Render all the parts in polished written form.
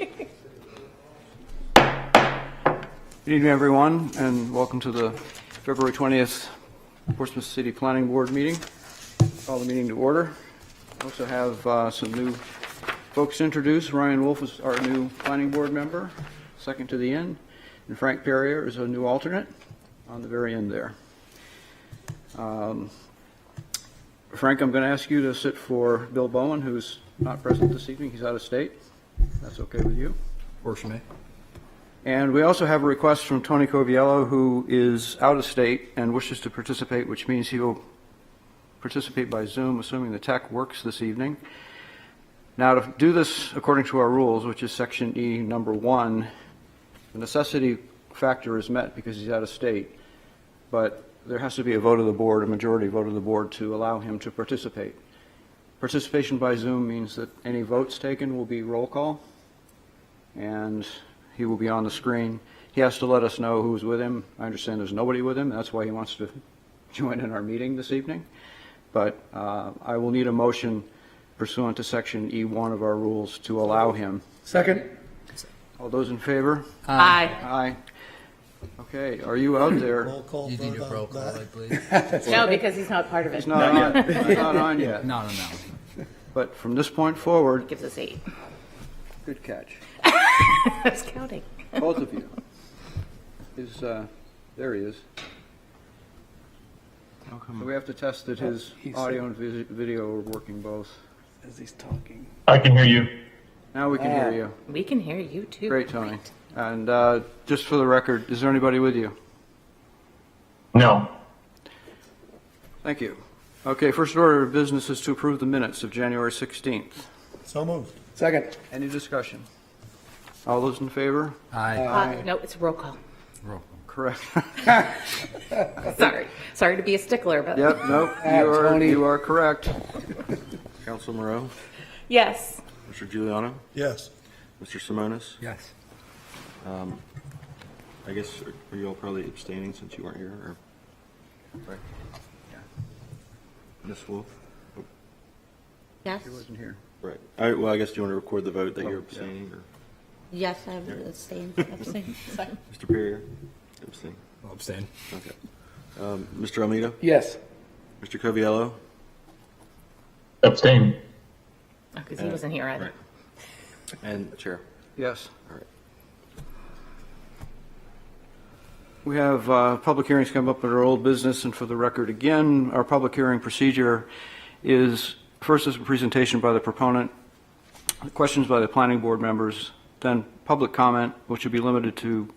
Good evening, everyone, and welcome to the February 20th Portsmouth City Planning Board meeting. Call the meeting to order. We also have some new folks to introduce. Ryan Wolf is our new Planning Board member, second to the end, and Frank Perrier is a new alternate on the very end there. Frank, I'm going to ask you to sit for Bill Bowen, who's not present this evening. He's out of state. That's okay with you? Works for me. And we also have a request from Tony Coviello, who is out of state and wishes to participate, which means he will participate by Zoom, assuming the tech works this evening. Now, to do this according to our rules, which is section E, number 1, the necessity factor is met because he's out of state, but there has to be a vote of the board, a majority vote of the board, to allow him to participate. Participation by Zoom means that any votes taken will be roll call, and he will be on the screen. He has to let us know who's with him. I understand there's nobody with him. That's why he wants to join in our meeting this evening. But I will need a motion pursuant to section E1 of our rules to allow him. Second. All those in favor? Aye. Aye. Okay, are you out there? Roll call You need vote a roll on call, that. please. No, because he's not part of it. He's not on, he's not on yet. No. But from this point forward, Gives us 8. good catch. I was counting. Both of you. There he is. So we have to test that his audio and video are working both. As he's talking. I can hear you. Now we can hear you. We can hear you too. Great, Tony. And just for the record, is there anybody with you? No. Thank you. Okay, first order of business is to approve the minutes of January 16th. So moved. Second. Any discussion? All those in favor? Aye. No, it's roll call. Roll call. Correct. Sorry to be a stickler, but Yep, nope, Tony. you are correct. Council Moreau, yes. Mr. Giuliano, Yes. Mr. Simonis. Yes. I guess are you all probably abstaining since you weren't here, or right? Yeah. Ms. Wolf. Yes. He wasn't here. Right. Well, I guess do you want to record the vote that you're abstaining, or Yes, I abstain. Sorry. Mr. Perrier? Abstain. I'll abstain. Okay. Mr. Almeida, Yes. Mr. Coviello, Abstain. Because he wasn't here either. right. And Chair. Yes. All right. We have public hearings come up under old business, and for the record again, our public hearing procedure is first is a presentation by the proponent, questions by the planning board members, then public comment, which will be limited to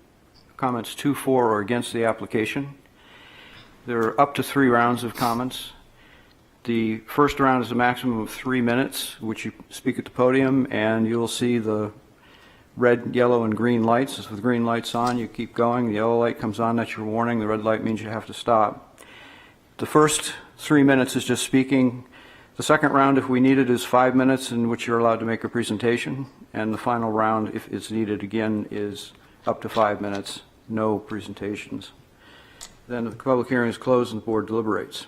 comments to, for, or against the application. There are up to 3 rounds of comments. The first round is a maximum of 3 minutes, which you speak at the podium, and you'll see the red, yellow, and green lights. With green lights on, you keep going. The yellow light comes on, that's your warning. The red light means you have to stop. The first 3 minutes is just speaking. The second round, if we need it, is 5 minutes in which you're allowed to make a presentation. And the final round, if it's needed again, is up to 5 minutes, no presentations. Then the public hearing is closed and the board deliberates.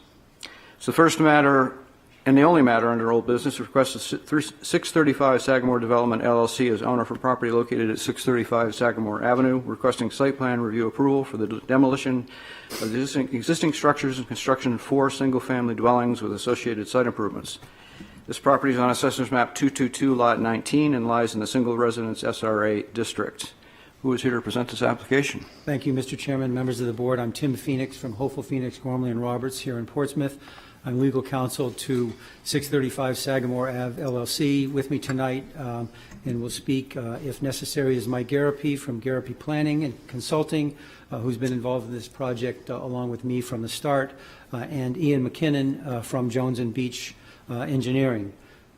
So the first matter, and the only matter under old business, request of 635 Sagamore Development LLC as owner for property located at 635 Sagamore Avenue, requesting site plan review approval for the demolition of the existing structures and construction of 4 single-family dwellings with associated site improvements. This property is on Assessor's Map 222, Lot 19, and lies in the single residence SRA district. Who is here to present this application? Thank you, Mr. Chairman, members of the board. I'm Tim Phoenix from Hopeful Phoenix, Gormley & Roberts here in Portsmouth. I'm legal counsel to 635 Sagamore Ave LLC. With me tonight and will speak, if necessary, is Mike Garapi from Garapi Planning and Consulting, who's been involved in this project along with me from the start, and Ian McKinnon from Jones and Beach Engineering.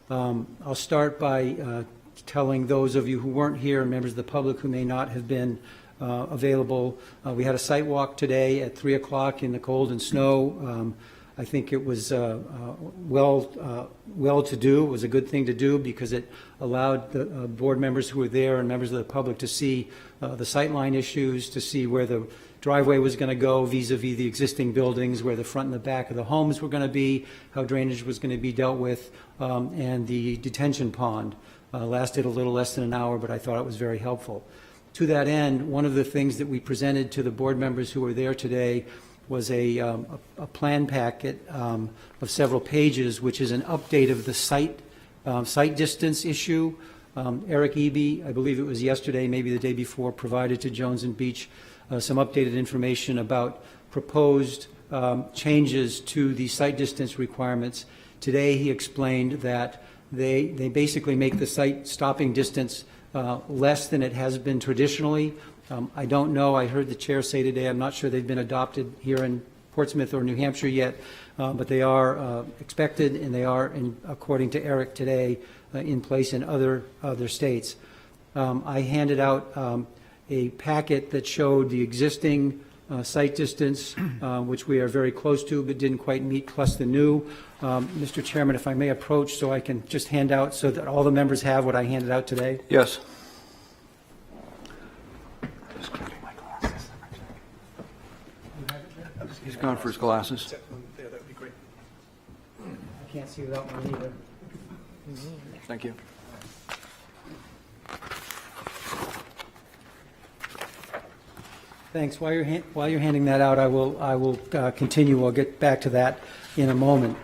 I'll start by telling those of you who weren't here and members of the public who may not have been available. We had a site walk today at 3 o'clock in the cold and snow. I think it was well to do. It was a good thing to do because it allowed the board members who were there and members of the public to see the sightline issues, to see where the driveway was going to go vis-a-vis the existing buildings, where the front and the back of the homes were going to be, how drainage was going to be dealt with, and the detention pond. Lasted a little less than an hour, but I thought it was very helpful. To that end, one of the things that we presented to the board members who were there today was a plan packet of several pages, which is an update of the site distance issue. Eric Eby, I believe it was yesterday, maybe the day before, provided to Jones and Beach some updated information about proposed changes to the site distance requirements. Today he explained that they basically make the site stopping distance less than it has been traditionally. I don't know, I heard the chair say today, I'm not sure they've been adopted here in Portsmouth or New Hampshire yet, but they are expected, and they are, according to Eric today, in place in other states. I handed out a packet that showed the existing site distance, which we are very close to but didn't quite meet, plus the new. Mr. Chairman, if I may approach so I can just hand out so that all the members have what I handed out today. Yes. He's gone for his glasses. Yeah, that would be great. I can't see without mine either. Thank you. Thanks. While you're handing that out, I will continue. I'll get back to that in a moment.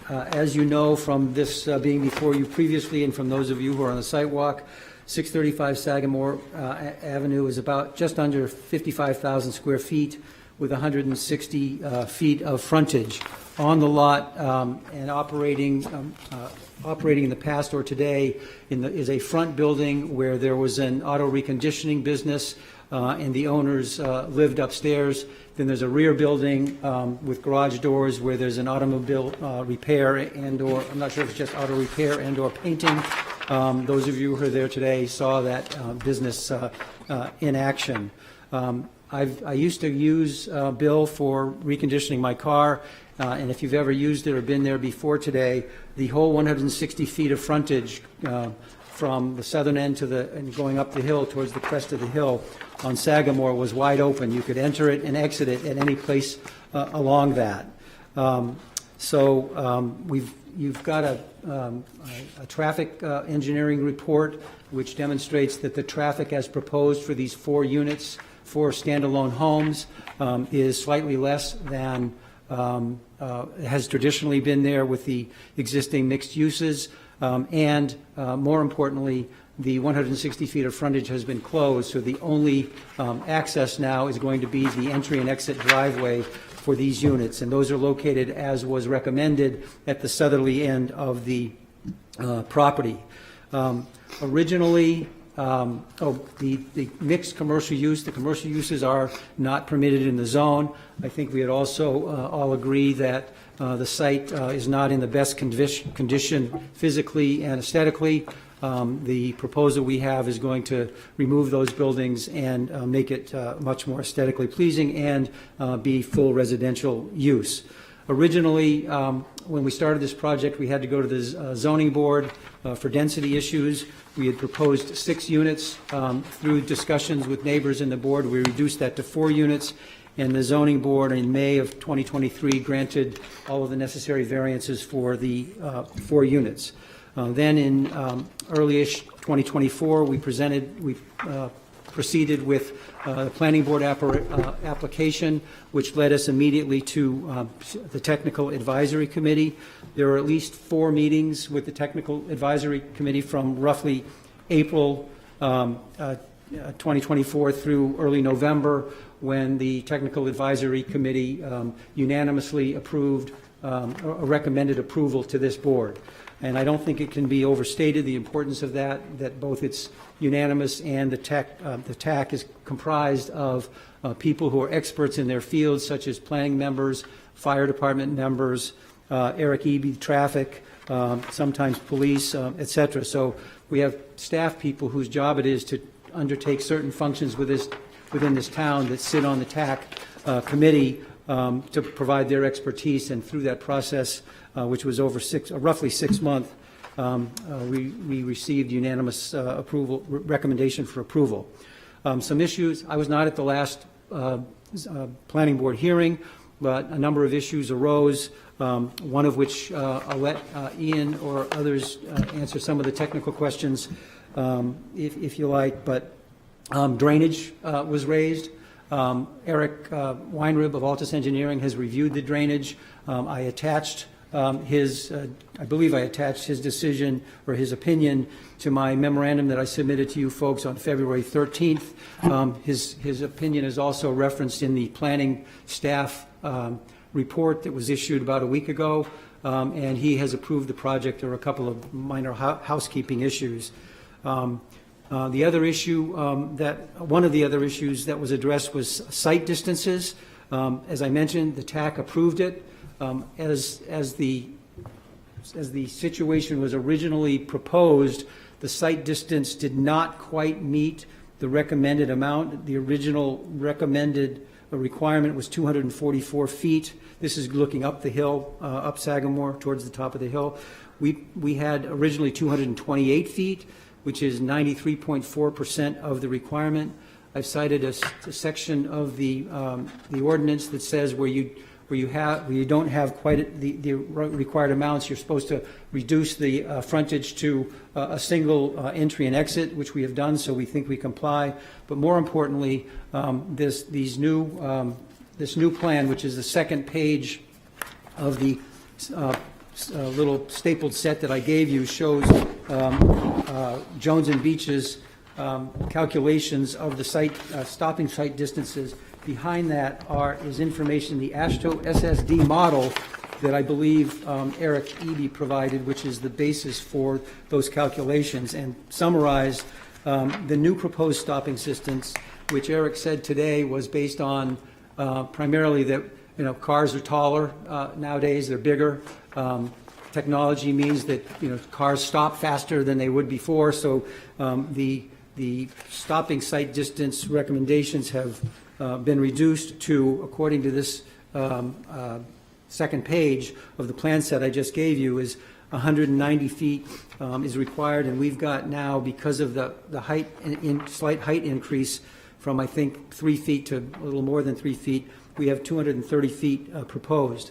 As you know from this being before you previously, and from those of you who are on the sidewalk, 635 Sagamore Avenue is about just under 55,000 square feet with 160 feet of frontage on the lot, and operating in the past or today is a front building where there was an auto reconditioning business, and the owners lived upstairs. Then there's a rear building with garage doors where there's an automobile repair and/or, I'm not sure if it's just auto repair and/or painting. Those of you who are there today saw that business in action. I used to use Bill for reconditioning my car, and if you've ever used it or been there before today, the whole 160 feet of frontage from the southern end and going up the hill towards the crest of the hill on Sagamore was wide open. You could enter it and exit it at any place along that. You've got a traffic engineering report which demonstrates that the traffic as proposed for these 4 units, 4 standalone homes, is slightly less than has traditionally been there with the existing mixed uses, and more importantly, the 160 feet of frontage has been closed, so the only access now is going to be the entry and exit driveway for these units, and those are located, as was recommended, at the southerly end of the property. Originally, the mixed commercial use, the commercial uses are not permitted in the zone. I think we had also all agree that the site is not in the best condition physically and aesthetically. The proposal we have is going to remove those buildings and make it much more aesthetically pleasing and be full residential use. Originally, when we started this project, we had to go to the zoning board for density issues. We had proposed 6 units. Through discussions with neighbors in the board, we reduced that to 4 units, and the zoning board in May of 2023 granted all of the necessary variances for the 4 units. Then in early-ish 2024, we proceeded with the planning board application, which led us immediately to the technical advisory committee. There were at least 4 meetings with the technical advisory committee from roughly April 2024 through early November, when the technical advisory committee unanimously approved or recommended approval to this board. And I don't think it can be overstated the importance of that both it's unanimous and the TAC is comprised of people who are experts in their fields, such as planning members, fire department members, Eric Eby, traffic, sometimes police, et cetera. So we have staff people whose job it is to undertake certain functions within this town that sit on the TAC committee to provide their expertise, and through that process, which was over roughly 6 months, we received unanimous approval, recommendation for approval. Some issues, I was not at the last planning board hearing, but a number of issues arose, one of which I'll let Ian or others answer some of the technical questions if you like, but drainage was raised. Eric Weinrib of Altus Engineering has reviewed the drainage. I attached I believe I attached his decision or his opinion to my memorandum that I submitted to you folks on February 13th. His opinion is also referenced in the planning staff report that was issued about a week ago, and he has approved the project. There are a couple of minor housekeeping issues. The other issue one of the other issues that was addressed was site distances. As I mentioned, the TAC approved it. As the situation was originally proposed, the site distance did not quite meet the recommended amount. The original recommended requirement was 244 feet. This is looking up the hill, up Sagamore towards the top of the hill. We had originally 228 feet, which is 93.4% of the requirement. I've cited a section of the ordinance that says where you don't have quite the required amounts, you're supposed to reduce the frontage to a single entry and exit, which we have done, so we think we comply. But more importantly, this new plan, which is the second page of the little stapled set that I gave you, shows Jones and Beach's calculations of the site stopping site distances. Behind that is information, the AASHTO SSD model that I believe Eric Eby provided, which is the basis for those calculations, and summarized the new proposed stopping distance, which Eric said today was based on primarily that cars are taller nowadays, they're bigger. Technology means that cars stop faster than they would before, so the stopping site distance recommendations have been reduced to, according to this second page of the plan set I just gave you, is 190 feet is required, and we've got now, because of the height slight height increase from I think 3 feet to a little more than 3 feet, we have 230 feet proposed.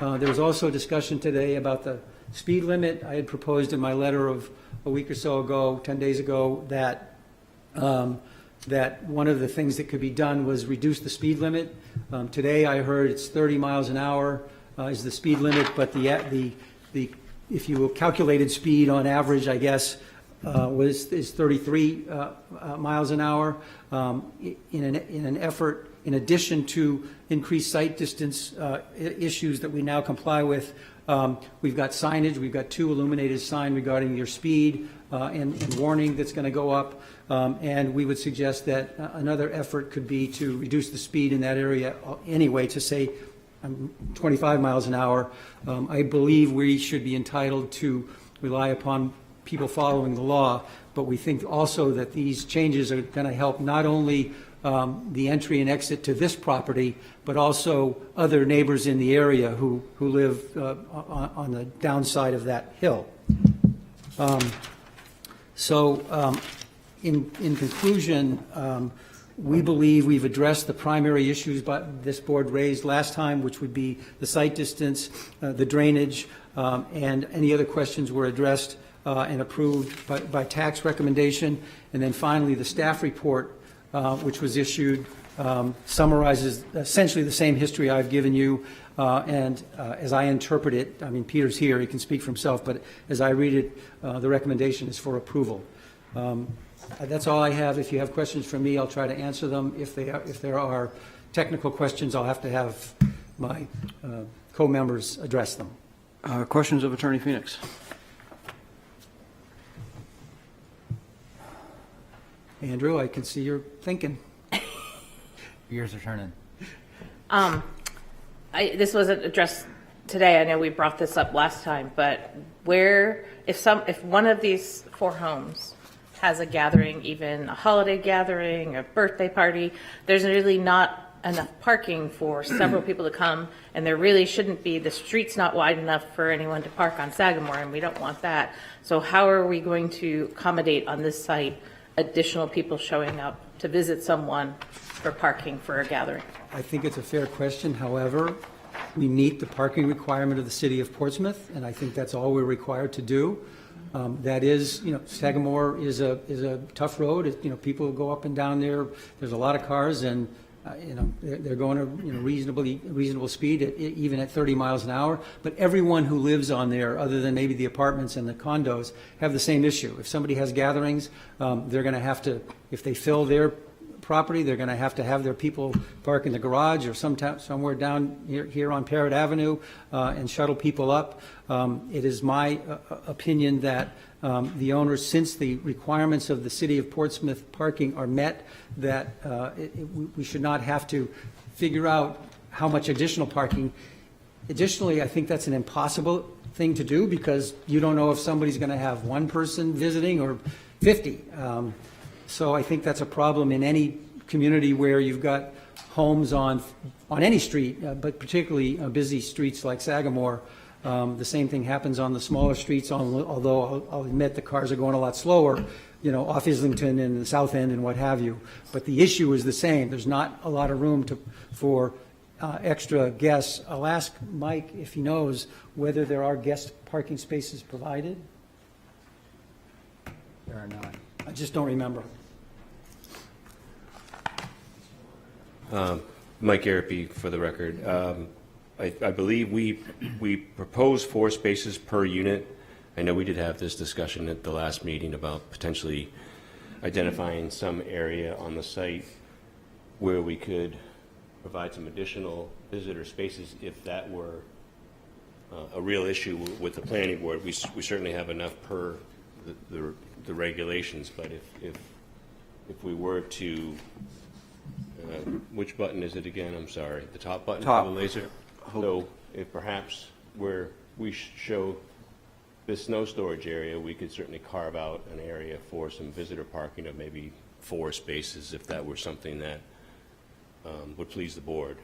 There was also discussion today about the speed limit. I had proposed in my letter of a week or so ago, 10 days ago, that one of the things that could be done was reduce the speed limit. Today I heard it's 30 miles an hour is the speed limit, but the if you will, calculated speed on average, I guess, is 33 miles an hour. In an effort, in addition to increased site distance issues that we now comply with, we've got signage. We've got 2 illuminated signs regarding your speed and warning that's going to go up. And we would suggest that another effort could be to reduce the speed in that area anyway, to say 25 miles an hour. I believe we should be entitled to rely upon people following the law, but we think also that these changes are going to help not only the entry and exit to this property, but also other neighbors in the area who live on the downside of that hill. In conclusion, we believe we've addressed the primary issues this board raised last time, which would be the site distance, the drainage, and any other questions were addressed and approved by tax recommendation. And then finally, the staff report, which was issued, summarizes essentially the same history I've given you. And as I interpret it, I mean, Peter's here, he can speak for himself, but as I read it, the recommendation is for approval. That's all I have. If you have questions for me, I'll try to answer them. If there are technical questions, I'll have to have my co-members address them. Questions of Attorney Phoenix? Andrew, I can see you're thinking. Gears are turning. This wasn't addressed today. I know we brought this up last time, but if one of these 4 homes has a gathering, even a holiday gathering, a birthday party, there's really not enough parking for several people to come, and there really shouldn't be. The street's not wide enough for anyone to park on Sagamore, and we don't want that. So how are we going to accommodate on this site additional people showing up to visit someone for parking for a gathering? I think it's a fair question. However, we meet the parking requirement of the city of Portsmouth, and I think that's all we're required to do. That is, Sagamore is a tough road. People go up and down there. There's a lot of cars, and they're going at reasonable speed, even at 30 miles an hour. But everyone who lives on there, other than maybe the apartments and the condos, have the same issue. If somebody has gatherings, they're going to have to, if they fill their property, they're going to have their people park in the garage or somewhere down here on Parrott Avenue and shuttle people up. It is my opinion that the owners, since the requirements of the city of Portsmouth parking are met, that we should not have to figure out how much additional parking. Additionally, I think that's an impossible thing to do because you don't know if somebody's going to have one person visiting or 50. So I think that's a problem in any community where you've got homes on any street, but particularly busy streets like Sagamore. The same thing happens on the smaller streets, although I'll admit the cars are going a lot slower, off Islington and the South End and what have you. But the issue is the same. There's not a lot of room for extra guests. I'll ask Mike if he knows whether there are guest parking spaces provided. There are not. I just don't remember. Mike Arapi, for the record. I believe we propose 4 spaces per unit. I know we did have this discussion at the last meeting about potentially identifying some area on the site where we could provide some additional visitor spaces if that were a real issue with the planning board. We certainly have enough per the regulations, but if we were to which button is it again? I'm sorry. The top button Top. for the laser? So if perhaps where we show this snow storage area, we could certainly carve out an area for some visitor parking of maybe 4 spaces if that were something that would please the board.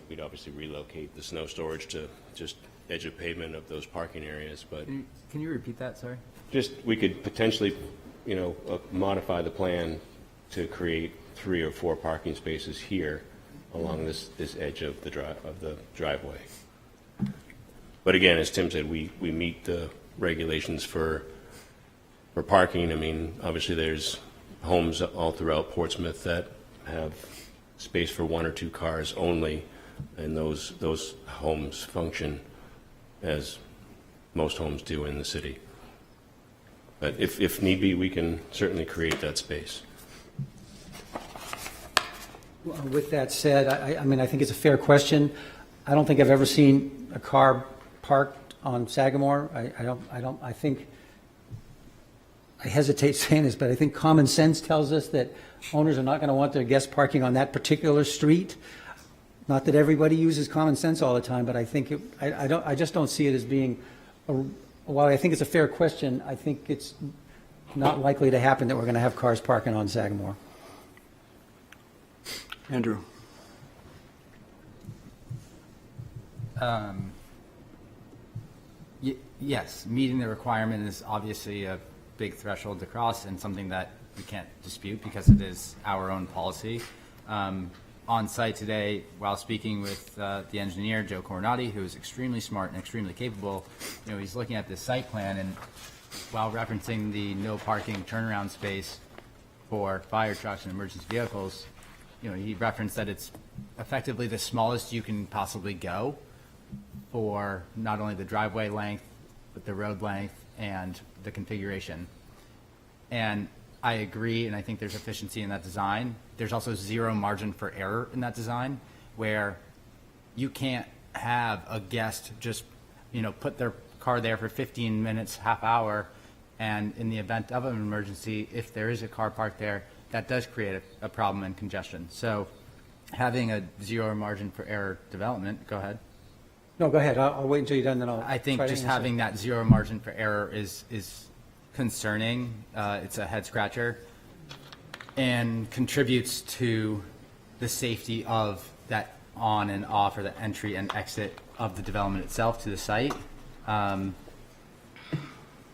We'd obviously relocate the snow storage to just edge of pavement of those parking areas, but Can you repeat that, sorry? just we could potentially, modify the plan to create 3 or 4 parking spaces here along this edge of the driveway. But again, as Tim said, we meet the regulations for parking. I mean, obviously there's homes all throughout Portsmouth that have space for 1 or 2 cars only, and those homes function as most homes do in the city. But if need be, we can certainly create that space. Well, with that said, I think it's a fair question. I don't think I've ever seen a car parked on Sagamore. I think, I hesitate saying this, but I think common sense tells us that owners are not going to want their guests parking on that particular street. Not that everybody uses common sense all the time, but I think I just don't see it as being, while I think it's a fair question, I think it's not likely to happen that we're going to have cars parking on Sagamore. Andrew? Yes, meeting the requirement is obviously a big threshold to cross and something that we can't dispute because it is our own policy. On site today, while speaking with the engineer, Joe Coronati, who is extremely smart and extremely capable, he's looking at this site plan, and while referencing the no parking turnaround space for fire trucks and emergency vehicles, he referenced that it's effectively the smallest you can possibly go for not only the driveway length, but the road length and the configuration. And I agree, and I think there's efficiency in that design. There's also zero margin for error in that design, where you can't have a guest just, put their car there for 15 minutes, half hour, and in the event of an emergency, if there is a car parked there, that does create a problem and congestion. So having a zero margin for error development, go ahead. No, go ahead. I'll wait until you're done, then I'll. I think try to just answer. having that zero margin for error is concerning. It's a head scratcher and contributes to the safety of that on and off, or the entry and exit of the development itself to the site. And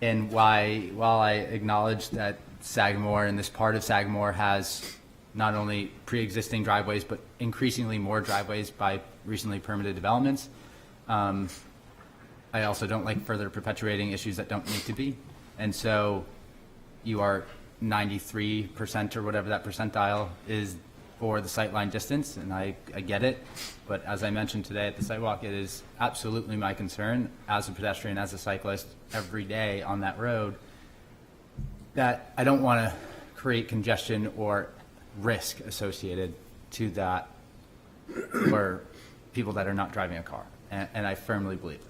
while I acknowledge that Sagamore and this part of Sagamore has not only pre-existing driveways, but increasingly more driveways by recently permitted developments. I also don't like further perpetuating issues that don't need to be. And so you are 93% or whatever that percentile is for the sightline distance, and I get it. But as I mentioned today at the sidewalk, it is absolutely my concern as a pedestrian, as a cyclist, every day on that road, that I don't want to create congestion or risk associated to that for people that are not driving a car. And I firmly believe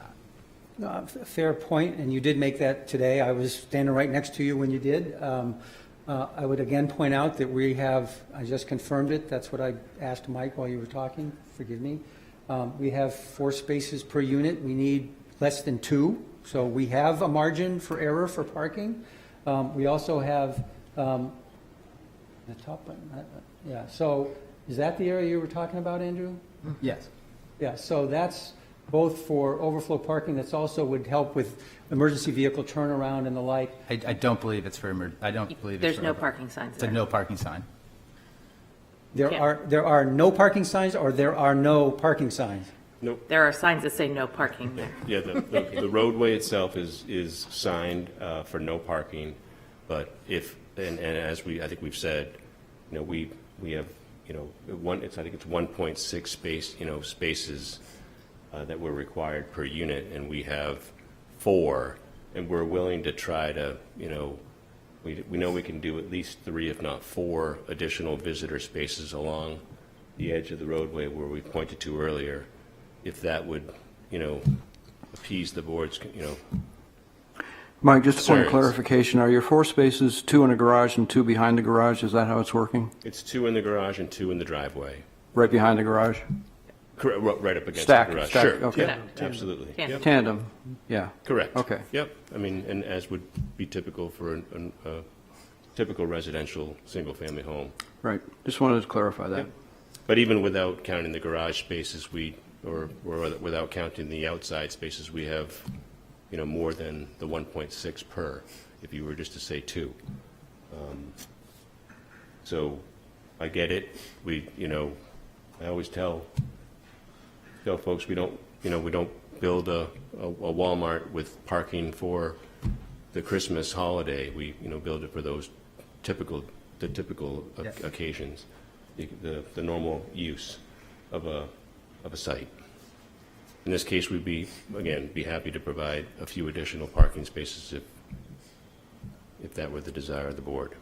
that. Fair point, and you did make that today. I was standing right next to you when you did. I would again point out that we have, I just confirmed it, that's what I asked Mike while you were talking, forgive me. We have 4 spaces per unit. We need less than 2, so we have a margin for error for parking. We also have the top button, yeah, so is that the area you were talking about, Andrew? Yes. Yeah, so that's both for overflow parking, that's also would help with emergency vehicle turnaround and the like. I don't believe it's for, I don't believe it's There's for. no parking signs It's a there. no parking sign. There Yeah. are no parking signs, or there are no parking signs? There are signs that say no parking there. Yeah, the roadway itself is signed for no parking, but if, and as I think we've said, we have, I think it's 1.6 spaces that were required per unit, and we have 4, and we're willing to try to, we know we can do at least 3, if not 4 additional visitor spaces along the edge of the roadway where we pointed to earlier, if that would, appease the board's, Mike, just a point of Concerns. clarification, are your 4 spaces 2 in the garage and 2 behind the garage? Is that how it's working? it's 2 in the garage and 2 in the driveway. Right behind the garage? Correct, right up against Stacked, the garage. stacked, Sure, okay. yeah, absolutely. Yeah. Yep. Tandem, yeah. Correct. Okay. Yep. I mean, and as would be typical for a typical residential single-family home. Right, just wanted to clarify that. But even without counting the garage spaces, or without counting the outside spaces, we have, more than the 1.6 per, if you were just to say 2. So I get it. I always tell folks we don't build a Walmart with parking for the Christmas holiday. We, build it for those typical Yeah. occasions, the normal use of a site. In this case, we'd be happy to provide a few additional parking spaces if that were the desire of the board.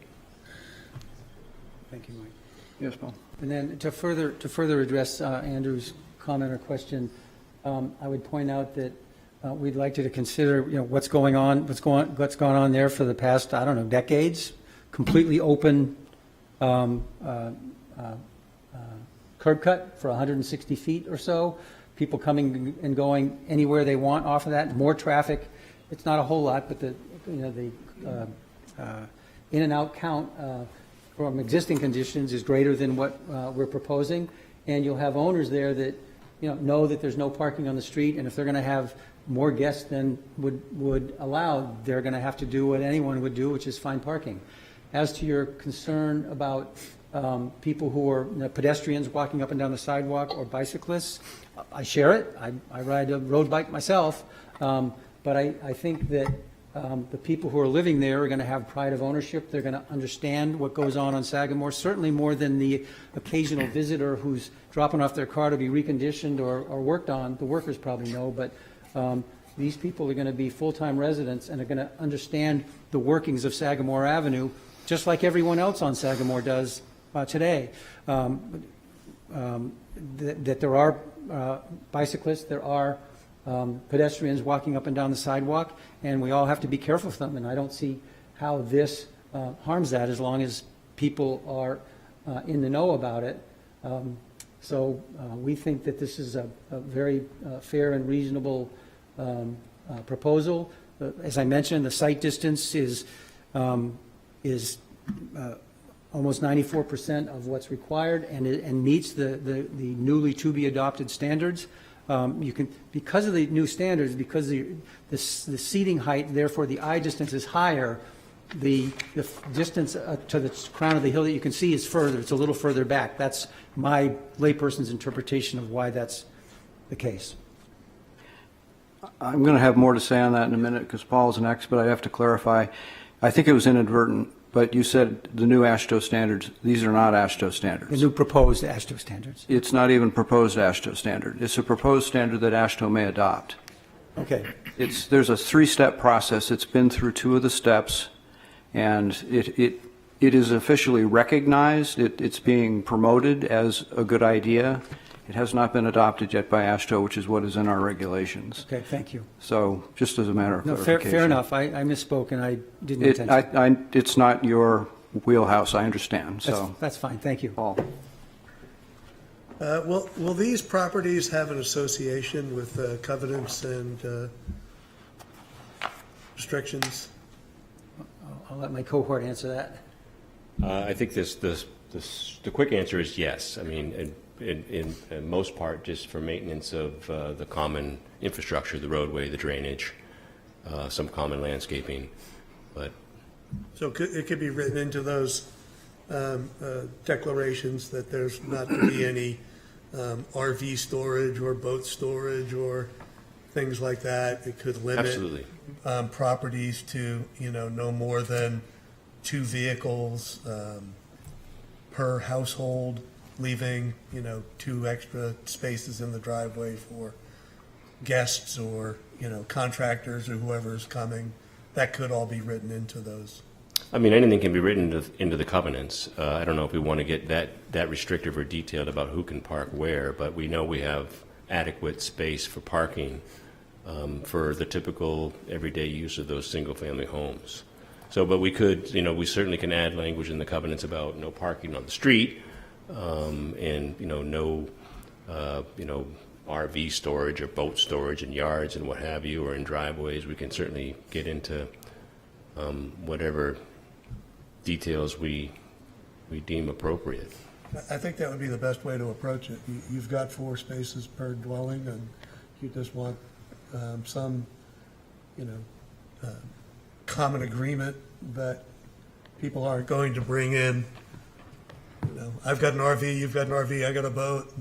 Thank you, Mike. Yes, Paul? And then to further address Andrew's comment or question, I would point out that we'd like you to consider, what's gone on there for the past, decades. Completely open curb cut for 160 feet or so. People coming and going anywhere they want off of that. More traffic. It's not a whole lot, but the in and out count from existing conditions is greater than what we're proposing, and you'll have owners there that know that there's no parking on the street, and if they're going to have more guests than would allow, they're going to have to do what anyone would do, which is find parking. As to your concern about people who are pedestrians walking up and down the sidewalk or bicyclists, I share it. I ride a road bike myself, but I think that the people who are living there are going to have pride of ownership. They're going to understand what goes on Sagamore, certainly more than the occasional visitor who's dropping off their car to be reconditioned or worked on. The workers probably know, but these people are going to be full-time residents and are going to understand the workings of Sagamore Avenue, just like everyone else on Sagamore does today. That there are bicyclists, there are pedestrians walking up and down the sidewalk, and we all have to be careful with them, and I don't see how this harms that as long as people are in the know about it. So we think that this is a very fair and reasonable proposal. As I mentioned, the site distance is almost 94% of what's required and meets the newly to-be adopted standards. You can, because of the new standards, because the seating height, therefore the eye distance is higher, the distance to the crown of the hill that you can see is further. It's a little further back. That's my layperson's interpretation of why that's the case. I'm going to have more to say on that in a minute because Paul's next, but I have to clarify. I think it was inadvertent, but you said the new AASHTO standards. These are not AASHTO The standards. new proposed AASHTO standards. It's not even proposed AASHTO standard. It's a proposed standard that AASHTO may adopt. Okay. There's a three-step process. It's been through two of the steps, and it is officially recognized. It's being promoted as a good idea. It has not been adopted yet by AASHTO, which is what is in our regulations. Okay, thank you. So just as a matter of No, clarification. fair enough. I misspoke, and I didn't intend to. It's not your wheelhouse, I understand, so. That's fine, thank you. Paul. Will these properties have an association with covenants and restrictions? Uh, I'll let my cohort answer that. I think the quick answer is yes. I mean, in most part, just for maintenance of the common infrastructure, the roadway, the drainage, some common landscaping, but So it could be written into those declarations that there's not to be any RV storage or boat storage or things like that. It could limit absolutely. properties to, no more than 2 vehicles per household, leaving, 2 extra spaces in the driveway for guests or, contractors or whoever's coming. That could all be written into those. I mean, anything can be written into the covenants. I don't know if we want to get that restrictive or detailed about who can park where, but we know we have adequate space for parking for the typical everyday use of those single-family homes. So, but we could, we certainly can add language in the covenants about no parking on the street, and, no, RV storage or boat storage in yards and what have you, or in driveways. We can certainly get into whatever details we deem appropriate. I think that would be the best way to approach it. You've got 4 spaces per dwelling, and you just want some, common agreement that people aren't going to bring in, I've got an RV, you've got an RV, I got a boat,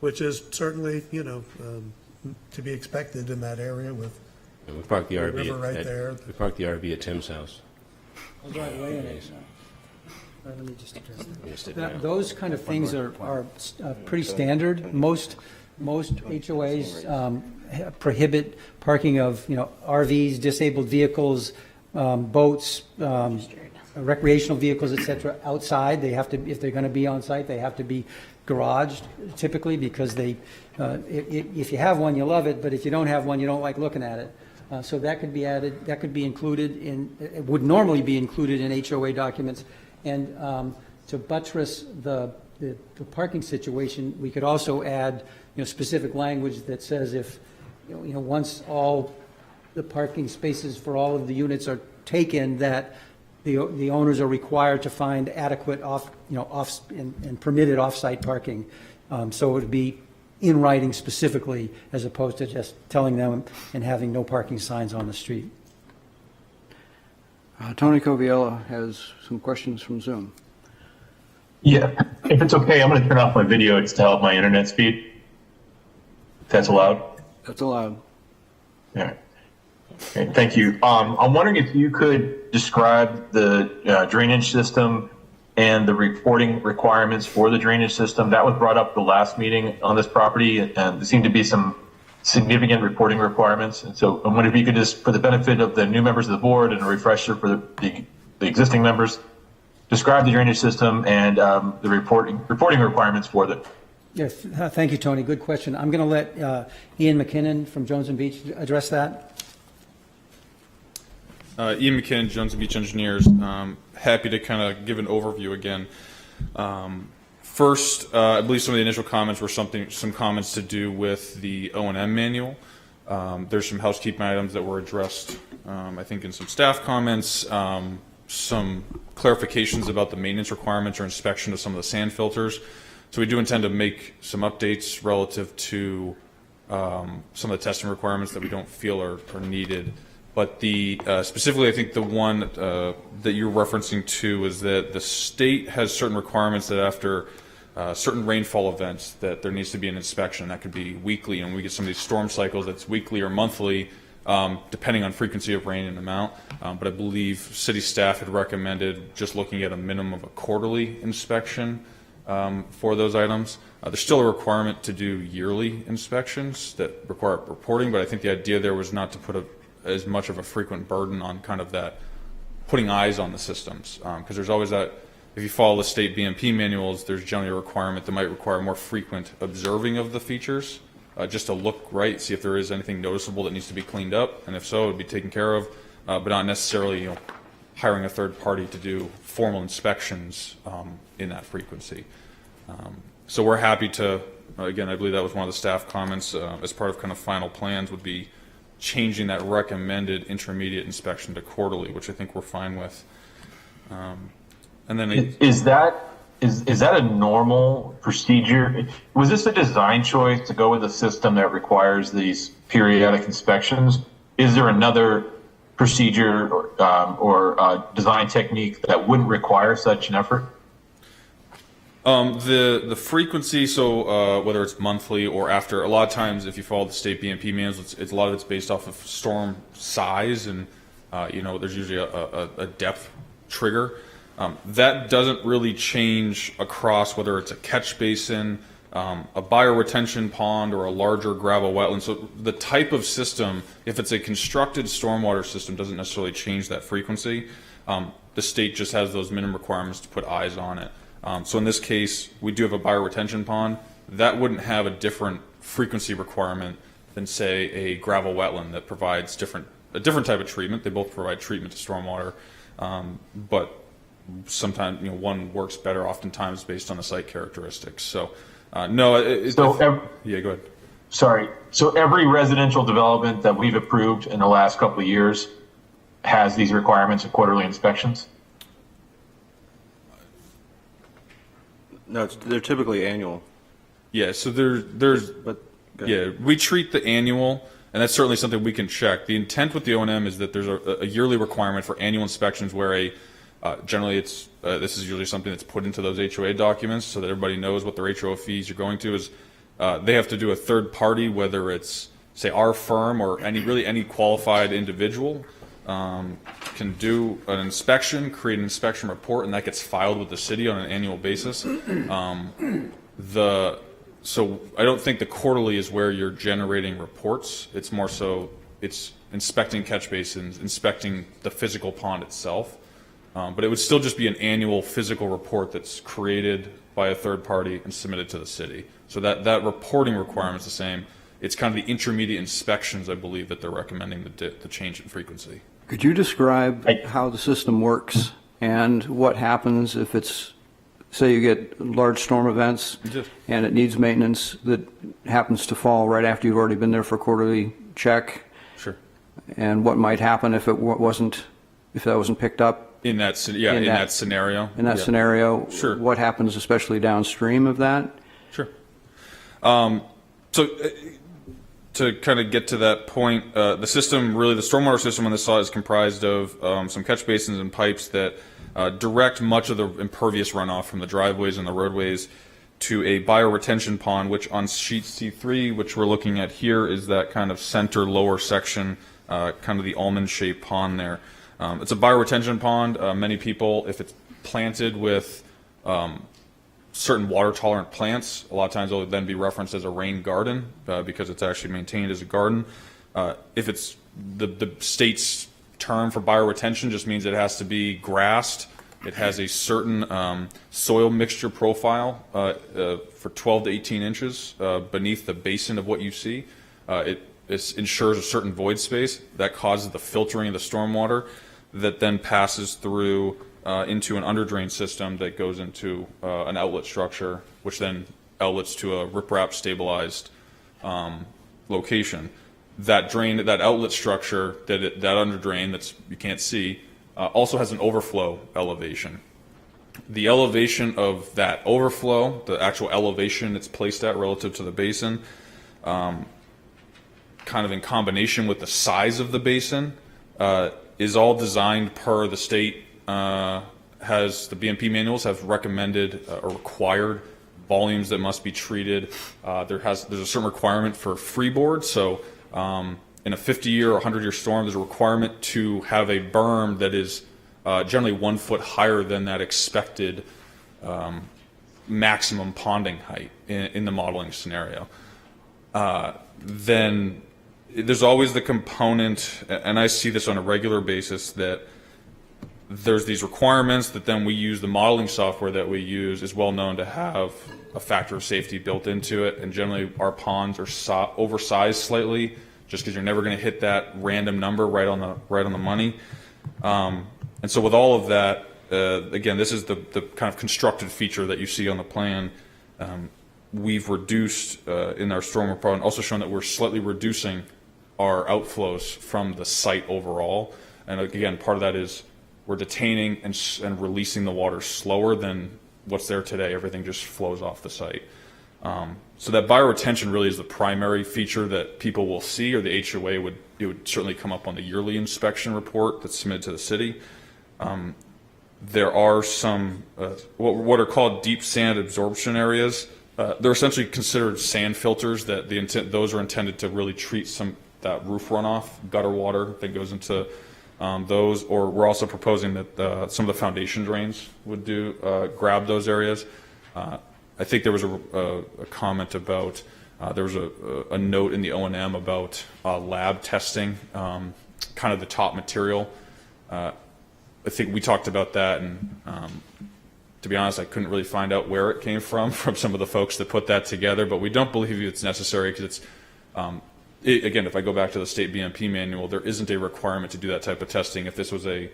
which is certainly, to be expected in that area with And we parked the RV river right there. We parked the RV at Tim's house. I'll drive away in it. Let me just address that. Missed it now. Those kind of things are pretty standard. Most HOAs prohibit parking of, RVs, disabled vehicles, boats, recreational vehicles, et cetera, outside. They have to, if they're going to be on site, they have to be garaged typically because if you have one, you love it, but if you don't have one, you don't like looking at it. So that could be added, that could be included in, it would normally be included in HOA documents. And to buttress the parking situation, we could also add, specific language that says if, once all the parking spaces for all of the units are taken, that the owners are required to find adequate off and permitted off-site parking. So it would be in writing specifically, as opposed to just telling them and having no parking signs on the street. Tony Coviello has some questions from Zoom. Yeah, if it's okay, I'm going to turn off my video. It's to help my internet speed. If that's allowed. That's allowed. All right. Okay, thank you. I'm wondering if you could describe the drainage system and the reporting requirements for the drainage system. That was brought up the last meeting on this property, and there seemed to be some significant reporting requirements. And so I'm wondering if you could just, for the benefit of the new members of the board and a refresher for the existing members, describe the drainage system and the reporting requirements for it. Yes, thank you, Tony. Good question. I'm going to let Ian McKinnon from Jones and Beach address that. Ian McKinnon, Jones & Beach Engineers. Happy to kind of give an overview again. First, I believe some of the initial comments were some comments to do with the O&M manual. There's some housekeeping items that were addressed, I think, in some staff comments, some clarifications about the maintenance requirements or inspection of some of the sand filters. So we do intend to make some updates relative to some of the testing requirements that we don't feel are needed But the specifically, I think the one that you're referencing to is that the state has certain requirements that after certain rainfall events that there needs to be an inspection. That could be weekly, and we get some of these storm cycles that's weekly or monthly, depending on frequency of rain and amount. But I believe city staff had recommended just looking at a minimum of a quarterly inspection for those items. There's still a requirement to do yearly inspections that require reporting, but I think the idea there was not to put as much of a frequent burden on kind of that putting eyes on the systems, because there's always that, if you follow the state BMP manuals, there's generally a requirement that might require more frequent observing of the features, just to look right, see if there is anything noticeable that needs to be cleaned up, and if so, it would be taken care of, but not necessarily hiring a third party to do formal inspections in that frequency. So we're happy to, again, I believe that was one of the staff comments as part of kind of final plans would be changing that recommended intermediate inspection to quarterly, which I think we're fine with. And then Is that a normal procedure? Was this a design choice to go with a system that requires these periodic inspections? Is there another procedure or design technique that wouldn't require such an effort? the frequency, so whether it's monthly or after, a lot of times if you follow the state BMP manuals, it's a lot of it's based off of storm size, and there's usually a depth trigger. That doesn't really change across whether it's a catch basin, a bioretention pond, or a larger gravel wetland. So the type of system, if it's a constructed stormwater system, doesn't necessarily change that frequency. The state just has those minimum requirements to put eyes on it. So in this case, we do have a bioretention pond. That wouldn't have a different frequency requirement than, say, a gravel wetland that provides a different type of treatment. They both provide treatment to stormwater, but sometimes one works better oftentimes based on the site characteristics. So no, yeah, go ahead. Sorry. So every residential development that we've approved in the last couple of years has these requirements of quarterly inspections? No, they're typically annual. Yeah, so there's But yeah, we treat the annual, and that's certainly something we can check. The intent with the O&M is that there's a yearly requirement for annual inspections where generally it's this is usually something that's put into those HOA documents so that everybody knows what their HOA fees are going to. Is they have to do a third party, whether it's, say, our firm or any qualified individual can do an inspection, create an inspection report, and that gets filed with the city on an annual basis. So I don't think the quarterly is where you're generating reports. It's more so it's inspecting catch basins, inspecting the physical pond itself. But it would still just be an annual physical report that's created by a third party and submitted to the city. So that reporting requirement is the same. It's kind of the intermediate inspections, I believe, that they're recommending the change in frequency. Could you describe how the system works and what happens if it's, say you get large storm events and it needs maintenance that happens to fall right after you've already been there for a quarterly check? Sure. And what might happen if that wasn't picked up? In that scenario. In that scenario, Sure. What happens, especially downstream of that? Sure. So to kind of get to that point, the system, really the stormwater system on this site is comprised of some catch basins and pipes that direct much of the impervious runoff from the driveways and the roadways to a bioretention pond, which on sheet C3, which we're looking at here, is that kind of center lower section, kind of the almond-shaped pond there. It's a bioretention pond. Many people, if it's planted with certain water-tolerant plants, a lot of times it'll then be referenced as a rain garden because it's actually maintained as a garden. If it's the state's term for bioretention, just means it has to be grassed. It has a certain soil mixture profile for 12 to 18 inches beneath the basin of what you see. It ensures a certain void space that causes the filtering of the stormwater that then passes through into an underdrain system that goes into an outlet structure, which then outlets to a riprap stabilized location. That outlet structure, that underdrain that's you can't see, also has an overflow elevation. The elevation of that overflow, the actual elevation it's placed at relative to the basin, kind of in combination with the size of the basin, is all designed per the state, has the BMP manuals have recommended or required volumes that must be treated. There's a certain requirement for freeboard. So in a 50-year or 100-year storm, there's a requirement to have a berm that is generally 1 foot higher than that expected maximum ponding height in the modeling scenario. Then there's always the component, and I see this on a regular basis, that there's these requirements that then we use the modeling software that we use is well known to have a factor of safety built into it, and generally our ponds are oversized slightly just because you're never going to hit that random number right on the money. And so with all of that, again, this is the kind of constructed feature that you see on the plan. We've reduced in our storm report, and also shown that we're slightly reducing our outflows from the site overall. And again, part of that is we're detaining and releasing the water slower than what's there today. Everything just flows off the site. So that bioretention really is the primary feature that people will see, or the HOA would certainly come up on the yearly inspection report that's submitted to the city. There are some what are called deep sand absorption areas. They're essentially considered sand filters that those are intended to really treat that roof runoff, gutter water that goes into those. Or we're also proposing that some of the foundation drains would grab those areas. I think there was a comment about there was a note in the O&M about lab testing, kind of the top material. I think we talked about that, and to be honest, I couldn't really find out where it came from some of the folks that put that together, but we don't believe it's necessary because it's, again, if I go back to the state BMP manual, there isn't a requirement to do that type of testing if this was a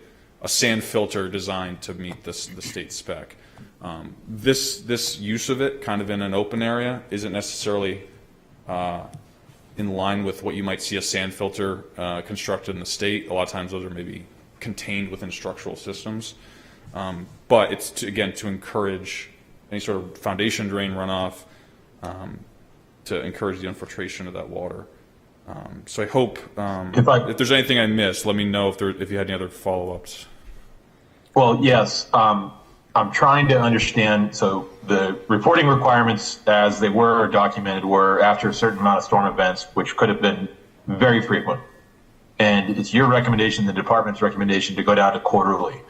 sand filter designed to meet the state spec. This use of it kind of in an open area isn't necessarily in line with what you might see a sand filter constructed in the state. A lot of times those are maybe contained within structural systems. But it's to encourage any sort of foundation drain runoff, to encourage the infiltration of that water. So I hope if there's anything I missed, let me know if you had any other follow-ups. Well, yes. I'm trying to understand. So the reporting requirements as they were documented were after a certain amount of storm events, which could have been very frequent. And it's your recommendation, the department's recommendation, to go down to quarterly.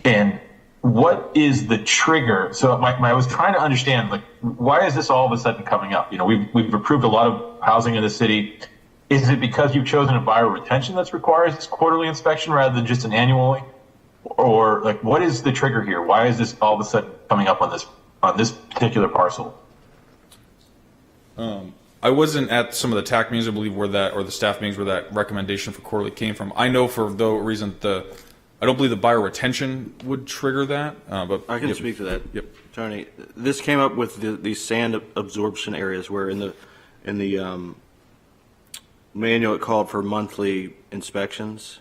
And what is the trigger? So I was trying to understand, like, why is this all of a sudden coming up? You know, we've approved a lot of housing in the city. Is it because you've chosen a bioretention that requires this quarterly inspection rather than just an annually? Or like, what is the trigger here? Why is this all of a sudden coming up on this particular parcel? I wasn't at some of the TAC meetings, I believe, or the staff meetings where that recommendation for quarterly came from. I know for the reason I don't believe the bioretention would trigger that. But I can speak to that. Yep. Tony, this came up with these sand absorption areas where in the manual it called for monthly inspections,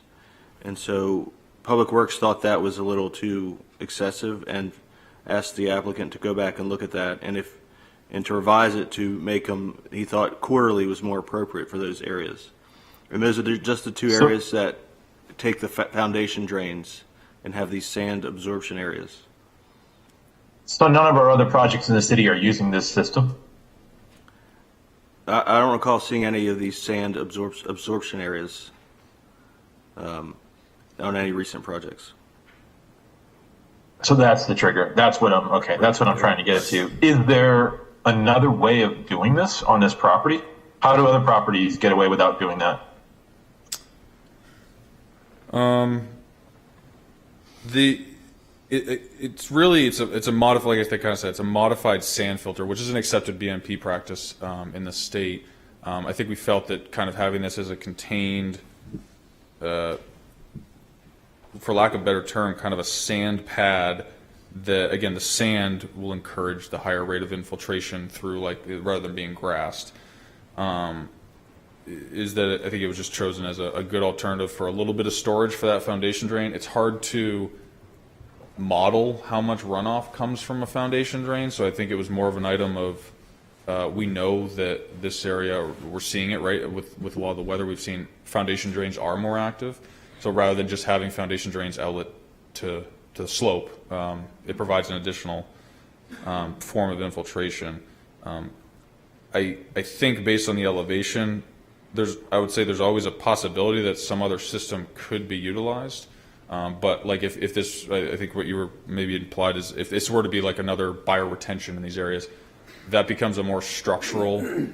and so Public Works thought that was a little too excessive and asked the applicant to go back and look at that, and to revise it to make them, he thought quarterly was more appropriate for those areas. And those are just the two areas that take the foundation drains and have these sand absorption areas. So none of our other projects in the city are using this system? I don't recall seeing any of these sand absorption areas on any recent projects. So that's the trigger. That's what I'm trying to get to. Is there another way of doing this on this property? How do other properties get away without doing that? It's a modified, like I kind of said, it's a modified sand filter, which is an accepted BMP practice in the state. I think we felt that kind of having this as a contained, for lack of a better term, kind of a sand pad, again, the sand will encourage the higher rate of infiltration through, rather than being grassed. Is that I think it was just chosen as a good alternative for a little bit of storage for that foundation drain. It's hard to model how much runoff comes from a foundation drain, so I think it was more of an item of we know that this area, we're seeing it, right, with a lot of the weather we've seen, foundation drains are more active. So rather than just having foundation drains outlet to the slope, it provides an additional form of infiltration. I think based on the elevation, I would say there's always a possibility that some other system could be utilized. But like if this, I think what you were maybe implied is if this were to be like another bioretention in these areas, that becomes a more structural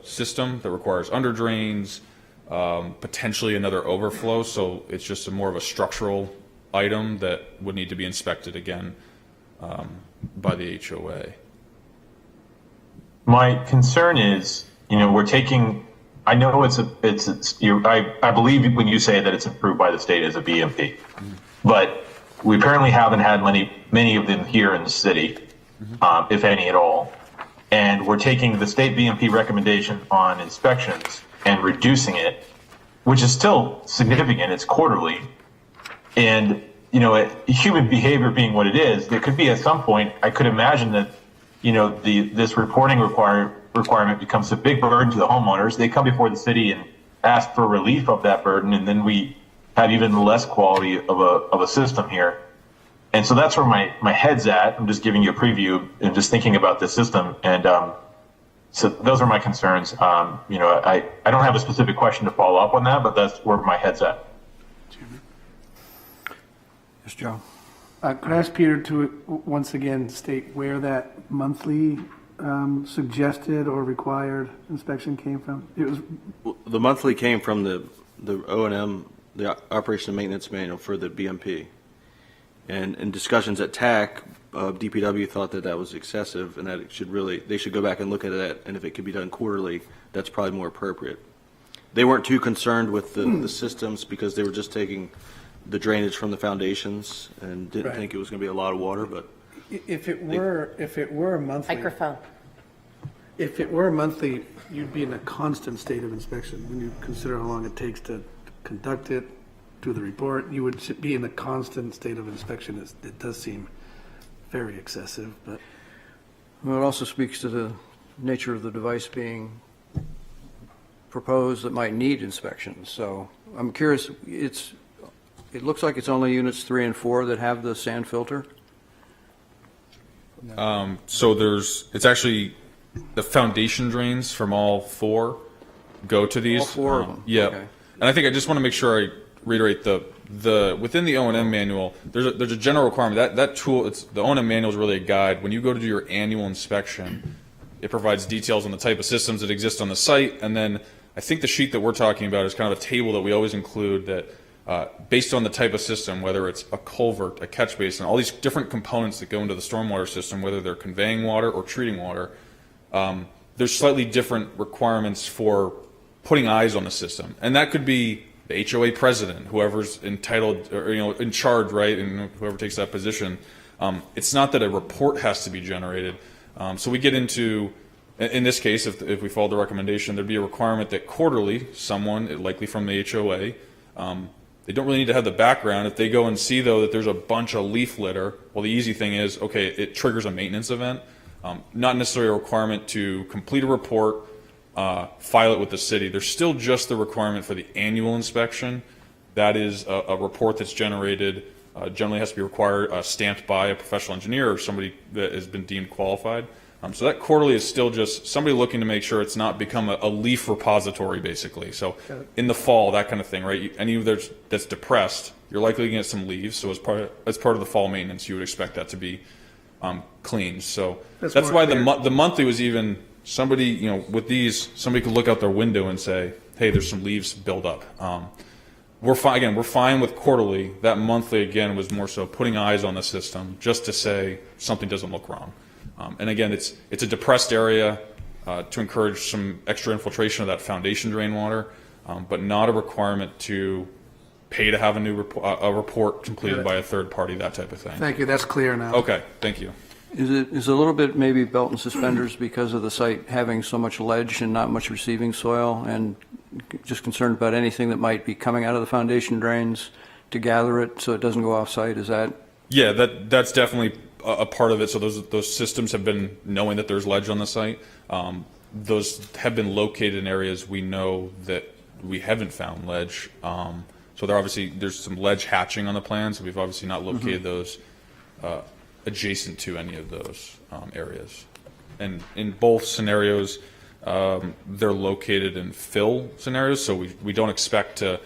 system that requires under drains, potentially another overflow. So it's just more of a structural item that would need to be inspected again by the HOA. My concern is, we're taking, I know I believe when you say that it's approved by the state as a BMP, but we apparently haven't had many of them here in the city, if any at all. And we're taking the state BMP recommendation on inspections and reducing it, which is still significant. It's quarterly. And, human behavior being what it is, there could be at some point, I could imagine that, this reporting requirement becomes a big burden to the homeowners. They come before the city and ask for relief of that burden, and then we have even less quality of a system here. And so that's where my head's at. I'm just giving you a preview and just thinking about this system. And so those are my concerns. I don't have a specific question to follow up on that, but that's where my head's at. Yes, Joe. Could I ask Peter to once again state where that monthly suggested or required inspection came from? It was The monthly came from the O&M, the Operation and Maintenance Manual for the BMP. And in discussions at TAC, DPW thought that was excessive and that they should go back and look at that, and if it could be done quarterly, that's probably more appropriate. They weren't too concerned with the systems because they were just taking the drainage from the foundations and didn't Right. think it was going to be a lot of water, but if it were monthly, Microphone. if it were monthly, you'd be in a constant state of inspection. When you consider how long it takes to conduct it, do the report, you would be in a constant state of inspection. It does seem very excessive, but Well, it also speaks to the nature of the device being proposed that might need inspection. So I'm curious, it looks like it's only units 3 and 4 that have the sand filter. So it's actually the foundation drains from all 4 go to these. All 4 of them? Yeah. Okay. And I think I just want to make sure I reiterate the within the O&M manual, there's a general requirement that tool. The O&M manual is really a guide. When you go to do your annual inspection, it provides details on the type of systems that exist on the site, and then I think the sheet that we're talking about is kind of a table that we always include that. Based on the type of system, whether it's a culvert, a catch basin, all these different components that go into the stormwater system, whether they're conveying water or treating water, there's slightly different requirements for putting eyes on the system. And that could be the HOA president, whoever's entitled or in charge, right, and whoever takes that position. It's not that a report has to be generated. So we get into, in this case, if we follow the recommendation, there'd be a requirement that quarterly, someone, likely from the HOA, they don't really need to have the background. If they go and see, though, that there's a bunch of leaf litter, well, the easy thing is, okay, it triggers a maintenance event. Not necessarily a requirement to complete a report, file it with the city. There's still just the requirement for the annual inspection. That is a report that's generated, generally has to be required, stamped by a professional engineer or somebody that has been deemed qualified. So that quarterly is still just somebody looking to make sure it's not become a leaf repository, basically. So in the fall, that kind of thing, right? Any that's depressed, you're likely to get some leaves. So as part of the fall maintenance, you would expect that to be cleaned. So that's why the monthly was even somebody, with these, somebody could look out their window and say, hey, there's some leaves build up. We're fine with quarterly. That monthly, again, was more so putting eyes on the system just to say something doesn't look wrong. And again, it's a depressed area to encourage some extra infiltration of that foundation drain water, but not a requirement to pay to have a report completed by a third party, that type of thing. thank you. That's clear now. Okay, thank you. Is it a little bit maybe belt and suspenders because of the site having so much ledge and not much receiving soil, and just concerned about anything that might be coming out of the foundation drains to gather it so it doesn't go off-site? Is that? Yeah, that's definitely a part of it. So those systems have been knowing that there's ledge on the site. Those have been located in areas we know that we haven't found ledge. So there's some ledge hatching on the plan, so we've obviously not located those adjacent to any of those areas. And in both scenarios, they're located in fill scenarios, so we don't expect to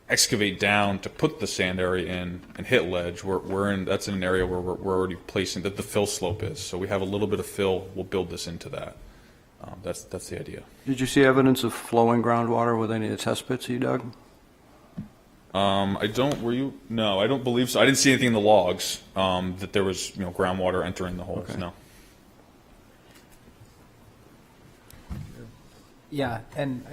excavate down to put the sand area in and hit ledge. That's in an area where we're already placing that the fill slope is. So we have a little bit of fill. We'll build this into that. That's the idea. Did you see evidence of flowing groundwater with any of the test pits you dug? No, I don't believe so. I didn't see anything in the logs that there was groundwater entering the holes. Okay. No. Yeah, and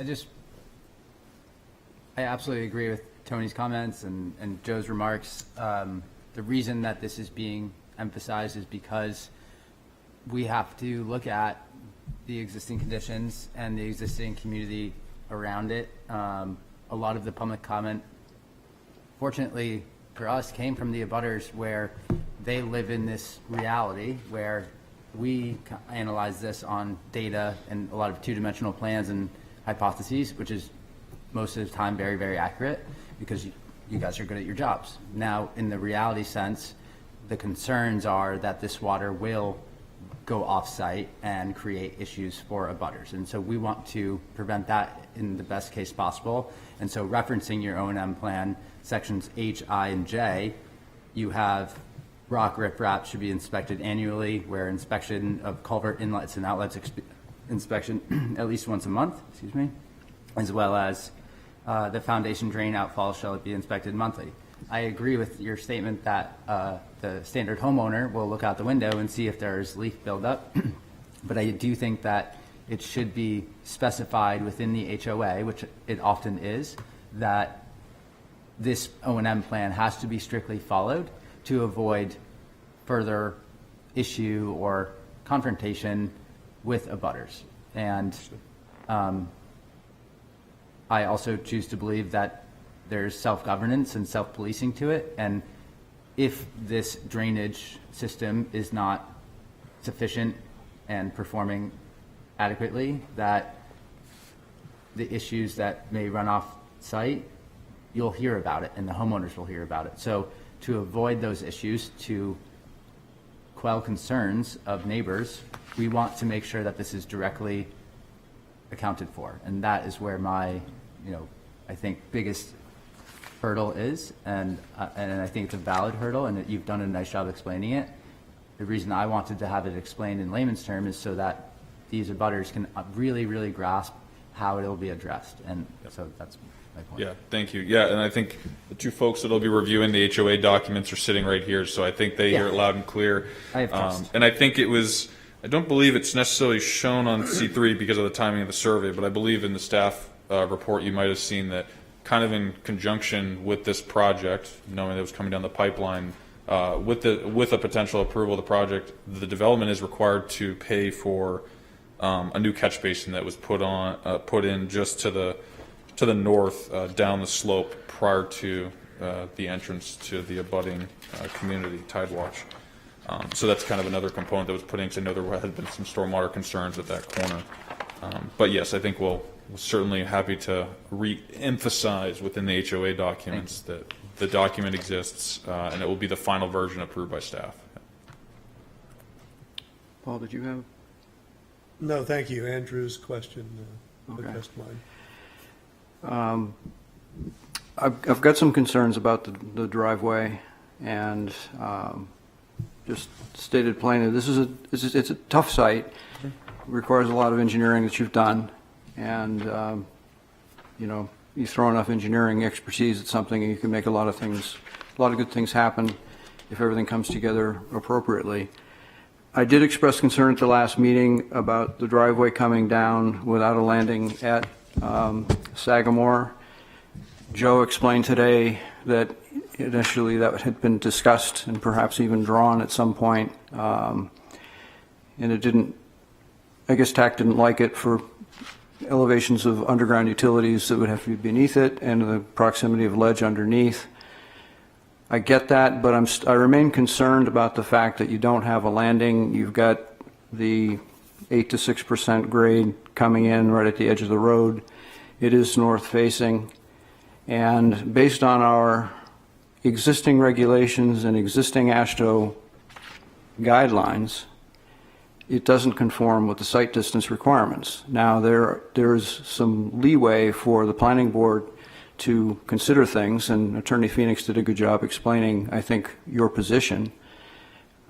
I absolutely agree with Tony's comments and Joe's remarks. The reason that this is being emphasized is because we have to look at the existing conditions and the existing community around it. A lot of the public comment, fortunately for us, came from the abutters where they live in this reality where we analyze this on data and a lot of two-dimensional plans and hypotheses, which is most of the time very, very accurate because you guys are good at your jobs. Now, in the reality sense, the concerns are that this water will go off-site and create issues for abutters. And so we want to prevent that in the best case possible. And so referencing your O&M plan, sections H, I, and J, you have rock riprap should be inspected annually, where inspection of culvert inlets and outlets inspection at least once a month, as well as the foundation drain outfall shall be inspected monthly. I agree with your statement that the standard homeowner will look out the window and see if there's leak buildup, but I do think that it should be specified within the HOA, which it often is, that this O&M plan has to be strictly followed to avoid further issue or confrontation with abutters. And I also choose to believe that there's self-governance and self-policing to it. And if this drainage system is not sufficient and performing adequately, that the issues that may run off site, you'll hear about it and the homeowners will hear about it. So to avoid those issues, to quell concerns of neighbors, we want to make sure that this is directly accounted for. And that is where my, I think biggest hurdle is. And I think it's a valid hurdle and that you've done a nice job explaining it. The reason I wanted to have it explained in layman's terms is so that these abutters can really, really grasp how it will be addressed. And so that's my point. Yeah, thank you. Yeah, and I think the two folks that will be reviewing the HOA documents are sitting right here, so I think they hear it loud and clear. I have trust. And I think I don't believe it's necessarily shown on C3 because of the timing of the survey, but I believe in the staff report you might have seen that kind of in conjunction with this project, knowing that it was coming down the pipeline, with a potential approval of the project, the development is required to pay for a new catch basin that was put in just to the north down the slope prior to the entrance to the abutting community Tidewatch. So that's kind of another component that was put in, because I know there had been some stormwater concerns at that corner. But yes, I think we're certainly happy to re-emphasize within the HOA documents that the document exists and it will be the final version approved by staff. Paul, did you have? No, thank you. Andrew's question Okay. addressed mine. I've got some concerns about the driveway, and just stated plainly, it's a tough site. It requires a lot of engineering that you've done, and you throw enough engineering expertise at something, and you can make a lot of good things happen if everything comes together appropriately. I did express concern at the last meeting about the driveway coming down without a landing at Sagamore. Joe explained today that initially that had been discussed and perhaps even drawn at some point, and it didn't, I guess TAC didn't like it for elevations of underground utilities that would have to be beneath it and the proximity of ledge underneath. I get that, but I remain concerned about the fact that you don't have a landing. You've got the 8 to 6% grade coming in right at the edge of the road. It is north facing, And based on our existing regulations and existing AASHTO guidelines, it doesn't conform with the site distance requirements. Now, there's some leeway for the planning board to consider things, and Attorney Phoenix did a good job explaining, I think, your position.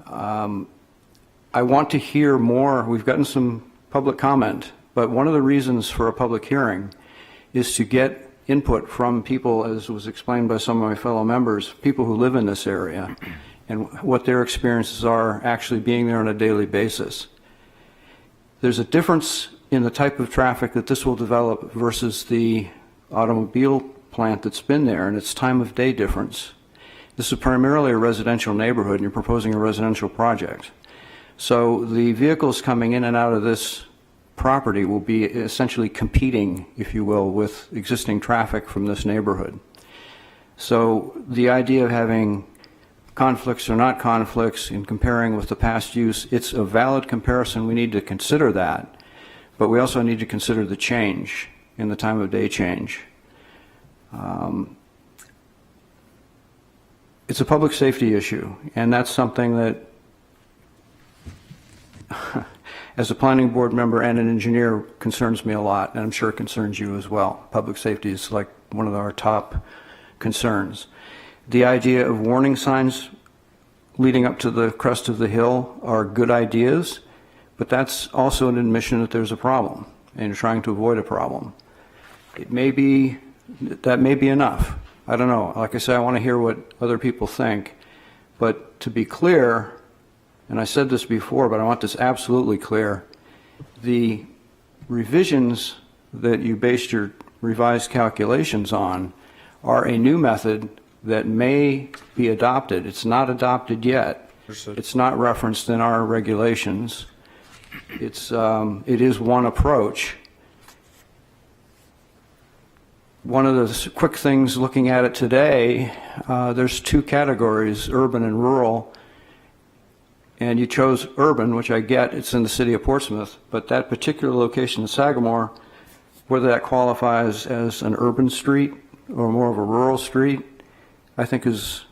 I want to hear more. We've gotten some public comment, but one of the reasons for a public hearing is to get input from people, as was explained by some of my fellow members, people who live in this area, and what their experiences are actually being there on a daily basis. There's a difference in the type of traffic that this will develop versus the automobile plant that's been there, and its time of day difference. This is primarily a residential neighborhood, and you're proposing a residential project. So the vehicles coming in and out of this property will be essentially competing, if you will, with existing traffic from this neighborhood. So the idea of having conflicts or not conflicts in comparing with the past use, it's a valid comparison. We need to consider that, but we also need to consider the change in the time of day change. It's a public safety issue, and that's something that as a planning board member and an engineer concerns me a lot, and I'm sure it concerns you as well. Public safety is like one of our top concerns. The idea of warning signs leading up to the crest of the hill are good ideas, but that's also an admission that there's a problem, and you're trying to avoid a problem. That may be enough. I don't know. Like I said, I want to hear what other people think, but to be clear, and I said this before, but I want this absolutely clear, the revisions that you based your revised calculations on are a new method that may be adopted. It's not adopted yet. Understood. It's not referenced in our regulations. It is one approach. One of the quick things looking at it today, there's two categories, urban and rural. And you chose urban, which I get, it's in the city of Portsmouth, but that particular location in Sagamore, whether that qualifies as an urban street or more of a rural street, I think is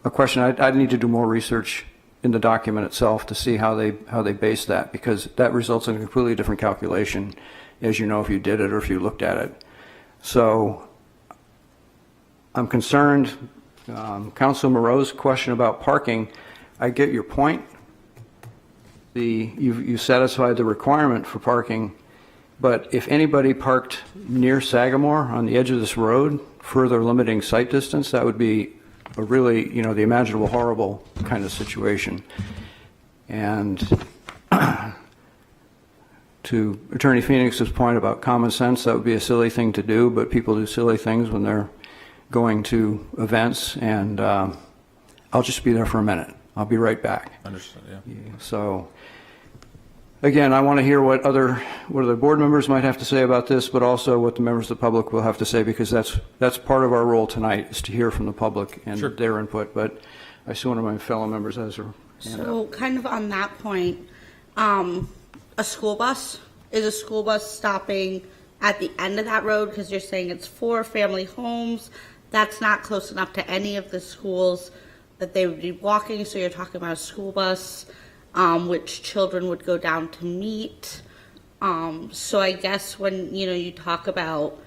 a question. I'd need to do more research in the document itself to see how they base that, because that results in a completely different calculation, as you know, if you did it or if you looked at it. So I'm concerned. Council Moreau's question about parking, I get your point. You satisfied the requirement for parking, but if anybody parked near Sagamore on the edge of this road, further limiting sight distance, that would be a really, the imaginable horrible kind of situation. And to Attorney Phoenix's point about common sense, that would be a silly thing to do, but people do silly things when they're going to events, and I'll just be there for a minute. I'll be right back. Understood, yeah. So, again, I want to hear what other board members might have to say about this, but also what the members of the public will have to say, because that's part of our role tonight, is to hear from the public and Sure. their input. But I see one of my fellow members has her hand up. So kind of on that point, a school bus, is a school bus stopping at the end of that road? Because you're saying it's 4 family homes. That's not close enough to any of the schools that they would be walking. So you're talking about a school bus, which children would go down to meet. So I guess when, you talk about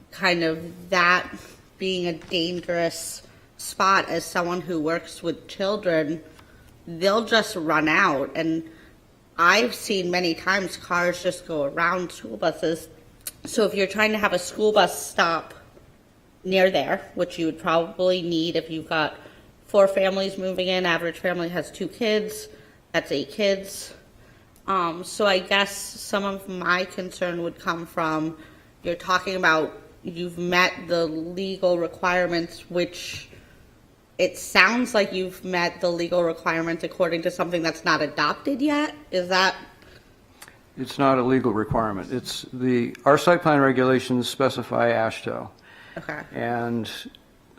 kind of that being a dangerous spot as someone who works with children, they'll just run out. And I've seen many times cars just go around school buses. So if you're trying to have a school bus stop near there, which you would probably need if you've got 4 families moving in, average family has 2 kids, that's 8 kids. So I guess some of my concern would come from, you're talking about you've met the legal requirements, which it sounds like you've met the legal requirements according to something that's not adopted yet. Is that? It's not a legal requirement. Our site plan regulations specify AASHTO. Okay. And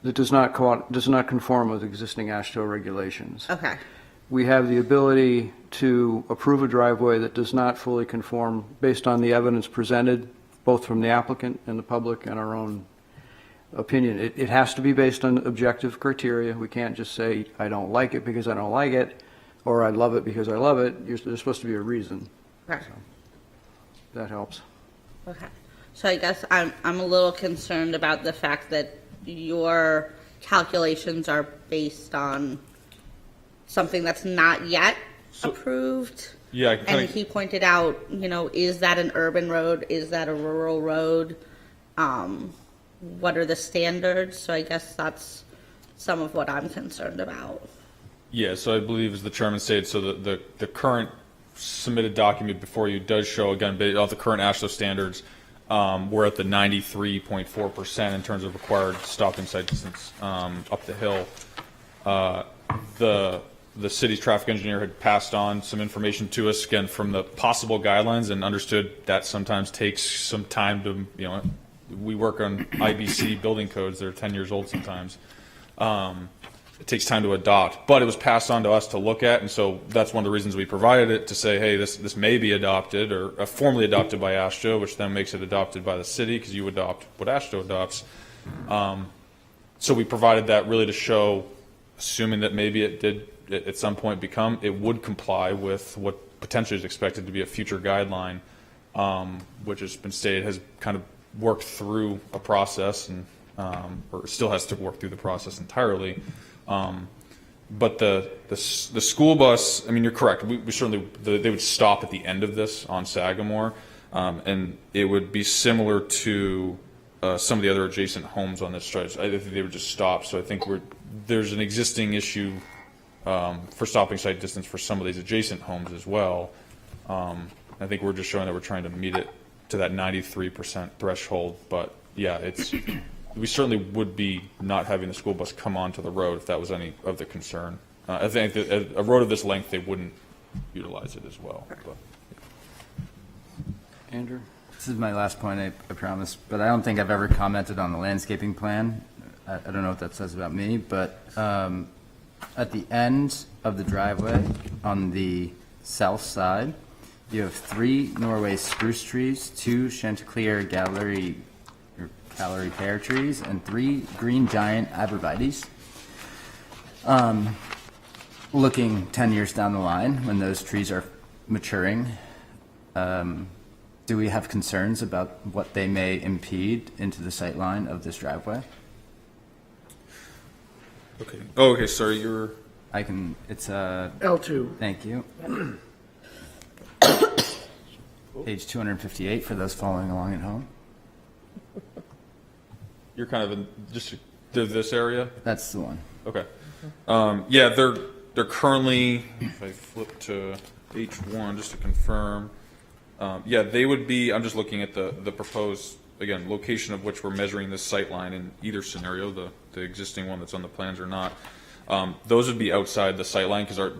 it does not conform with existing AASHTO regulations. Okay. We have the ability to approve a driveway that does not fully conform based on the evidence presented, both from the applicant and the public and our own opinion. It has to be based on objective criteria. We can't just say, I don't like it because I don't like it, or I love it because I love it. There's supposed to be a reason. Okay. That helps. Okay. So I guess I'm a little concerned about the fact that your calculations are based on something that's not yet approved. Yeah, I can And kinda- he pointed out, is that an urban road? Is that a rural road? What are the standards? So I guess that's some of what I'm concerned about. Yeah, so I believe, as the chairman stated, so the current submitted document before you does show, again, based off the current AASHTO standards, we're at the 93.4% in terms of required stopping sight distance up the hill. The city's traffic engineer had passed on some information to us, again, from the possible guidelines, and understood that sometimes takes some time to, we work on IBC building codes that are 10 years old sometimes. It takes time to adopt, but it was passed on to us to look at, and so that's one of the reasons we provided it, to say, hey, this may be adopted or formally adopted by AASHTO, which then makes it adopted by the city, because you adopt what AASHTO adopts. So we provided that really to show, assuming that maybe it did at some point it would comply with what potentially is expected to be a future guideline, which has been stated has kind of worked through a process and or still has to work through the process entirely. But the school bus, I mean, you're correct. We certainly, they would stop at the end of this on Sagamore, and it would be similar to some of the other adjacent homes on this stretch. I think they would just stop. So I think there's an existing issue for stopping sight distance for some of these adjacent homes as well. I think we're just showing that we're trying to meet it to that 93% threshold. But yeah, we certainly would be not having the school bus come onto the road if that was any of the concern. I think that a road of this length, they wouldn't utilize it as well. But. Andrew? This is my last point, I promise, but I don't think I've ever commented on the landscaping plan. I don't know what that says about me, but at the end of the driveway on the south side, you have 3 Norway spruce trees, 2 Chanticleer gallery pear trees, and 3 green giant arborvitaes. Looking 10 years down the line, when those trees are maturing, do we have concerns about what they may impede into the sight line of this driveway? Okay. Oh, okay. Sorry, you're. It's L2. Thank you. Page 258 for those following along at home. You're kind of in just this area. That's the one. Okay. Yeah, they're currently. If I flip to H1 just to confirm, yeah, they would be. I'm just looking at the proposed, again, location of which we're measuring this sight line in either scenario, the existing one that's on the plans or not. Those would be outside the sight line because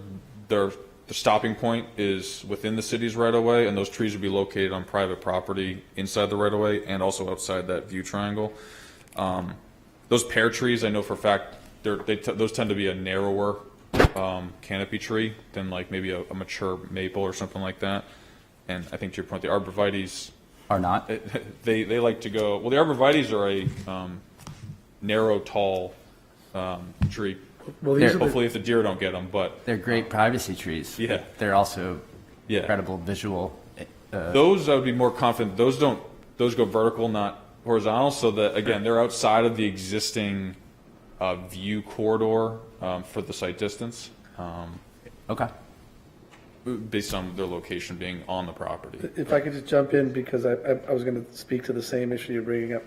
the stopping point is within the city's right of way, and those trees would be located on private property inside the right of way and also outside that view triangle. Those pear trees, I know for a fact, those tend to be a narrower canopy tree than like maybe a mature maple or something like that. And I think to your point, the arborvitaes Are not? they like to go. Well, the arborvitaes are a narrow, tall tree. Well, these are the, Hopefully, if the deer don't get them, but They're great privacy trees. Yeah. They're also Yeah. incredible visual. those I would be more confident. Those go vertical, not horizontal. So that again, they're outside of the existing view corridor for the sight distance, Okay. based on their location being on the property. if I could just jump in, because I was going to speak to the same issue you're bringing up.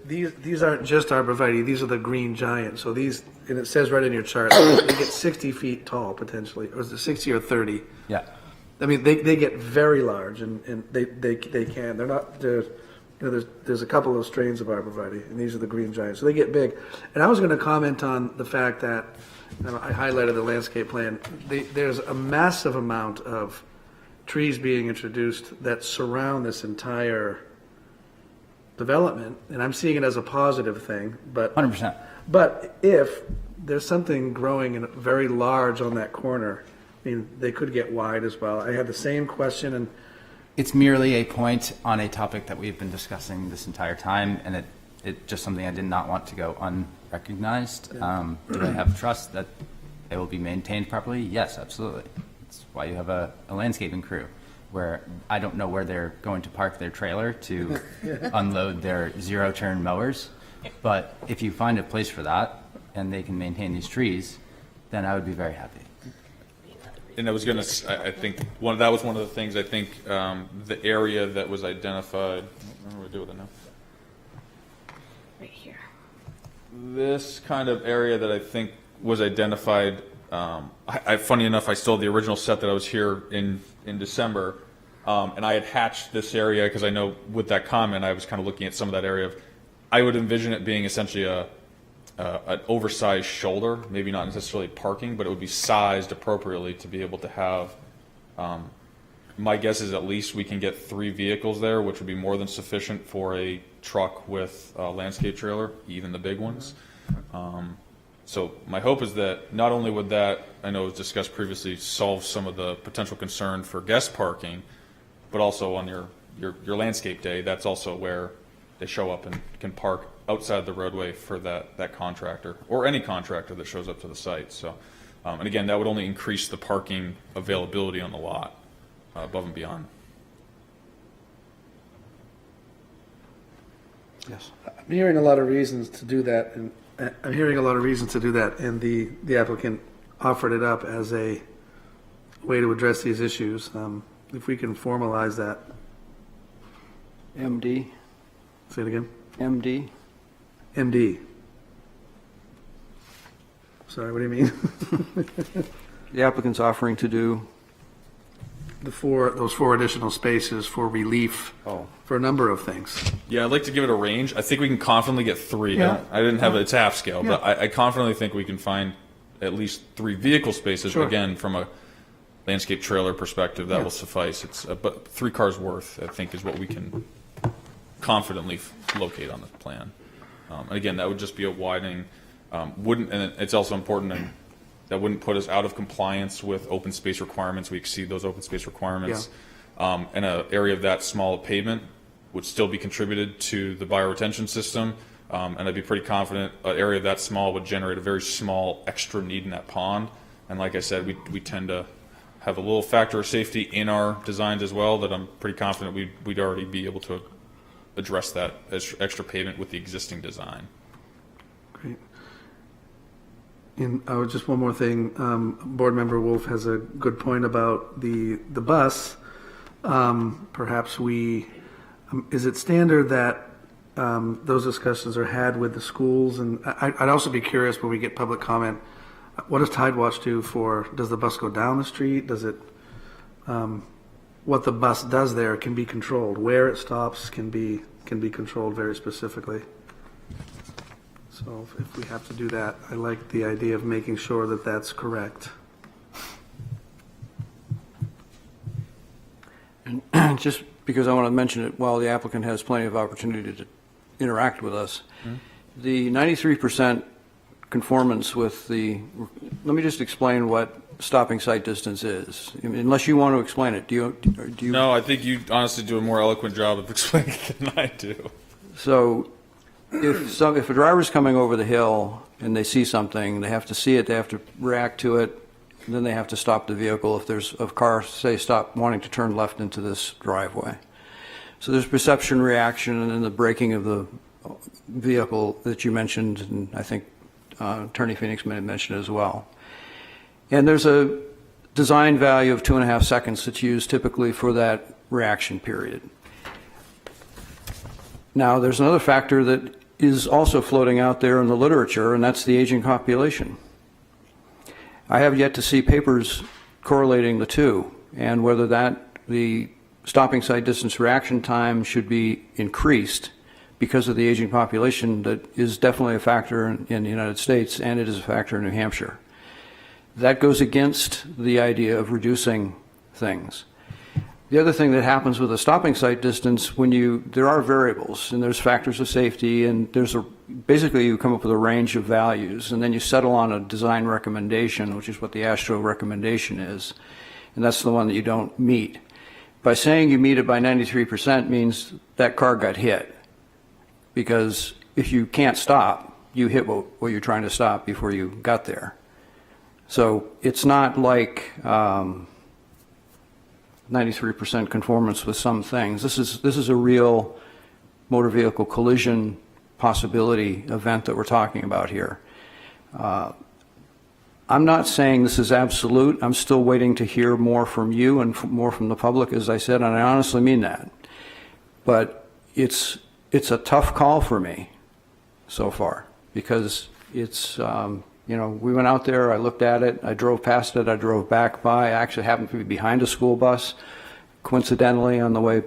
These aren't just arborvitae, these are the green giants. So these, and it says right in your chart, they get 60 feet tall potentially, or is it 60 or 30? Yeah. I mean, they get very large, and they can. They're not. There's a couple of strains of arborvitae, and these are the green giants, so they get big. And I was going to comment on the fact that I highlighted the landscape plan. There's a massive amount of trees being introduced that surround this entire development, and I'm seeing it as a positive thing. But 100%. But if there's something growing in very large on that corner, I mean, they could get wide as well. I had the same question, and It's merely a point on a topic that we've been discussing this entire time, and it's just something I did not want to go unrecognized. Do I have trust that they will be maintained properly? Yes, absolutely. That's why you have a landscaping crew, where I don't know where they're going to park their trailer to unload their zero-turn mowers. But if you find a place for that and they can maintain these trees, then I would be very happy. And I was going to, I think, that was one of the things, I think, the area that was identified, I don't remember what to do with it now. Right here. This kind of area that I think was identified, funny enough, I still have the original set that I was here in December, and I had hatched this area because I know with that comment, I was kind of looking at some of that area of, I would envision it being essentially an oversized shoulder, maybe not necessarily parking, but it would be sized appropriately to be able to have, my guess is at least we can get 3 vehicles there, which would be more than sufficient for a truck with a landscape trailer, even the big ones. So my hope is that not only would that, I know it was discussed previously, solve some of the potential concern for guest parking, but also on your landscape day, that's also where they show up and can park outside the roadway for that contractor, or any contractor that shows up to the site. So, and again, that would only increase the parking availability on the lot above and beyond. Yes. I'm hearing a lot of reasons to do that, and the applicant offered it up as a way to address these issues. If we can formalize that. MD, Say it again. MD. MD. Sorry, what do you mean? The applicant's offering to do, Those 4 additional spaces for relief for a number of things. Yeah, I'd like to give it a range. I think we can confidently get 3. Yeah. I didn't have it's half scale, but I confidently think we can find at least 3 vehicle spaces. Sure. Again, from a landscape trailer perspective, that Yeah. will suffice. It's but 3 cars worth, I think, is what we can confidently locate on the plan. And again, that would just be a widening. And it's also important, and that wouldn't put us out of compliance with open space requirements. We exceed those open space requirements. And an area of that small pavement would still be contributed to the bioretention system. And I'd be pretty confident an area that small would generate a very small extra need in that pond. And like I said, we tend to have a little factor of safety in our designs as well, that I'm pretty confident we'd already be able to address that as extra pavement with the existing design. Great. And just one more thing, Board Member Wolf has a good point about the bus. Perhaps is it standard that those discussions are had with the schools? And I'd also be curious when we get public comment, what does Tide Watch do does the bus go down the street? Does it, what the bus does there can be controlled. Where it stops can be controlled very specifically. So if we have to do that, I like the idea of making sure that that's correct. and just because I want to mention it while the applicant has plenty of opportunity to interact with us, the 93% conformance with let me just explain what stopping sight distance is, unless you want to explain it. Do you? No, I think you honestly do a more eloquent job of explaining it than I do. So if a driver's coming over the hill and they see something, they have to see it, they have to react to it, and then they have to stop the vehicle if there's a car, say, stop wanting to turn left into this driveway. So there's perception, reaction, and then the braking of the vehicle that you mentioned, and I think Attorney Phoenix may have mentioned as well. And there's a design value of 2.5 seconds that's used typically for that reaction period. Now, there's another factor that is also floating out there in the literature, and that's the aging population. I have yet to see papers correlating the two, and whether the stopping sight distance reaction time should be increased because of the aging population that is definitely a factor in the United States, and it is a factor in New Hampshire. That goes against the idea of reducing things. The other thing that happens with a stopping sight distance, there are variables and there's factors of safety, and basically you come up with a range of values, and then you settle on a design recommendation, which is what the AASHTO recommendation is, and that's the one that you don't meet. By saying you meet it by 93% means that car got hit, because if you can't stop, you hit what you're trying to stop before you got there. So it's not like 93% conformance with some things. This is a real motor vehicle collision possibility event that we're talking about here. I'm not saying this is absolute. I'm still waiting to hear more from you and more from the public, as I said, and I honestly mean that. But it's a tough call for me so far, because it's, we went out there, I looked at it, I drove past it, I drove back by. I actually happened to be behind a school bus, coincidentally, on the way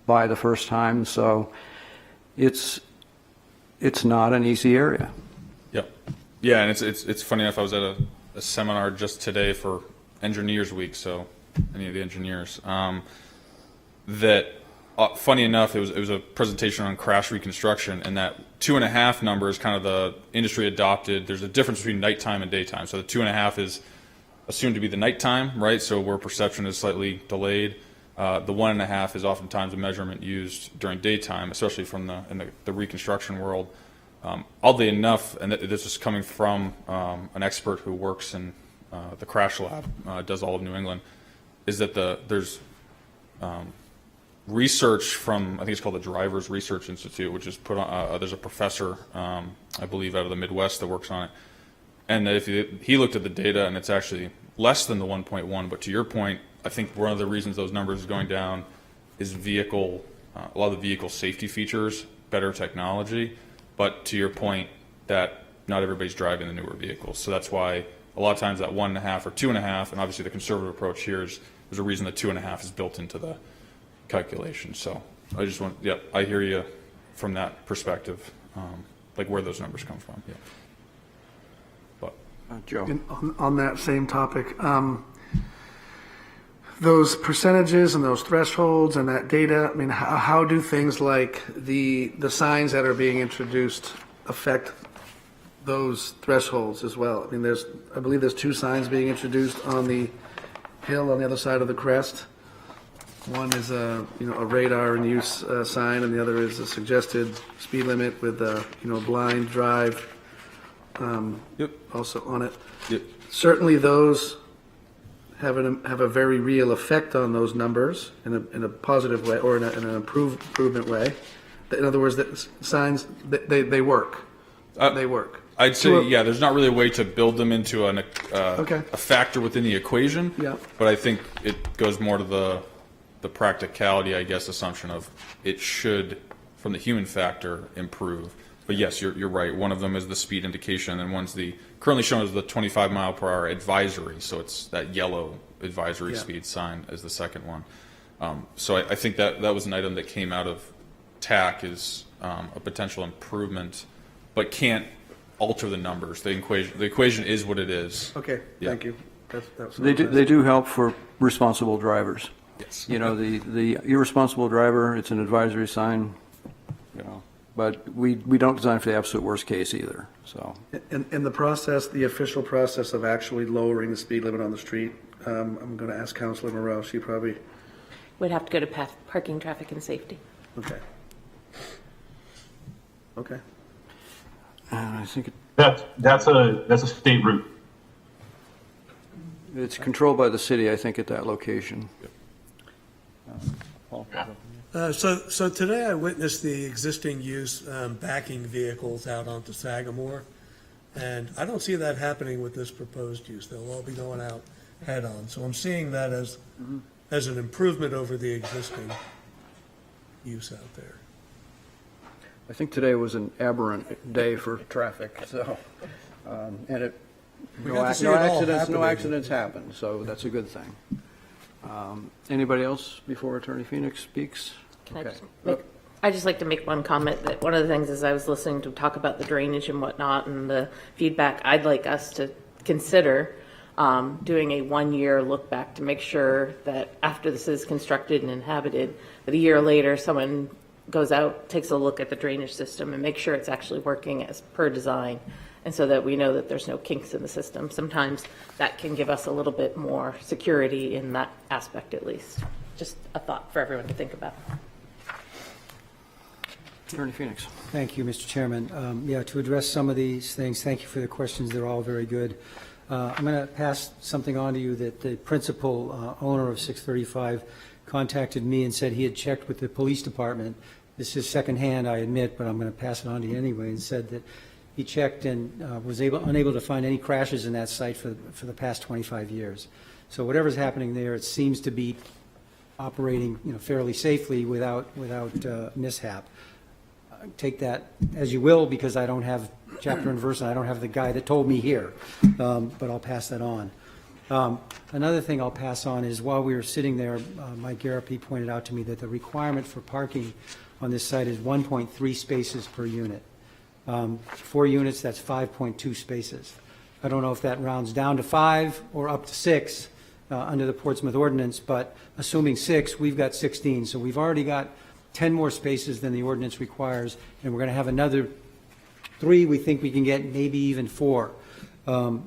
by the first time. So it's not an easy area. Yep. Yeah, and it's funny enough, I was at a seminar just today for Engineers Week, so any of the engineers, funny enough, it was a presentation on crash reconstruction, and that 2.5 number is kind of the industry adopted. There's a difference between nighttime and daytime. So the 2.5 is assumed to be the nighttime, right? So where perception is slightly delayed. The 1.5 is oftentimes a measurement used during daytime, especially from in the reconstruction world. Oddly enough, and this is coming from an expert who works in the crash lab, does all of New England, is that there's research from, I think it's called the Drivers Research Institute, which is put on, there's a professor, I believe out of the Midwest, that works on it. And he looked at the data, and it's actually less than the 1.1, but to your point, I think one of the reasons those numbers are going down is a lot of the vehicle safety features, better technology, but to your point that not everybody's driving the newer vehicles. So that's why a lot of times that 1.5 or 2.5, and obviously the conservative approach here is there's a reason that 2.5 is built into the calculation. So I just I hear you from that perspective, like where those numbers come from. Yeah. But Joe. On that same topic, those percentages and those thresholds and that data, I mean, how do things like the signs that are being introduced affect those thresholds as well? I mean, I believe there's 2 signs being introduced on the hill on the other side of the crest. One is a radar in use sign, and the other is a suggested speed limit with blind drive also on it. Yep. Certainly those have a very real effect on those numbers in a positive way, or in an improvement way. In other words, that signs they work. They work. I'd say, there's not really a way to build them into Okay. a factor within the equation. Yeah. But I think it goes more to the practicality, I guess, assumption of it should, from the human factor, improve. But yes, you're right. One of them is the speed indication, and one's currently shown as the 25 mile per hour advisory. So it's that yellow advisory speed sign as the second one. So I think that was an item that came out of TAC is a potential improvement, but can't alter the numbers. The equation is what it is. Okay, Yeah. thank you. That's They do help for responsible drivers. Yes. The irresponsible driver, it's an advisory sign, but we don't design for the absolute worst case either, so. In the process, the official process of actually lowering the speed limit on the street, I'm going to ask Councilor Moreau. She probably, Would have to go to parking, traffic, and safety. okay. Okay. I think That's a state route. it's controlled by the city, I think, at that location. Paul? So today I witnessed the existing use backing vehicles out onto Sagamore, and I don't see that happening with this proposed use. They'll all be going out head-on. So I'm seeing that as an improvement over the existing use out there. I think today was an aberrant day for traffic, so, and We no got to see it all happening. accidents happened, so that's a good thing. Anybody else before Attorney Phoenix speaks? Can I Okay. just I'd just like to make one comment that one of the things as I was listening to talk about the drainage and whatnot and the feedback, I'd like us to consider doing a 1-year look back to make sure that after this is constructed and inhabited, that a year later, someone goes out, takes a look at the drainage system and make sure it's actually working as per design. And so that we know that there's no kinks in the system. Sometimes that can give us a little bit more security in that aspect at least. Just a thought for everyone to think about. Attorney Phoenix. Thank you, Mr. Chairman. Yeah, to address some of these things, thank you for the questions. They're all very good. I'm going to pass something on to you that the principal owner of 635 contacted me and said he had checked with the police department. This is secondhand, I admit, but I'm going to pass it on to you anyway, and said that he checked and was unable to find any crashes in that site for the past 25 years. So whatever's happening there, it seems to be operating, fairly safely without mishap. Take that as you will, because I don't have chapter and verse, and I don't have the guy that told me here, but I'll pass that on. Another thing I'll pass on is while we were sitting there, Mike Garapi pointed out to me that the requirement for parking on this site is 1.3 spaces per unit. 4 units, that's 5.2 spaces. I don't know if that rounds down to 5 or up to 6 under the Portsmouth ordinance, but assuming 6, we've got 16. So we've already got 10 more spaces than the ordinance requires, and we're going to have another 3 we think we can get, maybe even 4.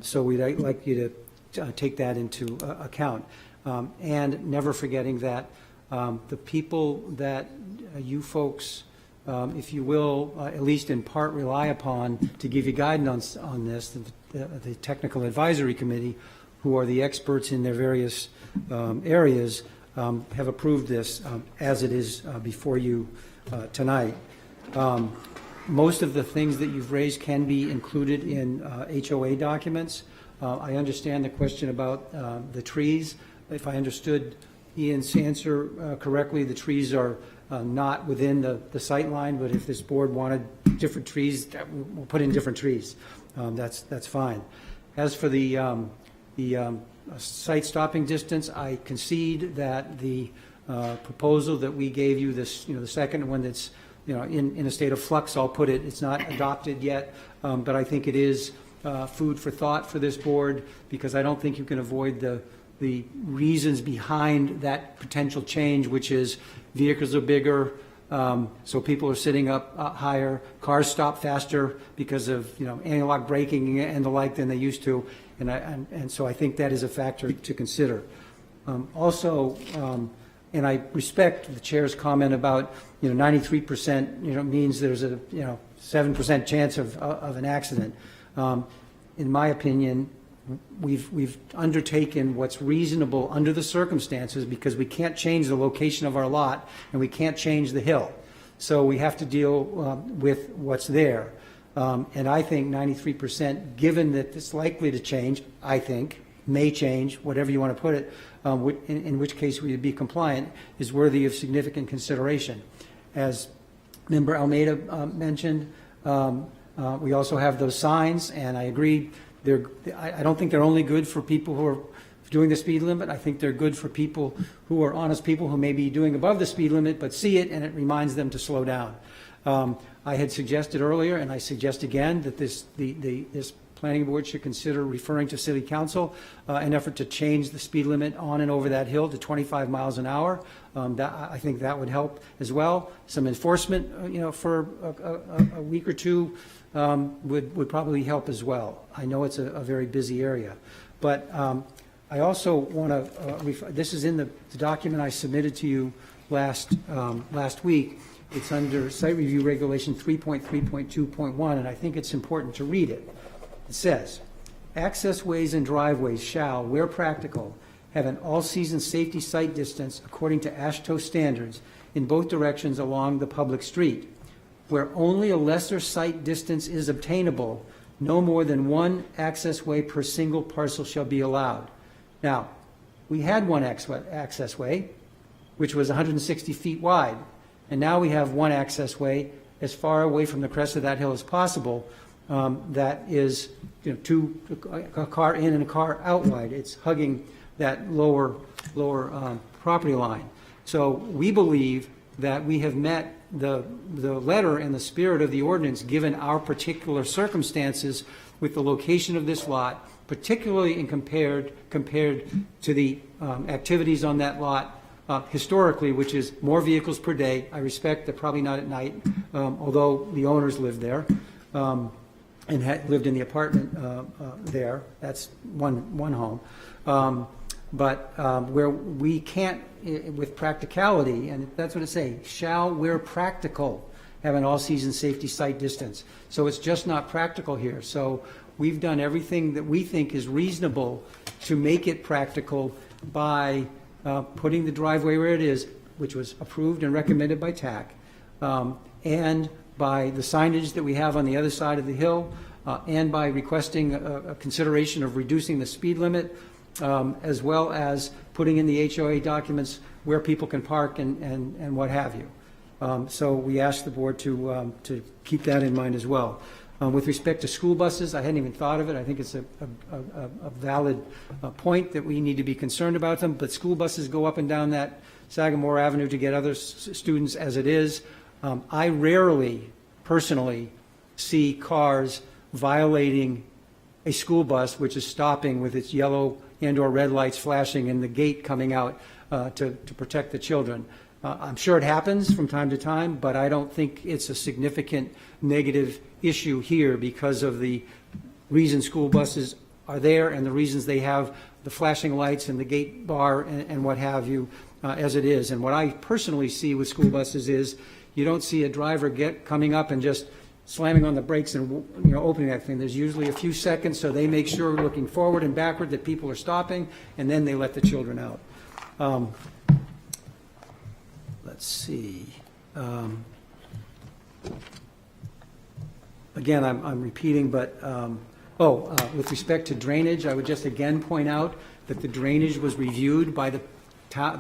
So we'd like you to take that into account. And never forgetting that the people that you folks, if you will, at least in part rely upon to give you guidance on this, the Technical Advisory Committee, who are the experts in their various areas, have approved this as it is before you tonight. Most of the things that you've raised can be included in HOA documents. I understand the question about the trees. If I understood Ian's answer correctly, the trees are not within the sight line, but if this board wanted different trees, we'll put in different trees. That's fine. As for the site stopping distance, I concede that the proposal that we gave you, this, the second one that's, in a state of flux, I'll put it, it's not adopted yet, but I think it is food for thought for this board, because I don't think you can avoid the reasons behind that potential change, which is vehicles are bigger, so people are sitting up higher, cars stop faster because of analog braking and the like than they used to, and so I think that is a factor to consider. Also, and I respect the chair's comment about 93% means there's a 7% chance of an accident. In my opinion, we've undertaken what's reasonable under the circumstances, because we can't change the location of our lot and we can't change the hill. So we have to deal with what's there. And I think 93%, given that it's likely to change, I think, may change, whatever you want to put it, in which case we would be compliant, is worthy of significant consideration. As Member Almeida mentioned, we also have those signs, and I agree, I don't think they're only good for people who are doing the speed limit. I think they're good for people who are honest people who may be doing above the speed limit but see it and it reminds them to slow down. I had suggested earlier, and I suggest again, that this planning board should consider referring to City Council an effort to change the speed limit on and over that hill to 25 miles an hour. I think that would help as well. Some enforcement, for a week or two would probably help as well. I know it's a very busy area, but I also want to. This is in the document I submitted to you last week. It's under Site Review Regulation 3.3.2.1, and I think it's important to read it. It says, access ways and driveways shall, where practical, have an all-season safety sight distance according to AASHTO standards in both directions along the public street. Where only a lesser sight distance is obtainable, no more than one access way per single parcel shall be allowed. Now, we had one access way, which was 160 feet wide, and now we have one access way as far away from the crest of that hill as possible. That is, a car in and a car out wide. It's hugging that lower property line. So we believe that we have met the letter and the spirit of the ordinance, given our particular circumstances with the location of this lot, particularly in compared to the activities on that lot historically, which is more vehicles per day. I respect that, probably not at night, although the owners lived there. And had lived in the apartment there. That's one home. But where we can't, with practicality, and that's what it says, shall where practical have an all-season safety site distance. So it's just not practical here. So we've done everything that we think is reasonable to make it practical by putting the driveway where it is, which was approved and recommended by TAC, and by the signage that we have on the other side of the hill, and by requesting a consideration of reducing the speed limit, as well as putting in the HOA documents where people can park and what have you. So we asked the board to keep that in mind as well. With respect to school buses, I hadn't even thought of it. I think it's a valid point that we need to be concerned about them, but school buses go up and down that Sagamore Avenue to get other students as it is. I rarely, personally, see cars violating a school bus which is stopping with its yellow and/or red lights flashing and the gate coming out to protect the children. I'm sure it happens from time to time, but I don't think it's a significant negative issue here because of the reason school buses are there and the reasons they have the flashing lights and the gate bar and what have you as it is. And what I personally see with school buses is you don't see a driver coming up and just slamming on the brakes and opening that thing. There's usually a few seconds, so they make sure looking forward and backward that people are stopping, and then they let the children out. Let's see. Again, I'm repeating, but, with respect to drainage, I would just again point out that the drainage was reviewed by the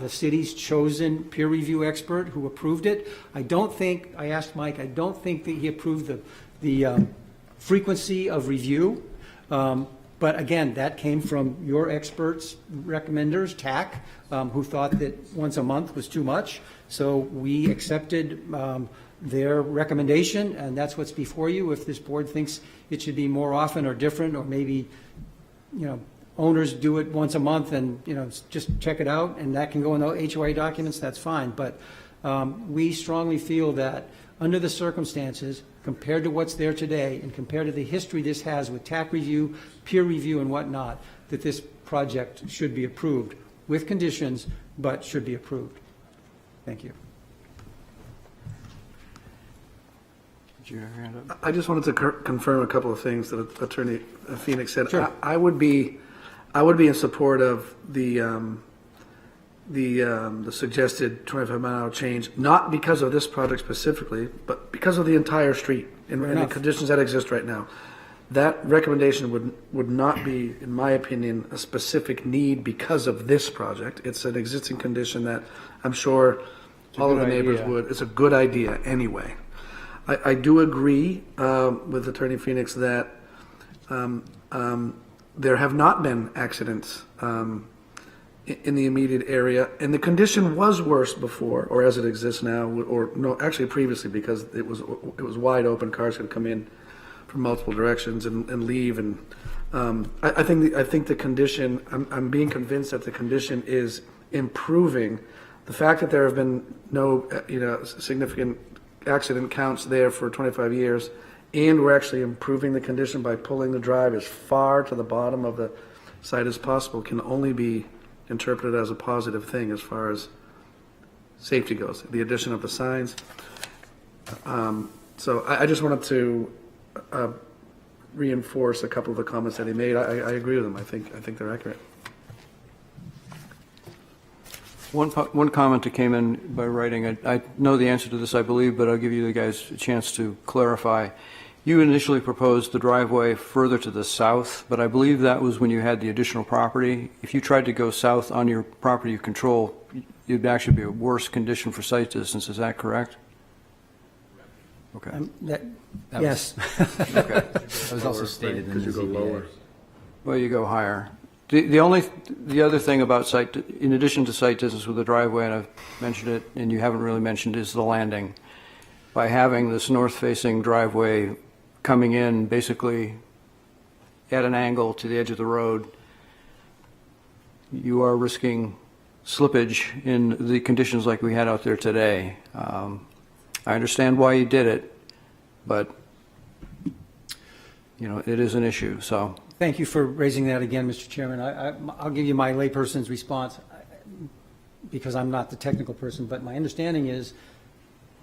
city's chosen peer review expert who approved it. I asked Mike, I don't think that he approved the frequency of review. But again, that came from your experts, recommenders, TAC, who thought that once a month was too much. So we accepted their recommendation, and that's what's before you. If this board thinks it should be more often or different, or maybe, owners do it once a month and, just check it out, and that can go in the HOA documents, that's fine. But we strongly feel that under the circumstances, compared to what's there today and compared to the history this has with TAC review, peer review and whatnot, that this project should be approved with conditions, but should be approved. Thank you. Did you have your hand up? I just wanted to confirm a couple of things that Attorney Phoenix said. Sure. I would be in support of the suggested 25-mile-an-hour change, not because of this project specifically, but because of the entire street and the conditions that exist right now. That recommendation would not be, in my opinion, a specific need because of this project. It's an existing condition that I'm sure all of the neighbors would. It's a good idea anyway. I do agree with Attorney Phoenix that there have not been accidents in the immediate area, and the condition was worse before, or as it exists now, or no, actually previously, because it was wide open. Cars could come in from multiple directions and leave, and I think the condition. I'm being convinced that the condition is improving. The fact that there have been no significant accident counts there for 25 years, and we're actually improving the condition by pulling the drive as far to the bottom of the site as possible, can only be interpreted as a positive thing as far as safety goes. The addition of the signs. So I just wanted to reinforce a couple of the comments that he made. I agree with them. I think they're accurate. One comment that came in by writing, I know the answer to this, I believe, but I'll give you guys a chance to clarify. You initially proposed the driveway further to the south, but I believe that was when you had the additional property. If you tried to go south on your property you control, it'd actually be a worse condition for sight distance. Is that correct? Okay. Yes. Okay. That was also stated in the ZBA. Well, you go higher. The other thing about in addition to sight distance with the driveway, and I've mentioned it, and you haven't really mentioned, is the landing. By having this north-facing driveway coming in basically at an angle to the edge of the road, you are risking slippage in the conditions like we had out there today. I understand why you did it, but it is an issue. So Thank you for raising that again, Mr. Chairman. I'll give you my layperson's response because I'm not the technical person, but my understanding is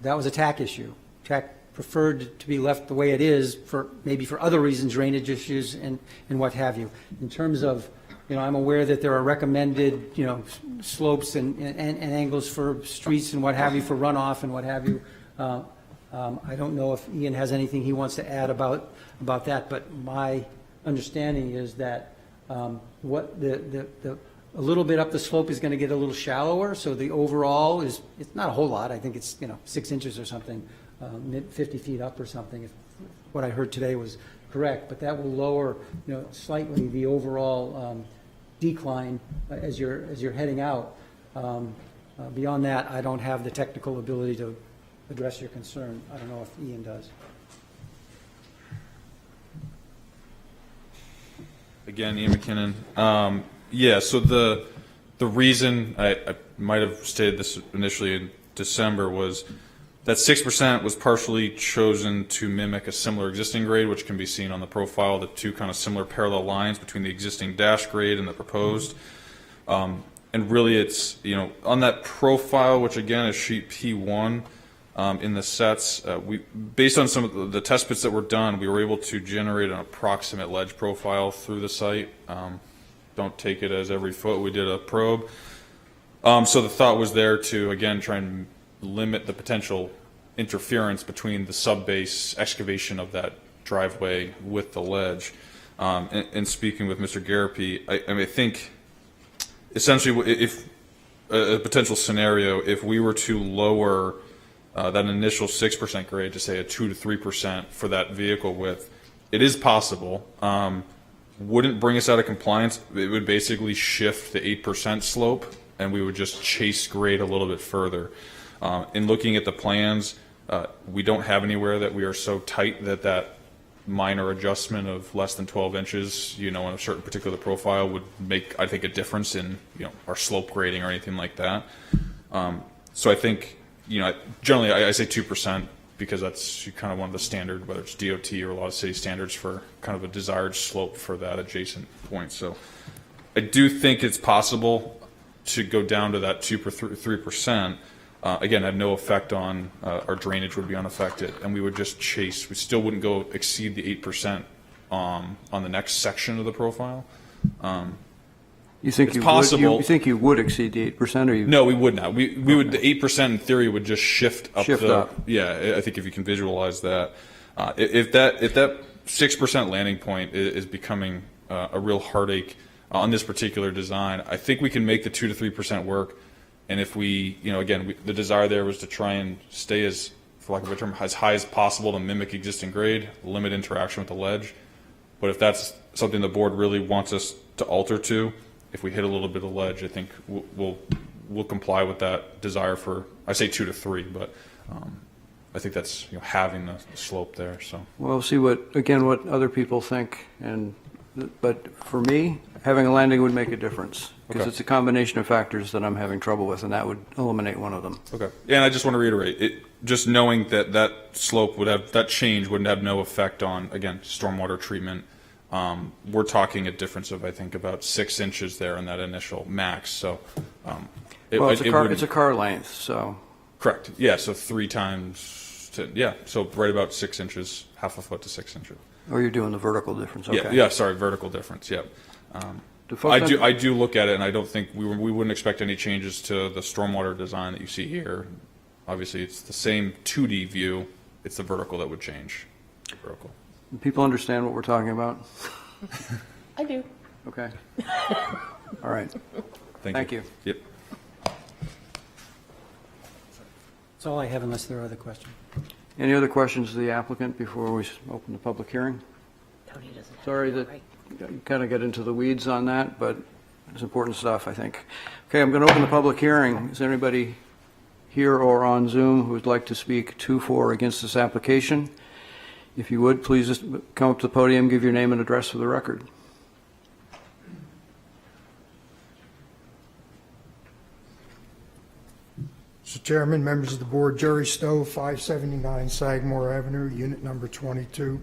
that was a TAC issue. fact, preferred to be left the way it is for, maybe for other reasons, drainage issues and what have you. In terms of, I'm aware that there are recommended, slopes and angles for streets and what have you, for runoff and what have you. I don't know if Ian has anything he wants to add about that, but my understanding is that what a little bit up the slope is going to get a little shallower, so the overall it's not a whole lot. I think it's 6 inches or something, 50 feet up or something. If what I heard today was correct, but that will lower slightly the overall decline as you're heading out. Beyond that, I don't have the technical ability to address your concern. I don't know if Ian does. Again, Ian McKinnon. Yeah, so the reason I might have stated this initially in December was that 6% was partially chosen to mimic a similar existing grade, which can be seen on the profile, the two kind of similar parallel lines between the existing dash grade and the proposed. And really it's, on that profile, which again is sheet P1 in the sets, based on some of the test bits that were done, we were able to generate an approximate ledge profile through the site. Don't take it as every foot. We did a probe. So the thought was there to, again, try and limit the potential interference between the sub-base excavation of that driveway with the ledge. And speaking with Mr. Garapi, I think essentially if a potential scenario, if we were to lower that initial 6% grade to say a 2 to 3% for that vehicle width, it is possible. Wouldn't bring us out of compliance. It would basically shift the 8% slope, and we would just chase grade a little bit further. In looking at the plans, we don't have anywhere that we are so tight that minor adjustment of less than 12 inches, in a certain particular profile would make, I think, a difference in, our slope grading or anything like that. So I think, generally I say 2%. Because that's kind of one of the standard, whether it's DOT or a lot of city standards for kind of a desired slope for that adjacent point. So I do think it's possible to go down to that 2 or 3%. Again, have no effect on our drainage would be unaffected, and we would just chase. We still wouldn't go exceed the 8% on the next section of the profile. You think It's possible. You think you would exceed the 8%, or you? No, we would not. We would, the 8% in theory would just shift up. Up. Yeah, I think if you can visualize that, if that 6% landing point is becoming a real heartache on this particular design, I think we can make the 2 to 3% work. And if we, again, the desire there was to try and stay as, for lack of a term, as high as possible to mimic existing grade, limit interaction with the ledge. But if that's something the board really wants us to alter to, if we hit a little bit of ledge, I think we'll comply with that desire for, I say 2 to 3, but I think that's having the slope there. So Well, see what other people think, but for me, having a landing would make a difference because Okay. it's a combination of factors that I'm having trouble with, and that would eliminate one of them. okay, yeah, and I just want to reiterate just knowing that slope would have that change wouldn't have no effect on, again, stormwater treatment. We're talking a difference of, I think, about 6 inches there in that initial max. So, It's a car length, so. correct. Yeah. So 3 times 10. Yeah. So right about 6 inches, half a foot to 6 inches. Or you're doing the vertical difference. Okay. Yeah. Sorry. Vertical difference. Yep. I do look at it, and I don't think we wouldn't expect any changes to the stormwater design that you see here. Obviously, it's the same 2D view. It's the vertical that would change. Vertical. People understand what we're talking about? I do. Okay. All right. Thank you. Yep. That's all I have unless there are other questions. Any other questions of the applicant before we open the public hearing? Tony doesn't have Sorry to, that right? you kind of get into the weeds on that, but it's important stuff, I think. Okay, I'm going to open the public hearing. Is there anybody here or on Zoom who would like to speak to, for, or against this application? If you would, please just come up to the podium, give your name and address for the record. Mr. Chairman, members of the board, Jerry Stowe, 579 Sagamore Avenue, unit number 22.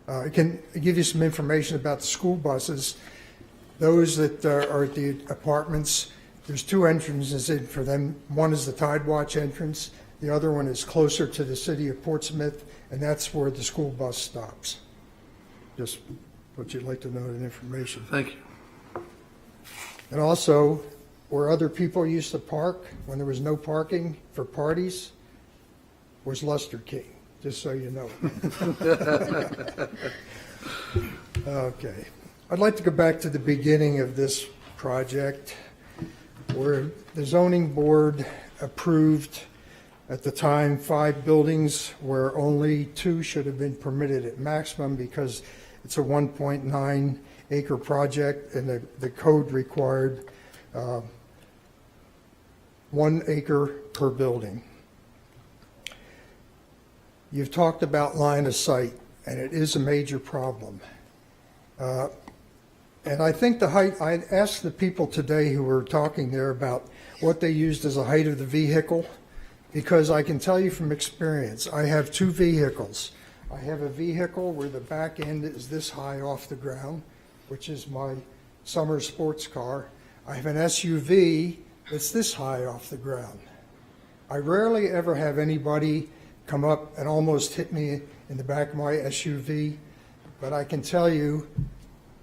I can give you some information about the school buses. Those that are at the apartments, there's 2 entrances in for them. One is the Tide Watch entrance, The other one is closer to the city of Portsmouth, and that's where the school bus stops. Just what you'd like to know, that information. Thank you. And also, where other people used to park when there was no parking for parties was Luster King, just so you know. Okay. I'd like to go back to the beginning of this project, where the zoning board approved at the time 5 buildings where only 2 should have been permitted at maximum because it's a 1.9 acre project and the code required 1 acre per building. You've talked about line of sight, and it is a major problem. And I think the height, I asked the people today who were talking there about what they used as the height of the vehicle, because I can tell you from experience, I have 2 vehicles. I have a vehicle where the back end is this high off the ground, which is my summer sports car. I have an SUV that's this high off the ground. I rarely ever have anybody come up and almost hit me in the back of my SUV, but I can tell you,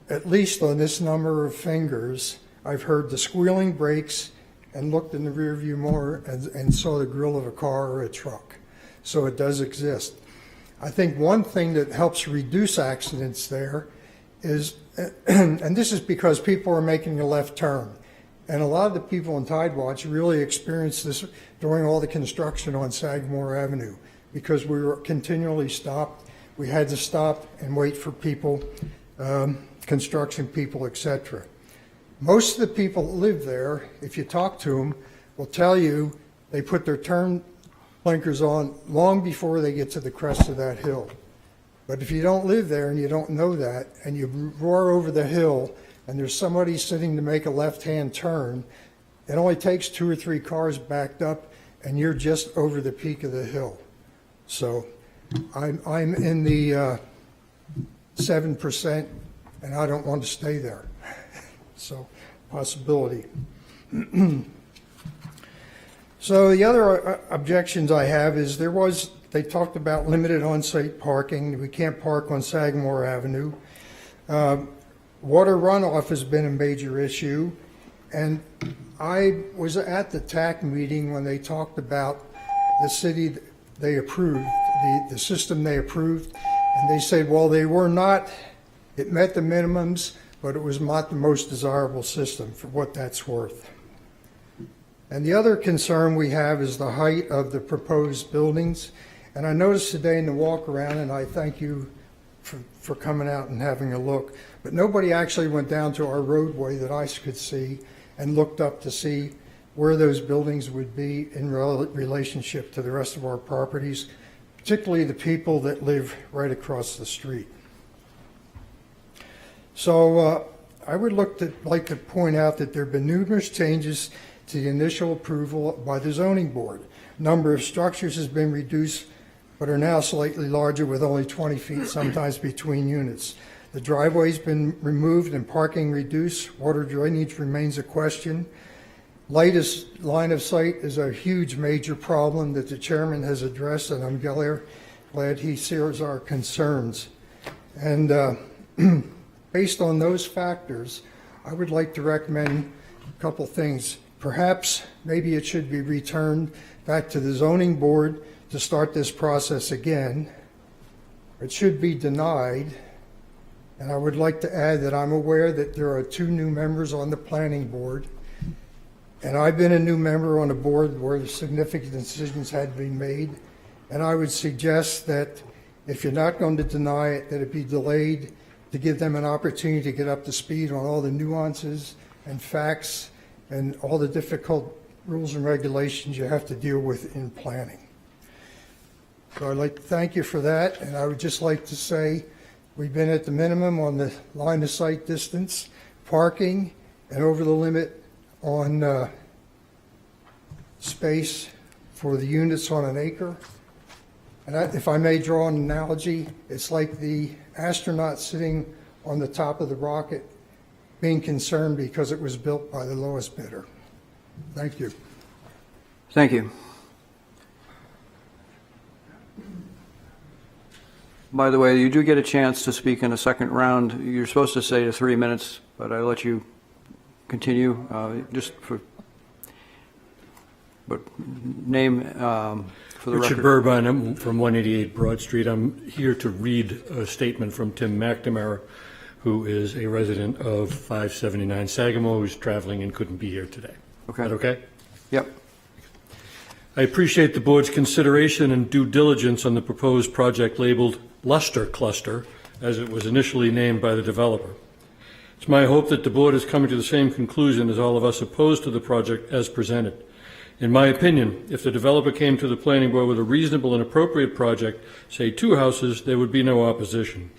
at least on this number of fingers, I've heard the squealing brakes and looked in the rearview mirror and saw the grill of a car or a truck. So it does exist. I think one thing that helps reduce accidents there is, and this is because people are making a left turn, and a lot of the people in Tidewatch really experienced this during all the construction on Sagamore Avenue, because we were continually stopped. We had to stop and wait for people, construction people, etc. Most of the people that live there, if you talk to them, will tell you they put their turn blinkers on long before they get to the crest of that hill. But if you don't live there and you don't know that, and you roar over the hill and there's somebody sitting to make a left-hand turn, it only takes 2 or 3 cars backed up and you're just over the peak of the hill. So I'm in the 7%, and I don't want to stay there. So, possibility. So the other objections I have is they talked about limited on-site parking. We can't park on Sagamore Avenue. Water runoff has been a major issue. And I was at the TAC meeting when they talked about the city they approved, the system they approved. And they said, well, it met the minimums, but it was not the most desirable system for what that's worth. And the other concern we have is the height of the proposed buildings. And I noticed today in the walk around, and I thank you for coming out and having a look, but nobody actually went down to our roadway that I could see and looked up to see where those buildings would be in relationship to the rest of our properties, particularly the people that live right across the street. So I would like to point out that there have been numerous changes to the initial approval by the zoning board. Number of structures has been reduced, but are now slightly larger with only 20 feet sometimes between units. The driveway's been removed and parking reduced. Water drainage remains a question. Line of sight is a huge major problem that the chairman has addressed, and I'm glad he shares our concerns. And based on those factors, I would like to recommend a couple things. Perhaps maybe it should be returned back to the zoning board to start this process again. It should be denied. And I would like to add that I'm aware that there are 2 new members on the planning board. And I've been a new member on a board where significant decisions had been made. And I would suggest that if you're not going to deny it, that it be delayed to give them an opportunity to get up to speed on all the nuances and facts and all the difficult rules and regulations you have to deal with in planning. So I'd like to thank you for that. And I would just like to say we've been at the minimum on the line of sight distance, parking, and over the limit on space for the units on an acre. And if I may draw an analogy, it's like the astronaut sitting on the top of the rocket being concerned because it was built by the lowest bidder. Thank you. Thank you. By the way, you do get a chance to speak in a second round. You're supposed to say to 3 minutes, but I let you continue, just for, but name for the Richard record. Burbine, I'm from 188 Broad Street. I'm here to read a statement from Tim McNamara, who is a resident of 579 Sagamore, who's traveling and couldn't be here today. Okay. Is that okay? Yep. I appreciate the board's consideration and due diligence on the proposed project labeled Luster Cluster, as it was initially named by the developer. It's my hope that the board is coming to the same conclusion as all of us opposed to the project as presented. In my opinion, if the developer came to the planning board with a reasonable and appropriate project, say 2 houses, there would be no opposition.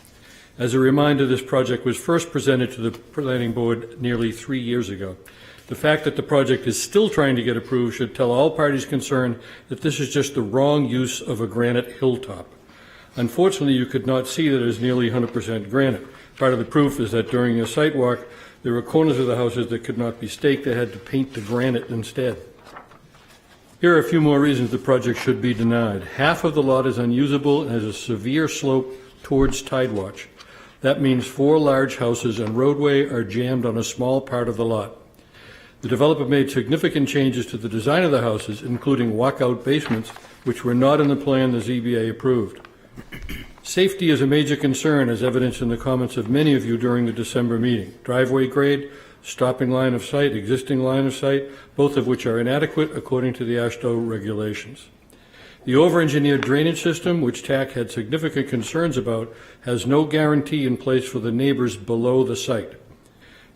As a reminder, this project was first presented to the planning board nearly 3 years ago. The fact that the project is still trying to get approved should tell all parties concerned that this is just the wrong use of a granite hilltop. Unfortunately, you could not see that it is nearly 100% granite. Part of the proof is that during a site walk, there were corners of the houses that could not be staked. They had to paint the granite instead. Here are a few more reasons the project should be denied. Half of the lot is unusable and has a severe slope towards Tidewatch. That means 4 large houses and roadway are jammed on a small part of the lot. The developer made significant changes to the design of the houses, including walkout basements, which were not in the plan the ZBA approved. Safety is a major concern, as evidenced in the comments of many of you during the December meeting. Driveway grade, stopping line of sight, existing line of sight, both of which are inadequate according to the AASHTO regulations. The over-engineered drainage system, which TAC had significant concerns about, has no guarantee in place for the neighbors below the site.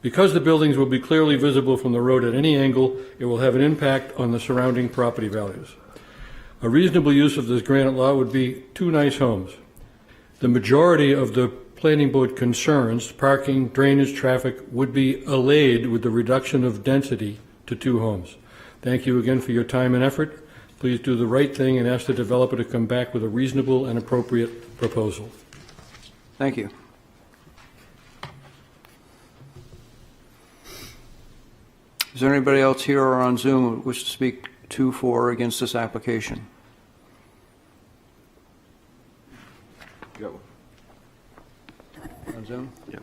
Because the buildings will be clearly visible from the road at any angle, it will have an impact on the surrounding property values. A reasonable use of this granite lot would be 2 nice homes. The majority of the planning board concerns, parking, drainage, traffic, would be allayed with the reduction of density to 2 homes. Thank you again for your time and effort. Please do the right thing and ask the developer to come back with a reasonable and appropriate proposal. Thank you. Is there anybody else here or on Zoom who wishes to speak to, for, or against this application? Go. On Zoom? Yeah.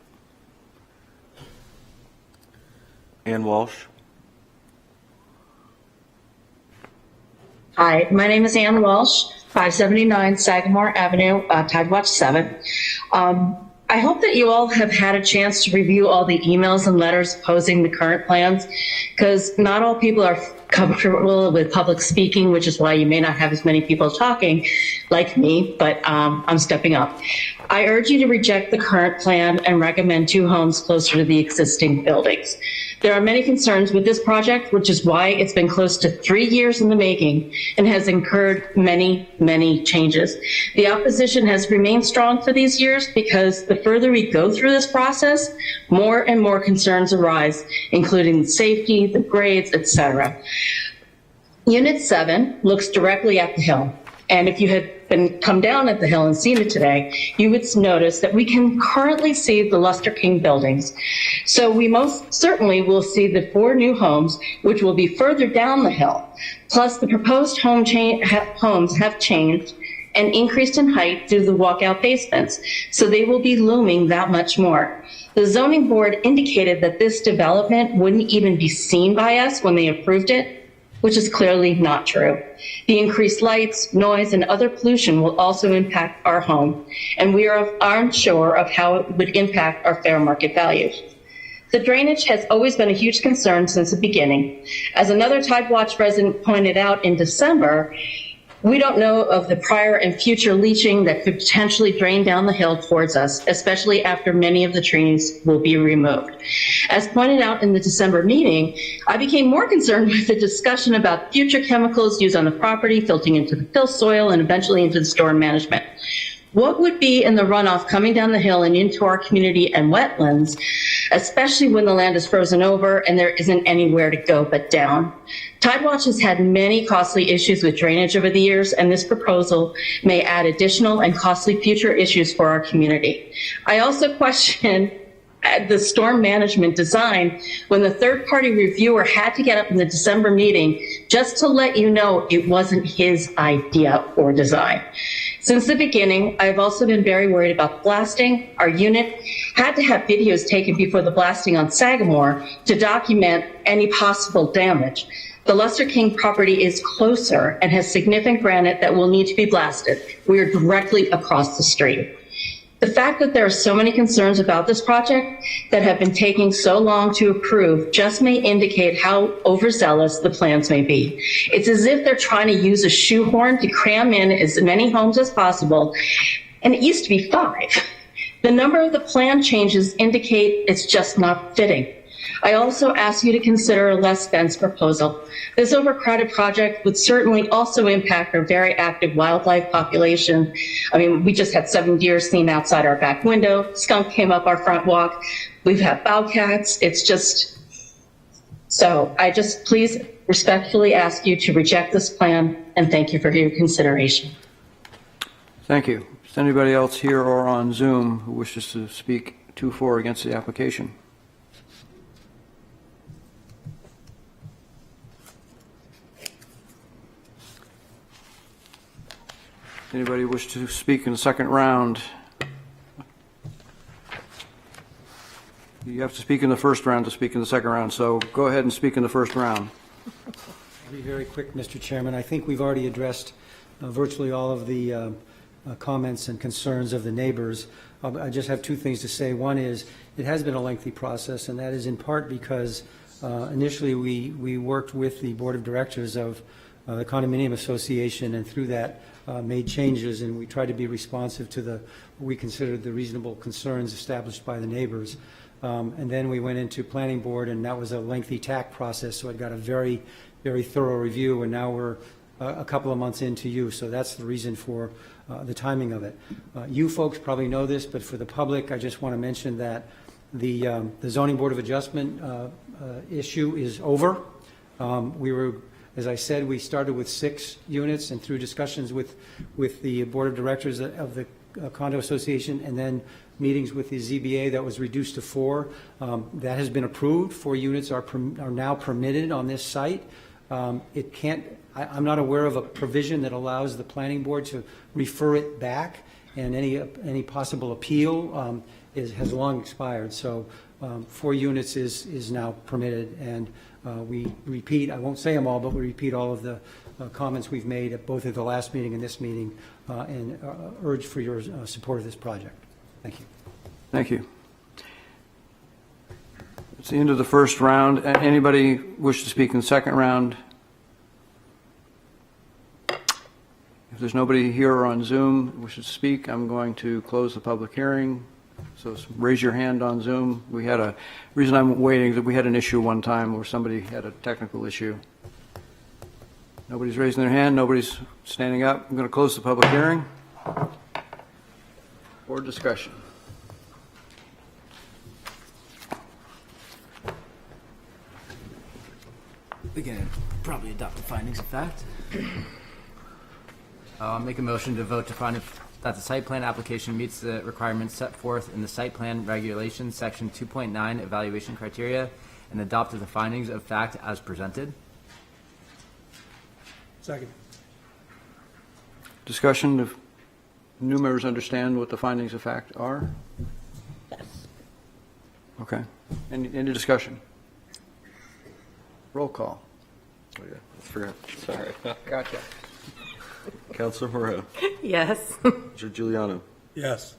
Ann Walsh. Hi, my name is Ann Walsh, 579 Sagamore Avenue, Tidewatch 7. I hope that you all have had a chance to review all the emails and letters opposing the current plans, because not all people are comfortable with public speaking, which is why you may not have as many people talking like me, but I'm stepping up. I urge you to reject the current plan and recommend 2 homes closer to the existing buildings. There are many concerns with this project, which is why it's been close to 3 years in the making and has incurred many, many changes. The opposition has remained strong for these years because the further we go through this process, more and more concerns arise, including the safety, the grades, etc. Unit 7 looks directly at the hill. And if you had come down at the hill and seen it today, you would notice that we can currently see the Luster King buildings. So we most certainly will see the 4 new homes, which will be further down the hill. Plus the proposed homes have changed and increased in height due to the walkout basements. So they will be looming that much more. The zoning board indicated that this development wouldn't even be seen by us when they approved it, which is clearly not true. The increased lights, noise, and other pollution will also impact our home, and we are unsure of how it would impact our fair market values. The drainage has always been a huge concern since the beginning. As another Tidewatch resident pointed out in December, we don't know of the prior and future leaching that could potentially drain down the hill towards us, especially after many of the trees will be removed. As pointed out in the December meeting, I became more concerned with the discussion about future chemicals used on the property, filtering into the fill soil, and eventually into the storm management. What would be in the runoff coming down the hill and into our community and wetlands, especially when the land is frozen over and there isn't anywhere to go but down? Tidewatch has had many costly issues with drainage over the years, and this proposal may add additional and costly future issues for our community. I also question the storm management design when the third-party reviewer had to get up in the December meeting just to let you know it wasn't his idea or design. Since the beginning, I've also been very worried about blasting. Our unit had to have videos taken before the blasting on Sagamore to document any possible damage. The Lester King property is closer and has significant granite that will need to be blasted. We are directly across the street. The fact that there are so many concerns about this project that have been taking so long to approve just may indicate how overzealous the plans may be. It's as if they're trying to use a shoehorn to cram in as many homes as possible, and it used to be 5. The number of the plan changes indicate it's just not fitting. I also ask you to consider a less dense proposal. This overcrowded project would certainly also impact our very active wildlife population. I mean, we just had 7 deer seen outside our back window. Skunk came up our front walk. We've had bobcats. It's just, so I just please respectfully ask you to reject this plan, and thank you for your consideration. Thank you. Is there anybody else here or on Zoom who wishes to speak to or for against the application? Anybody wish to speak in the second round? You have to speak in the first round to speak in the second round, so go ahead and speak in the first round. I'll be very quick, Mr. Chairman. I think we've already addressed virtually all of the comments and concerns of the neighbors. I just have 2 things to say. One is it has been a lengthy process, and that is in part because initially we worked with the Board of Directors of the Condominium Association, and through that made changes, and we tried to be responsive to what we considered the reasonable concerns established by the neighbors. And then we went into Planning Board, and that was a lengthy TAC process, so it got a very, very thorough review, and now we're a couple of months into you, so that's the reason for the timing of it. You folks probably know this, but for the public, I just want to mention that the Zoning Board of Adjustment issue is over. As I said, we started with 6 units, and through discussions with the Board of Directors of the Condo Association and then meetings with the ZBA, that was reduced to 4. That has been approved. 4 units are now permitted on this site. I'm not aware of a provision that allows the Planning Board to refer it back, and any possible appeal has long expired. So 4 units is now permitted, and we repeat, I won't say them all, but we repeat all of the comments we've made at both of the last meeting and this meeting, and urge for your support of this project. Thank you. Thank you. It's the end of the first round. Anybody wish to speak in the second round? If there's nobody here or on Zoom who wishes to speak, I'm going to close the public hearing. So raise your hand on Zoom. We had a reason I'm waiting, that we had an issue one time where somebody had a technical issue. Nobody's raising their hand. Nobody's standing up. I'm going to close the public hearing. Board discussion. We can probably adopt the findings of fact. I'll make a motion to vote to find that the site plan application meets the requirements set forth in the site plan regulations, section 2.9 evaluation criteria, and adopt the findings of fact as presented. Second. Discussion. If new members understand what the findings of fact are? Yes. Okay. Any discussion? Roll call. Oh, yeah, I forgot. Sorry. Gotcha. Councilor Moreau. Yes. Mr. Giuliano. Yes.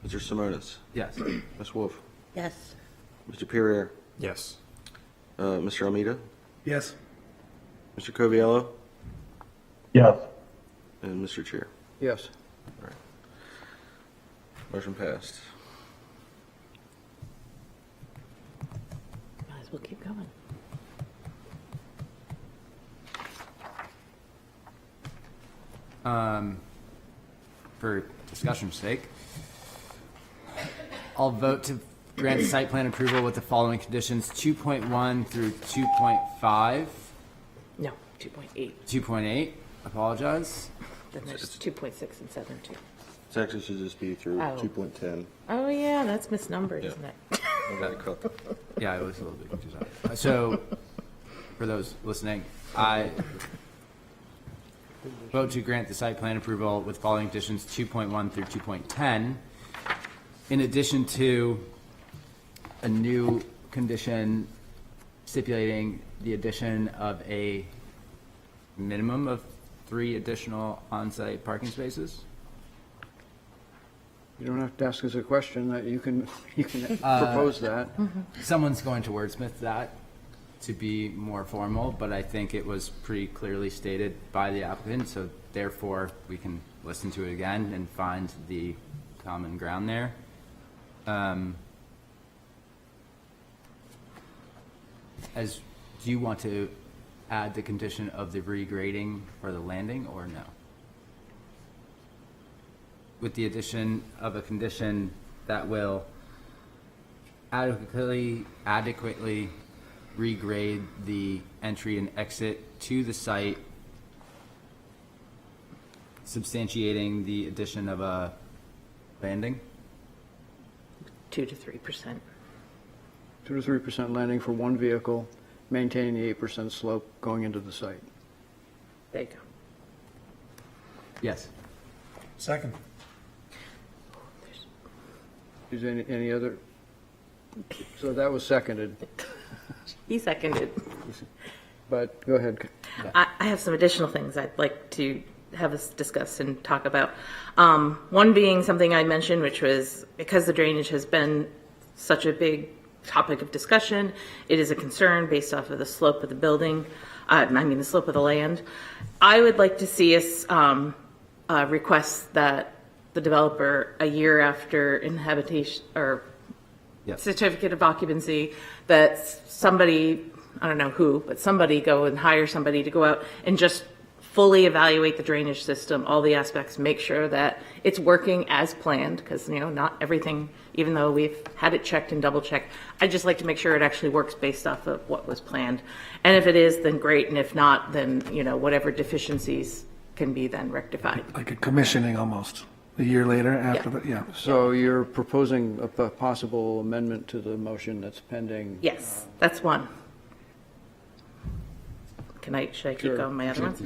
Mr. Simonis. Yes. Ms. Wolf. Yes. Mr. Perrier. Yes. Mr. Almeida. Yes. Mr. Coviello. Yes. And Mr. Chair. Yes. Motion passed. Might as well keep going. For discussion's sake, I'll vote to grant site plan approval with the following conditions: 2.1 through 2.5. No, 2.8. 2.8, apologize. Then there's 2.6 and 7 too. It actually should just be through Oh. 2.10. Oh yeah, that's misnumbered, Yeah. isn't it? Yeah, I was a little bit confused. So, for those listening, I vote to grant the site plan approval with following conditions 2.1 through 2.10, in addition to a new condition stipulating the addition of a minimum of 3 additional on-site parking spaces. You don't have to ask us a question, that you can propose that. Someone's going to wordsmith that to be more formal, but I think it was pretty clearly stated by the applicant, so therefore we can listen to it again and find the common ground there. Do you want to add the condition of the regrading for the landing or no? With the addition of a condition that will adequately regrade the entry and exit to the site, substantiating the addition of a landing? 2 to 3%. 2 to 3% landing for one vehicle, maintaining the 8% slope going into the site. There you go. Yes. Second. Is there any other? So that was seconded, He seconded. but go ahead. I have some additional things I'd like to have us discuss and talk about. One being something I mentioned, which was because the drainage has been such a big topic of discussion, it is a concern based off of the slope of the building, the slope of the land. I would like to see us request that the developer, a year after inhabitation or certificate of occupancy, that somebody, I don't know who, but somebody go and hire somebody to go out and just fully evaluate the drainage system, all the aspects, make sure that it's working as planned, because, not everything, even though we've had it checked and double checked, I'd just like to make sure it actually works based off of what was planned. And if it is, then great, and if not, then, whatever deficiencies can be then rectified. Like a commissioning almost, a year later after, yeah. So you're proposing a possible amendment to the motion that's pending? Yes, that's one. Should I keep Sure. going my other Sure. ones?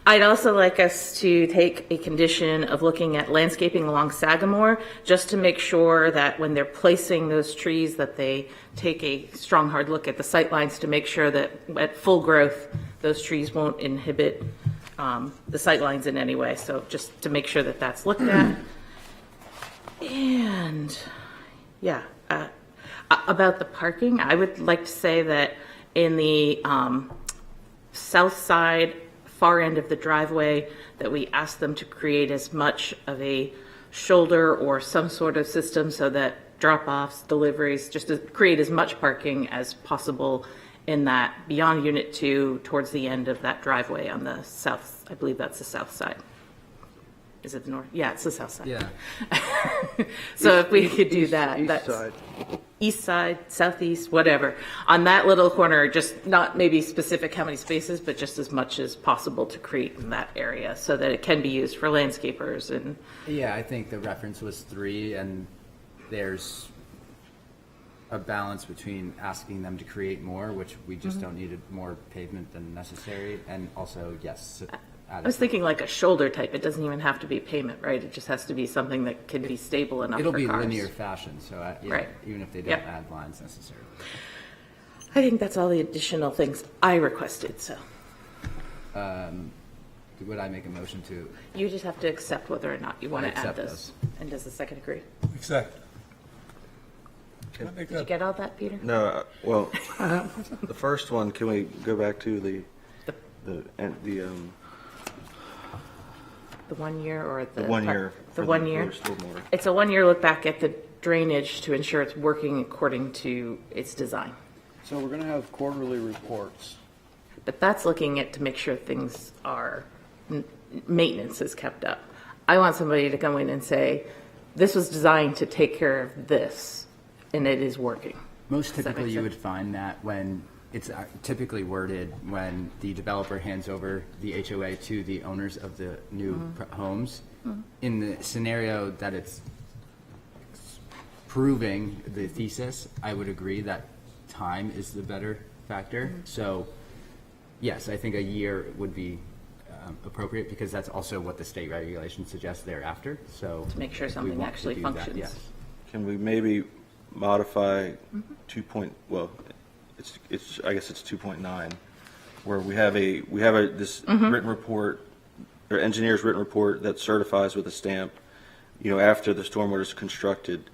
I'd also like us to take a condition of looking at landscaping along Sagamore, just to make sure that when they're placing those trees, that they take a strong, hard look at the sight lines to make sure that at full growth, those trees won't inhibit the sight lines in any way. So just to make sure that that's looked at. And about the parking, I would like to say that in the south side, far end of the driveway, that we ask them to create as much of a shoulder or some sort of system so that drop-offs, deliveries, just to create as much parking as possible in that beyond Unit 2 towards the end of that driveway on the south, I believe that's the south side. Is it the north? Yeah, it's the south side. Yeah. So if we could do that. East side. East side, southeast, whatever. On that little corner, just not maybe specific how many spaces, but just as much as possible to create in that area so that it can be used for landscapers and. Yeah, I think the reference was 3, and there's a balance between asking them to create more, which we just don't need more pavement than necessary, and also, yes. I was thinking like a shoulder type. It doesn't even have to be pavement, right? It just has to be something that can be stable enough It'll for be cars. linear fashion, so Right. even if they don't Yep. add lines necessarily. I think that's all the additional things I requested, so. Would I make a motion to? You just have to accept whether or not you want I to add accept this. And does the second agree? Exactly. Did you get all that, Peter? No, well, the first one, can we go back to the The 1 year or the? 1 year? The for 1 year? for stormwater? It's a 1 year look back at the drainage to ensure it's working according to its design. So we're going to have quarterly reports. But that's looking at to make sure things are, maintenance is kept up. I want somebody to come in and say, this was designed to take care of this, and it is working. Most Does that typically, make you sense? would find that when it's typically worded when the developer hands over the HOA to the owners of the new homes. In the scenario that it's proving the thesis, I would agree that time is the better factor. So, yes, I think a year would be appropriate because that's also what the state regulation suggests thereafter. So To make sure we something want to actually do that, functions. yes. Can we maybe modify 2 point, well, it's, I guess it's 2.9, where we have this written report, or engineer's written report that certifies with a stamp, after the stormwater is constructed.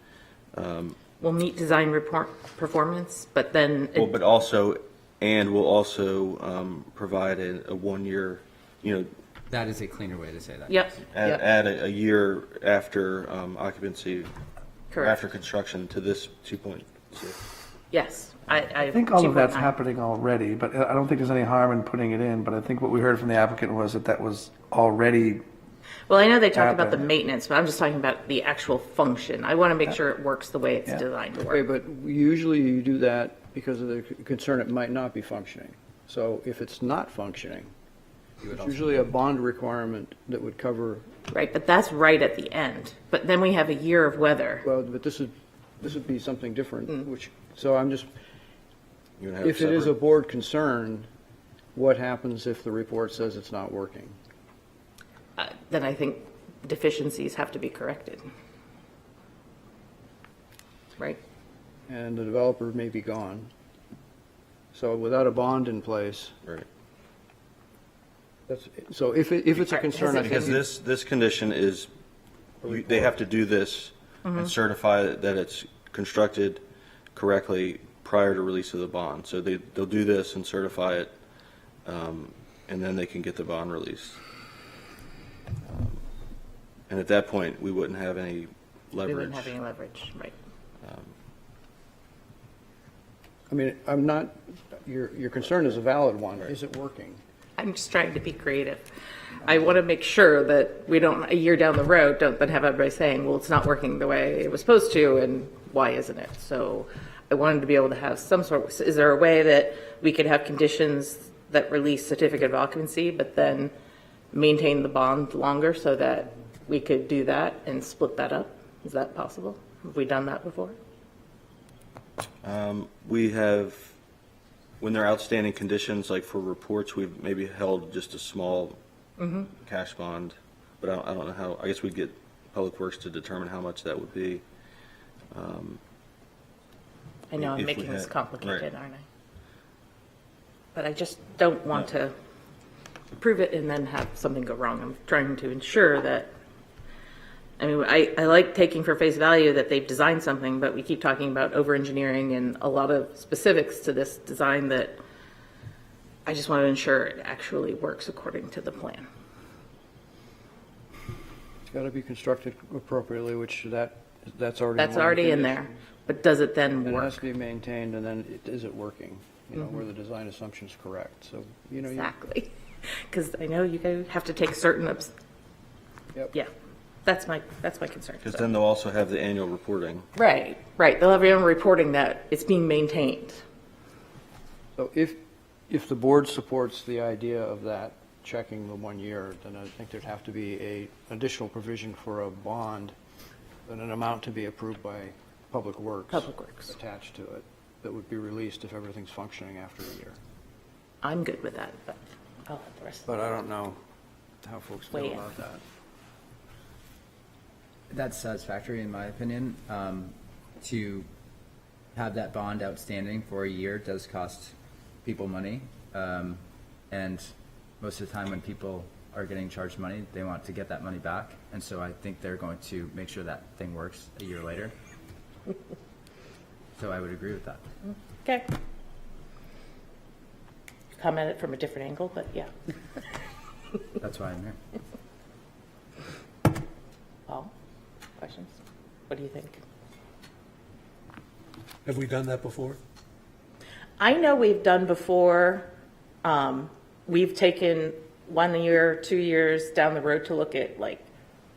We'll meet design report performance, but then Well, but also, and we'll also provide a 1 year, That is a cleaner way to say that. Yep. Yep. add a year after occupancy, Correct. after construction to this 2.6. Yes. I think all of that's 2.9. happening already, but I don't think there's any harm in putting it in. But I think what we heard from the applicant was that was already. Well, I know they talked about the happen. maintenance, but I'm just talking about the actual function. I want to make sure it works the way it's designed to Okay, work. but usually you do that because of the concern it might not be functioning. So if it's not functioning, it's usually a bond requirement that would cover, Right, but that's right at the end. But then we have a year of weather. well, but this would be something different, which, so I'm just, You would have if it is a separate- board concern, what happens if the report says it's not working? Then I think deficiencies have to be corrected. Right? And the developer may be gone. So without a bond in place, Right. so if it's a concern, I Because think, this condition is, they have to do this and certify that it's constructed correctly prior to release of the bond. So they'll do this and certify it, and then they can get the bond release. And at that point, we wouldn't have any We leverage. wouldn't have any leverage, right? I mean, I'm not, your concern is a valid one. Is it working? I'm just trying to be creative. I want to make sure that we don't, a year down the road, don't then have everybody saying, well, it's not working the way it was supposed to, and why isn't it? So I wanted to be able to have some sort of, is there a way that we could have conditions that release certificate of occupancy, but then maintain the bond longer so that we could do that and split that up? Is that possible? Have we done that before? We have, when there are outstanding conditions, like for reports, we've maybe held just a small cash bond, but I don't know how, I guess we'd get Public Works to determine how much that would be. I know I'm If we making this had- complicated, right. aren't I? But I just don't want to approve it and then have something go wrong. I'm trying to ensure that, I mean, I like taking for face value that they've designed something, but we keep talking about over-engineering and a lot of specifics to this design that I just want to ensure it actually works according to the plan. It's got to be constructed appropriately, which that's already. That's one of the already in conditions. there, but does it then It has work? to be maintained, and then is it working? Where the design assumption's correct. So, you Exactly. Because I know you guys have to take certain, Yep. yeah, that's my concern. Because So- then they'll also have the annual reporting. Right, right. They'll have everyone reporting that it's being maintained. So if the board supports the idea of that, checking the 1 year, then I think there'd have to be a additional provision for a bond and an amount to be approved by Public Works. Public Works. Attached to it, that would be released if everything's functioning after a year. I'm good with that, but I'll have the rest of But I don't know how folks feel Weigh in. about that. That's satisfactory, in my opinion. To have that bond outstanding for a year does cost people money. And most of the time when people are getting charged money, they want to get that money back. And so I think they're going to make sure that thing works a year later. So I would agree with that. Okay. Come at it from a different angle, but yeah. That's why I'm here. Paul, questions? What do you think? Have we done that before? I know we've done before, we've taken 1 year, 2 years down the road to look at like,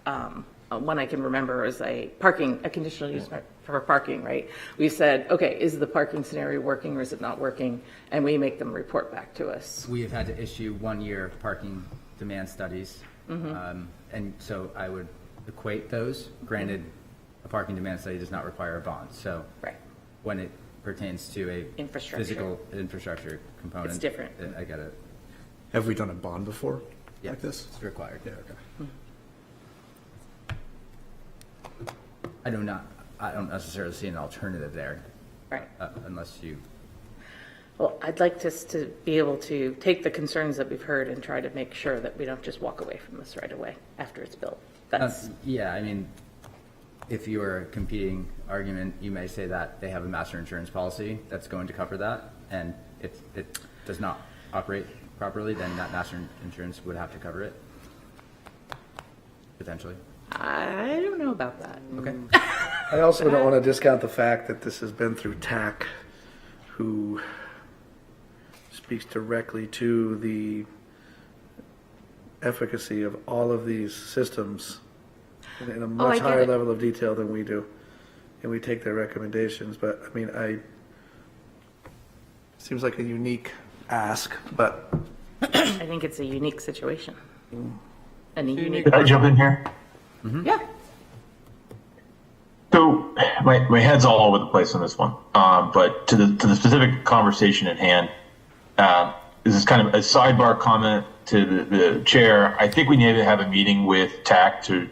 one I can remember is a conditional use for parking, right? We said, okay, is the parking scenario working or is it not working? And we make them report back to us. We have had to issue 1 year parking demand studies. And so I would equate those. Granted, a parking demand study does not require a bond. So Right. when it pertains to a Infrastructure. physical infrastructure component, It's different. I get it. Have we done a bond before Yeah, like this? it's required. Yeah, okay. I don't necessarily see an alternative there, Right. unless you. Well, I'd like us to be able to take the concerns that we've heard and try to make sure that we don't just walk away from this right away after it's built. That's, Yeah, I mean, if you were a competing argument, you may say that they have a master insurance policy that's going to cover that, and if it does not operate properly, then that master insurance would have to cover it, potentially. I don't know about that. Okay. I also don't want to discount the fact that this has been through TAC, who speaks directly to the efficacy of all of these systems in a I much get higher it. level of detail than we do. And we take their recommendations, but I mean, seems like a unique ask, but I think it's a unique situation. And a unique. Could I jump in here? Yeah. So my head's all over the place on this one. But to the specific conversation at hand, this is kind of a sidebar comment to the chair. I think we need to have a meeting with TAC to,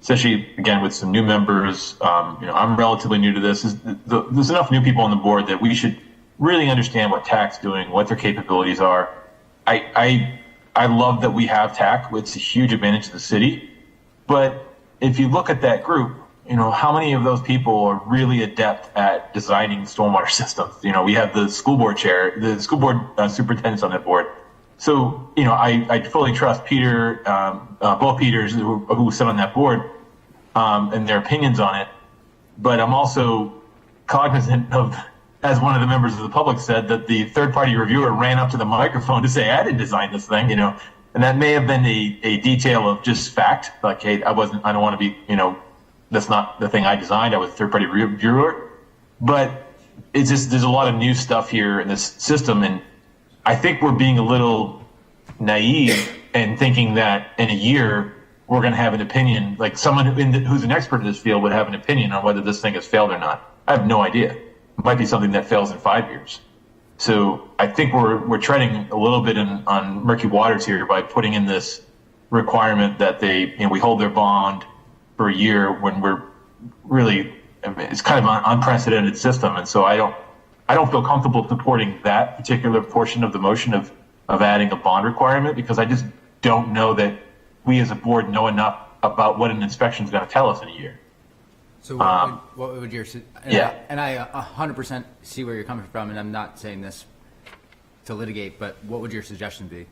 especially again with some new members. I'm relatively new to this. There's enough new people on the board that we should really understand what TAC's doing, what their capabilities are. I love that we have TAC. It's a huge advantage to the city. But if you look at that group, how many of those people are really adept at designing stormwater systems? We have the school board chair, the school board superintendents on that board. So, I fully trust Peter, both Peters who sit on that board, and their opinions on it. But I'm also cognizant of, as one of the members of the public said, that the third-party reviewer ran up to the microphone to say, I didn't design this thing, and that may have been a detail of just fact, like, hey, I don't want to be, that's not the thing I designed. I was a third-party reviewer. But it's just, there's a lot of new stuff here in this system, and I think we're being a little naive and thinking that in a year we're going to have an opinion, like someone who's an expert in this field would have an opinion on whether this thing has failed or not. I have no idea. It might be something that fails in 5 years. So I think we're treading a little bit on murky waters here by putting in this requirement that we hold their bond for a year when we're really, it's kind of an unprecedented system. And so I don't feel comfortable supporting that particular portion of the motion of adding a bond requirement, because I just don't know that we as a board know enough about what an inspection is going to tell us in a year. So what would your, Yeah. and I 100% see where you're coming from, and I'm not saying this to litigate, but what would your suggestion be?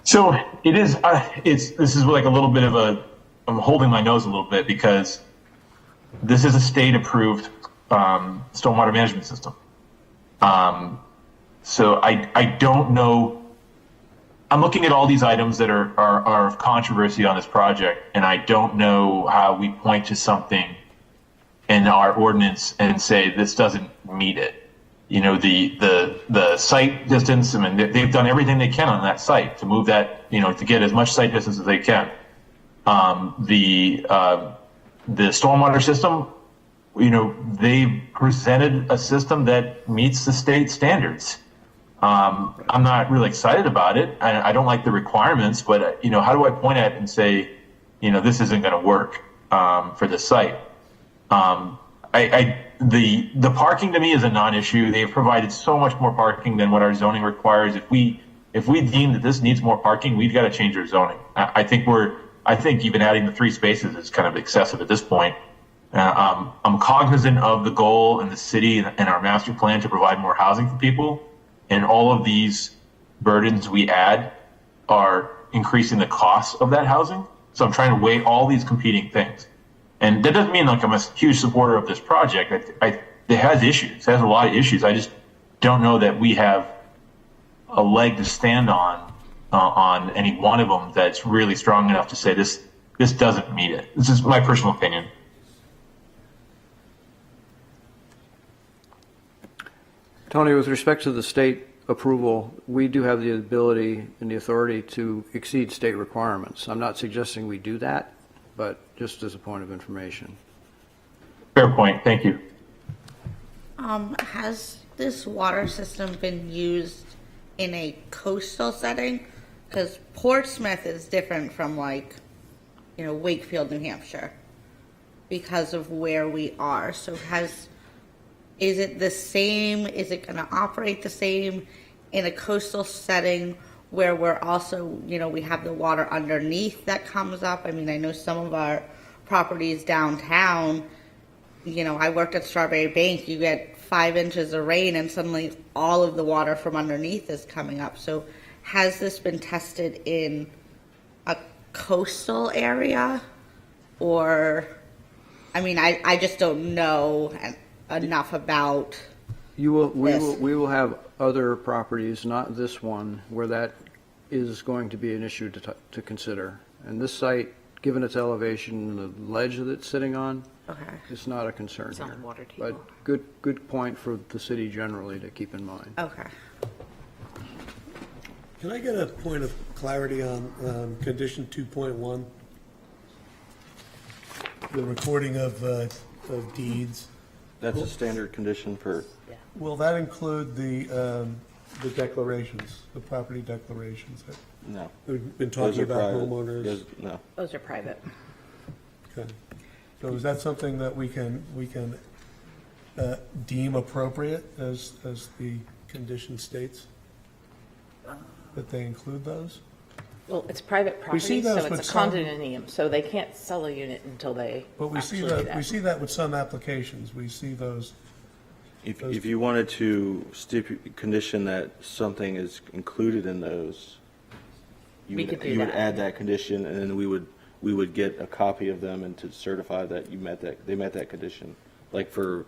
So it is, this is like a little bit of I'm holding my nose a little bit, because this is a state approved stormwater management system. So I don't know. I'm looking at all these items that are of controversy on this project, and I don't know how we point to something in our ordinance and say this doesn't meet it. The site distance, I mean, they've done everything they can on that site to move that, to get as much site distance as they can. The stormwater system, they've presented a system that meets the state standards. I'm not really excited about it. I don't like the requirements, but how do I point at it and say, this isn't going to work for this site? The parking to me is a non-issue. They've provided so much more parking than what our zoning requires. If we deem that this needs more parking, we've got to change our zoning. I think even adding the 3 spaces is kind of excessive at this point. I'm cognizant of the goal in the city and our master plan to provide more housing for people. And all of these burdens we add are increasing the cost of that housing. So I'm trying to weigh all these competing things. And that doesn't mean like I'm a huge supporter of this project. It has issues. It has a lot of issues. I just don't know that we have a leg to stand on any one of them that's really strong enough to say this doesn't meet it. This is my personal opinion. Tony, with respect to the state approval, we do have the ability and the authority to exceed state requirements. I'm not suggesting we do that. but just as a point of information. Fair point. Thank you. Has this water system been used in a coastal setting? Because Portsmouth is different from Wakefield, New Hampshire, because of where we are. So is it the same? Is it going to operate the same in a coastal setting where we're also, we have the water underneath that comes up? I mean, I know some of our properties downtown, I worked at Strawberry Bank, you get 5 inches of rain and suddenly all of the water from underneath is coming up. So has this been tested in a coastal area? Or, I just don't know enough about We this. will have other properties, not this one, where that is going to be an issue to consider. And this site, given its elevation and the ledge that it's sitting on, Okay. it's not a concern It's on here. the water table. But good point for the city generally to keep in mind. Okay. Can I get a point of clarity on condition 2.1? The recording of deeds. That's a standard condition for, Will that include the declarations, the property declarations? no. We've been Those talking are about private. homeowners. Those- No. Those are private. Okay. So is that something that we can deem appropriate as the condition states? That they include those? Well, it's private We see property, so those it's with a some- condominium, so they can't sell a unit until they But we see actually do that, we see that with some applications. We see those. If you wanted to condition that something is included in those, We could do you would that. add that condition, and then we would get a copy of them and to certify that they met that condition, like for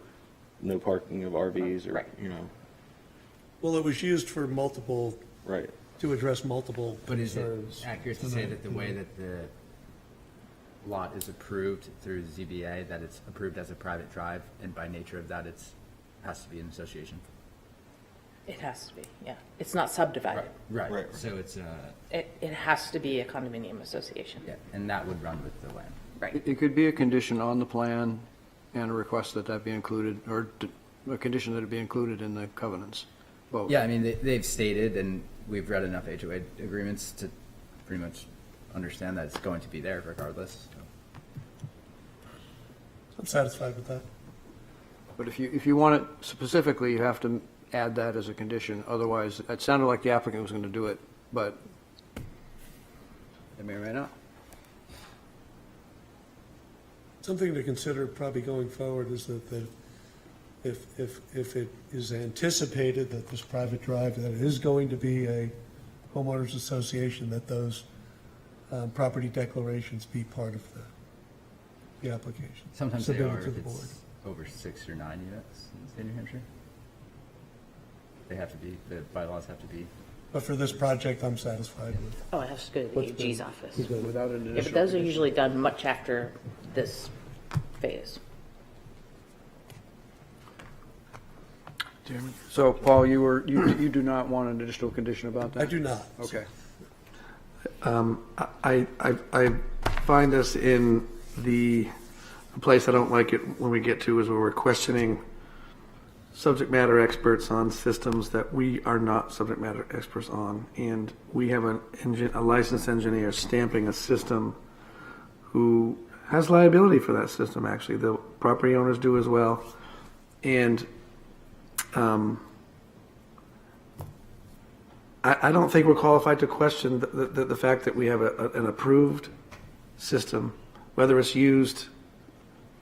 no parking of RVs or, Right. Well, it was used for multiple, right. to address multiple But is it concerns. accurate to say that the way that the lot is approved through the ZBA, that it's approved as a private drive, and by nature of that, has to be an association? It has to be, yeah. It's not subdivided. Right, so it's, It has to be a condominium association. yeah, and that would run with the land. Right. It could be a condition on the plan and a request that be included, or a condition that it be included in the covenants. Both. Yeah, I mean, they've stated, and we've read enough HOA agreements to pretty much understand that it's going to be there regardless. So. I'm satisfied with that. But if you want it specifically, you have to add that as a condition. Otherwise, it sounded like the applicant was going to do it, but they may or may not. Something to consider probably going forward is that if it is anticipated that this private drive, that it is going to be a homeowners association, that those property declarations be part of the application. Sometimes they Submitted are to if the board. it's over 6 or 9 units in the state of New Hampshire. They have to be, the bylaws have to be. But for this project, I'm satisfied with. Oh, it has to go to the What's AG's been- office. Without an Yeah, initial but those are condition. usually done much after this phase. So, Paul, you do not want an additional condition about that? I do not. Okay. I find us in the place I don't like it when we get to is where we're questioning subject matter experts on systems that we are not subject matter experts on. And we have a licensed engineer stamping a system who has liability for that system, actually. The property owners do as well. And I don't think we're qualified to question the fact that we have an approved system, whether it's used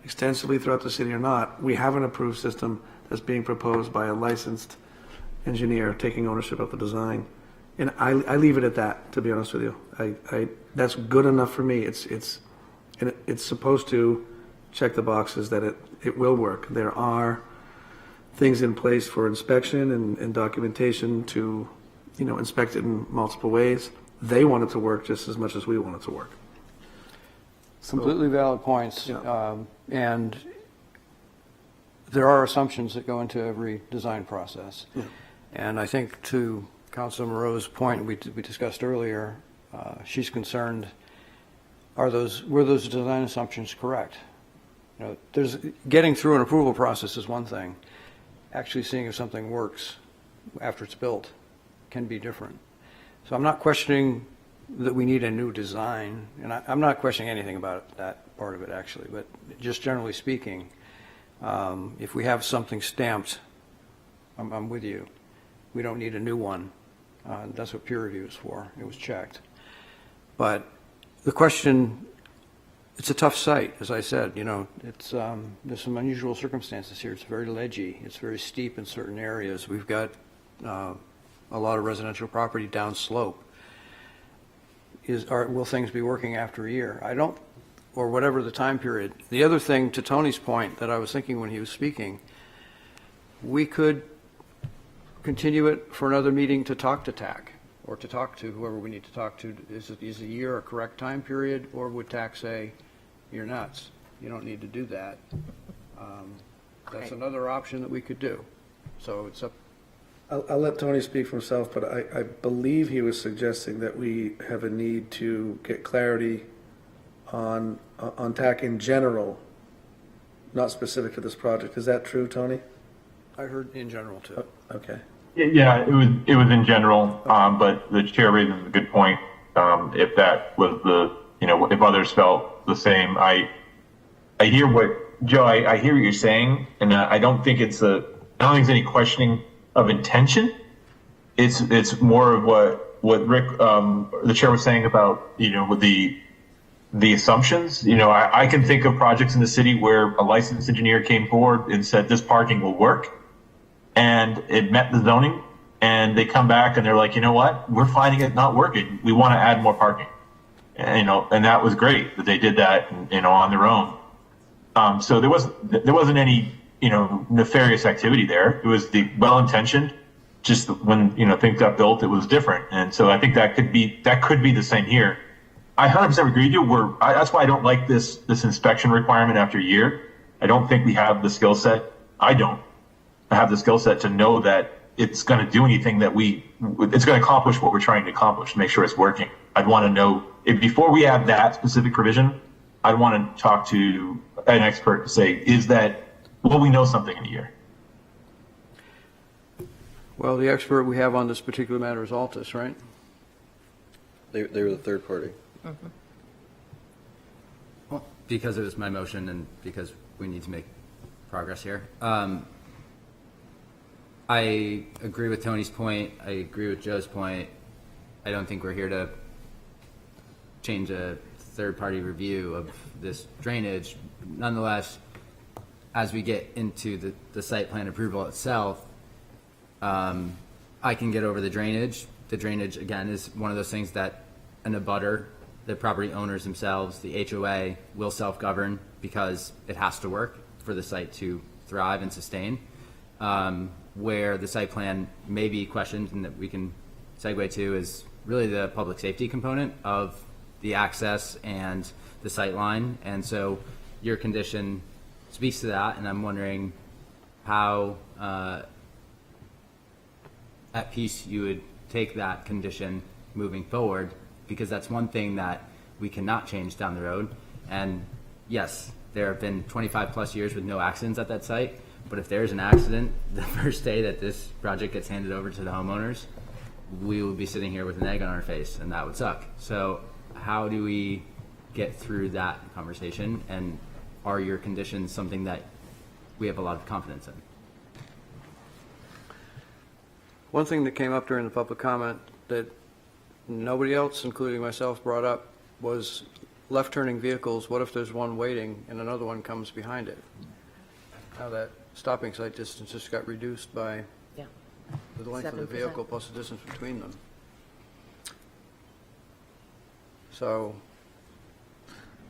extensively throughout the city or not. We have an approved system that's being proposed by a licensed engineer taking ownership of the design. And I leave it at that, to be honest with you. That's good enough for me. It's supposed to check the boxes that it will work. There are things in place for inspection and documentation to, inspect it in multiple ways. They want it to work just as much as we want it to work. Completely valid points. Yeah. And there are assumptions that go into every design process. Yeah. And I think to Councilor Moreau's point we discussed earlier, she's concerned were those design assumptions correct? You know, getting through an approval process is one thing. Actually seeing if something works after it's built can be different. So I'm not questioning that we need a new design, and I'm not questioning anything about that part of it, actually, but just generally speaking, if we have something stamped, I'm with you. We don't need a new one. That's what peer review is for. It was checked. But the question, it's a tough site, as I said. You know, there's some unusual circumstances here. It's very ledgy. It's very steep in certain areas. We've got a lot of residential property downslope. Will things be working after a year? I don't, or whatever the time period. The other thing, to Tony's point, that I was thinking when he was speaking, we could continue it for another meeting to talk to TAC, or to talk to whoever we need to talk to. Is a year a correct time period, or would TAC say, you're nuts, you don't need to do that? That's another option that we could do. So it's up. I'll let Tony speak for himself, but I believe he was suggesting that we have a need to get clarity on TAC in general, not specific to this project. Is that true, Tony? I heard in general too. Okay. Yeah, it was in general, but the chair raises a good point. If that was if others felt the same, I hear what Joe. I hear what you're saying, and I don't think it's any questioning of intention. It's more of what Rick, the chair, was saying about with the assumptions. I can think of projects in the city where a licensed engineer came forward and said this parking will work, and it met the zoning, and they come back and they're like, you know what, we're finding it not working. We want to add more parking, and that was great that they did that, on their own. So there wasn't any nefarious activity there. It was the well-intentioned. Just when things got built, it was different, and so I think that could be the same here. I 100% agree with you. That's why I don't like this inspection requirement after a year. I don't think we have the skill set. I don't have the skill set to know that it's going to do anything it's going to accomplish what we're trying to accomplish. Make sure it's working. I'd want to know before we have that specific provision. I'd want to talk to an expert to say, will we know something in a year? Well, the expert we have on this particular matter is Altus, right? They were the third party. Mm-hmm. Well, because it was my motion and because we need to make progress here. I agree with Tony's point. I agree with Joe's point. I don't think we're here to change a third-party review of this drainage. Nonetheless, as we get into the site plan approval itself, I can get over the drainage. The drainage, again, is one of those things that an abutter, the property owners themselves, the HOA, will self-govern because it has to work for the site to thrive and sustain. Where the site plan may be questioned and that we can segue to is really the public safety component of the access and the sight line. And so your condition speaks to that, and I'm wondering how at peace you would take that condition moving forward, because that's one thing that we cannot change down the road. And yes, there have been 25 plus years with no accidents at that site, but if there's an accident the first day that this project gets handed over to the homeowners, we will be sitting here with an egg on our face, and that would suck. So how do we get through that conversation, and are your conditions something that we have a lot of confidence in? One thing that came up during the public comment that nobody else, including myself, brought up was left-turning vehicles. What if there's one waiting and another one comes behind it? How that stopping sight distance just got reduced by the length of the 7%. vehicle plus the distance between them. So,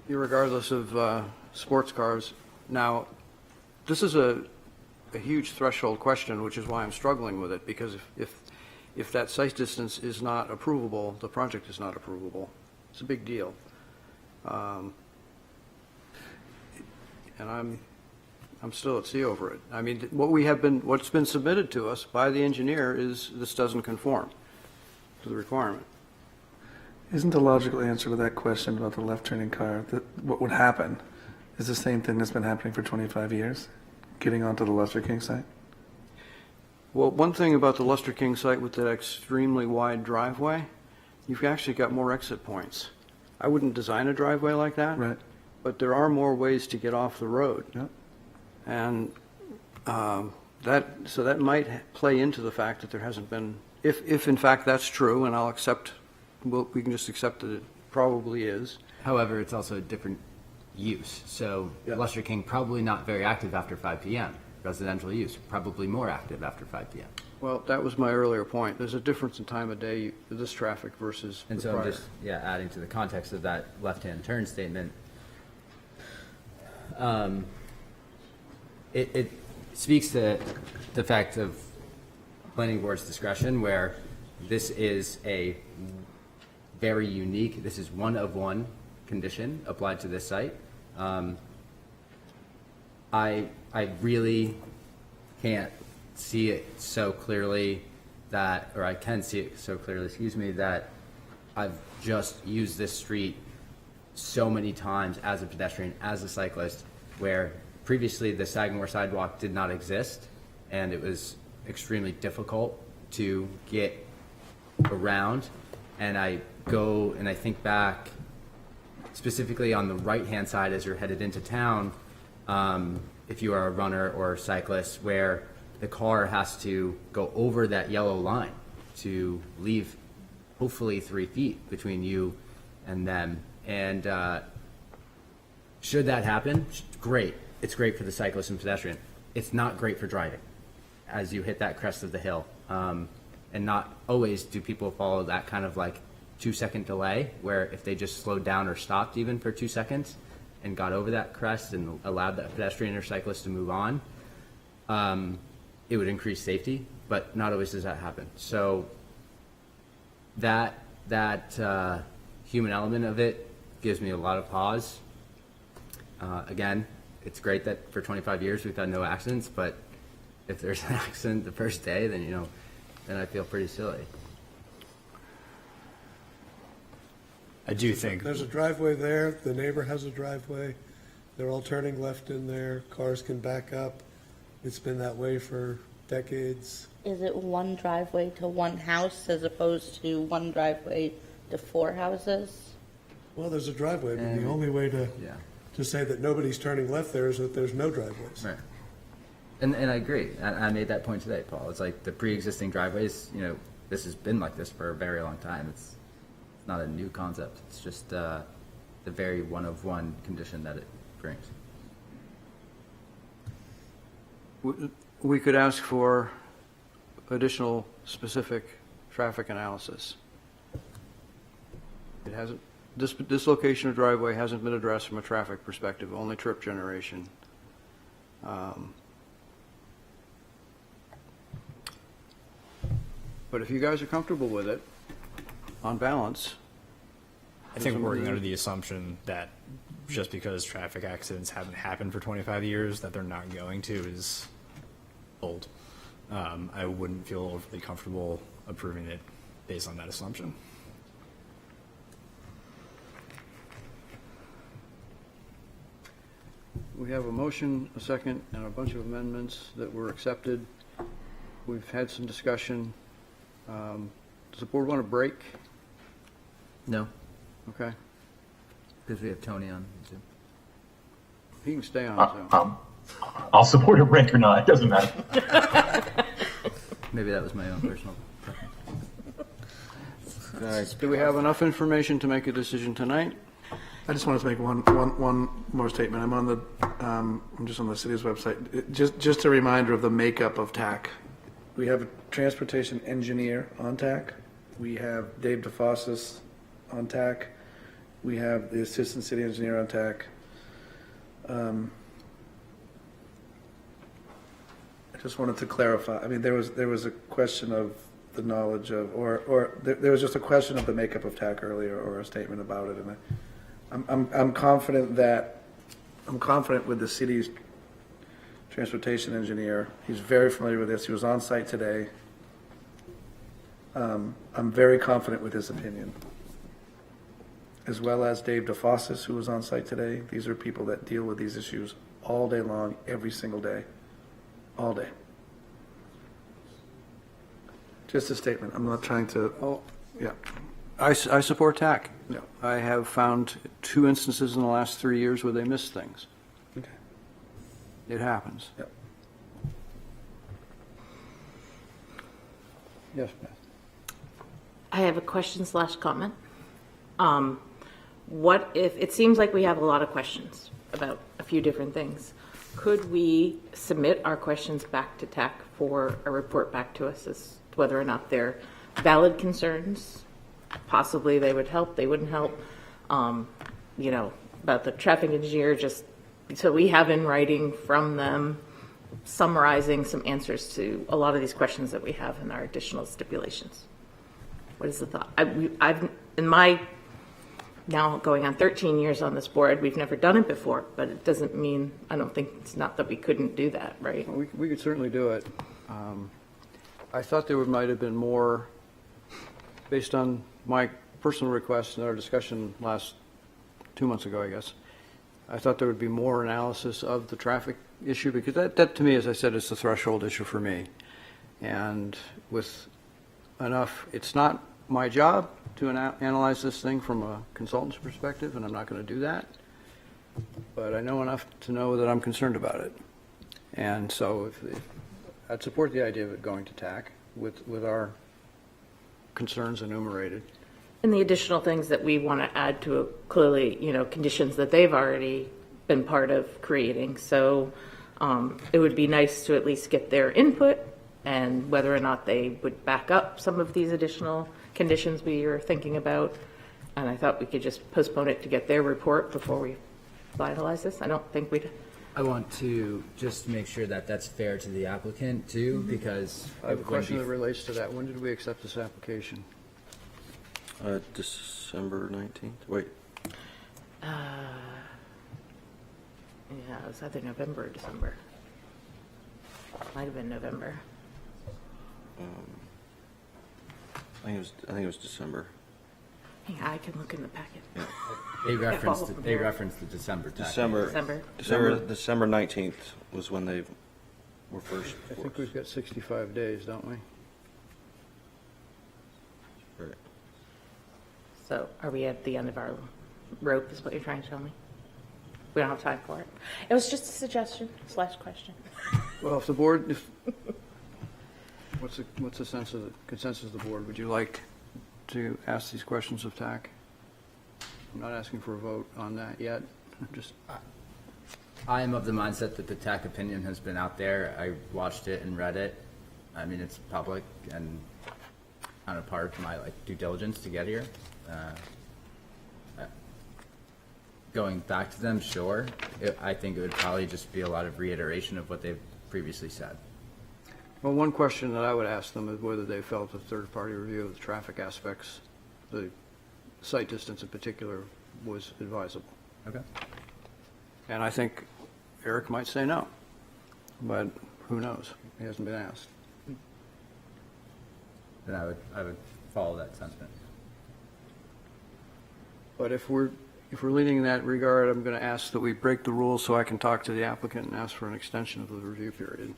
irregardless of sports cars, now this is a huge threshold question, which is why I'm struggling with it, because if that sight distance is not approvable, the project is not approvable. It's a big deal. And I'm still at sea over it. I mean, what's been submitted to us by the engineer is this doesn't conform to the requirement. Isn't the logical answer to that question about the left turning car that what would happen is the same thing that's been happening for 25 years, getting onto the Lester King site? Well, one thing about the Lester King site with that extremely wide driveway, you've actually got more exit points. I wouldn't design a driveway like that. Right. But there are more ways to get off the road. Yep. And that might play into the fact that there hasn't been, if in fact that's true, and I'll accept, well, we can just accept that it probably is. However, it's also a different use. So Lester King probably not very active after 5 p.m. Residential use probably more active after 5 p.m. Well, that was my earlier point. There's a difference in time of day, this traffic versus And the so I'm prior. just adding to the context of that left-hand turn statement. It speaks to the fact of planning board's discretion, where this is a very unique, this is one of one condition applied to this site. I really can't see it so clearly that, or I can see it so clearly, excuse me, that I've just used this street so many times as a pedestrian, as a cyclist, where previously the Sagamore sidewalk did not exist, and it was extremely difficult to get around. And I go and I think back specifically on the right-hand side as you're headed into town, if you are a runner or a cyclist, where the car has to go over that yellow line to leave hopefully 3 feet between you and them. And should that happen, great. It's great for the cyclist and pedestrian. It's not great for driving as you hit that crest of the hill. And not always do people follow that kind of like 2-second delay, where if they just slowed down or stopped even for 2 seconds and got over that crest and allowed that pedestrian or cyclist to move on, it would increase safety, but not always does that happen. So that human element of it gives me a lot of pause. Again, it's great that for 25 years we've had no accidents, but if there's an accident the first day, then then I feel pretty silly. I do think There's a driveway there, the neighbor has a driveway, they're all turning left in there, cars can back up. It's been that way for decades. Is it one driveway to one house as opposed to one driveway to 4 houses? Well, there's a driveway, but the only way to say that nobody's turning left there is that there's no driveways. Right. And I agree. I made that point today, Paul. It's like the pre-existing driveways, this has been like this for a very long time. It's not a new concept. It's just the very one-of-one condition that it brings. We could ask for additional specific traffic analysis. It hasn't, this location of driveway hasn't been addressed from a traffic perspective, only trip generation. But if you guys are comfortable with it, on balance. I think we're working under the assumption that just because traffic accidents haven't happened for 25 years, that they're not going to is old. I wouldn't feel overly comfortable approving it based on that assumption. We have a motion, a second, and a bunch of amendments that were accepted. We've had some discussion. Does the board want to break? No, Okay. because we have Tony on Zoom. He can stay on Zoom. I'll support a break or not. It doesn't matter. Maybe that was my own personal preference. Do we have enough information to make a decision tonight? I just wanted to make one more statement. I'm just on the city's website. Just a reminder of the makeup of TAC. We have a transportation engineer on TAC. We have Dave DeFossis on TAC. We have the assistant city engineer on TAC. I just wanted to clarify. I mean, there was a question of the knowledge of, or there was just a question of the makeup of TAC earlier, or a statement about it, and I'm confident with the city's transportation engineer. He's very familiar with this. He was on site today. I'm very confident with his opinion. as well as Dave DeFossis, who was on site today. These are people that deal with these issues all day long, every single day, all day. Just a statement. I'm not trying to, yeah. I support TAC. Yeah. I have found 2 instances in the last 3 years where they missed things. Okay. It happens. Yep. Yes, Beth. I have a question/comment. What if, it seems like we have a lot of questions about a few different things. Could we submit our questions back to TAC for a report back to us as to whether or not they're valid concerns? Possibly they would help, they wouldn't help. You know, about the traffic engineer, just so we have in writing from them summarizing some answers to a lot of these questions that we have in our additional stipulations. What is the thought? I've in my now going on 13 years on this board, we've never done it before, but it doesn't mean, I don't think, it's not that we couldn't do that, right? Well, we could certainly do it. I thought there might have been more, based on my personal request and our discussion last 2 months ago, I guess. I thought there would be more analysis of the traffic issue, because that to me, as I said, is the threshold issue for me. And with enough, it's not my job to analyze this thing from a consultant's perspective, and I'm not going to do that. But I know enough to know that I'm concerned about it. And so if I'd support the idea of it going to TAC with our concerns enumerated. And the additional things that we want to add to it, clearly, you know, conditions that they've already been part of creating. So it would be nice to at least get their input and whether or not they would back up some of these additional conditions we are thinking about. And I thought we could just postpone it to get their report before we finalize this. I don't think we'd. I want to just make sure that that's fair to the applicant too, because I have a question that relates to that. When did we accept this application? December 19th. Wait. Yeah, it was either November or December. Might have been November. I think it was December. Hang on, I can look in the packet. Yeah. They referenced the December tax. December 19th was when they were first. I think we've got 65 days, don't we? Right. So are we at the end of our rope is what you're trying to tell me? We don't have time for it. It was just a suggestion / question. Well, if the board, what's the consensus of the board? Would you like to ask these questions of TAC? I'm not asking for a vote on that yet. I am of the mindset that the TAC opinion has been out there. I watched it and read it. I mean, it's public and kind of part of my due diligence to get here. Going back to them, sure. I think it would probably just be a lot of reiteration of what they've previously said. Well, one question that I would ask them is whether they felt a third-party review of the traffic aspects, the site distance in particular, was advisable. Okay. And I think Eric might say no, but who knows? He hasn't been asked. Then I would follow that sentiment. But if we're leaning in that regard, I'm going to ask that we break the rules so I can talk to the applicant and ask for an extension of the review period.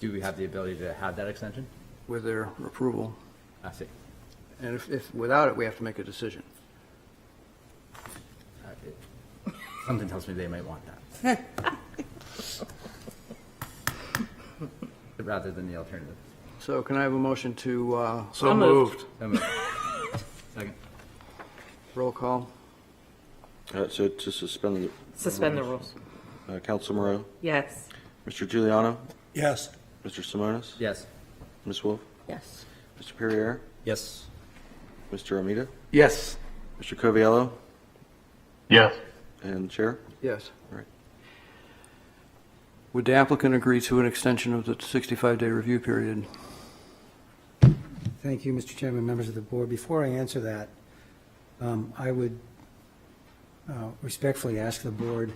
Do we have the ability to have that extension? With their approval. I see. And if without it, we have to make a decision. Something tells me they might want that. Rather than the alternative. So can I have a motion to? So moved. Second. Roll call. So to suspend Suspend the rules. Council Moreau, Yes. Mr. Giuliano, Yes. Mr. Simonis, Yes. Ms. Wolf, Yes. Mr. Perrier, Yes. Mr. Armita, Yes. Mr. Coviello, Yes. and Chair. Yes. All right. Would the applicant agree to an extension of the 65-day review period? Thank you, Mr. Chairman, members of the board. Before I answer that, I would respectfully ask the board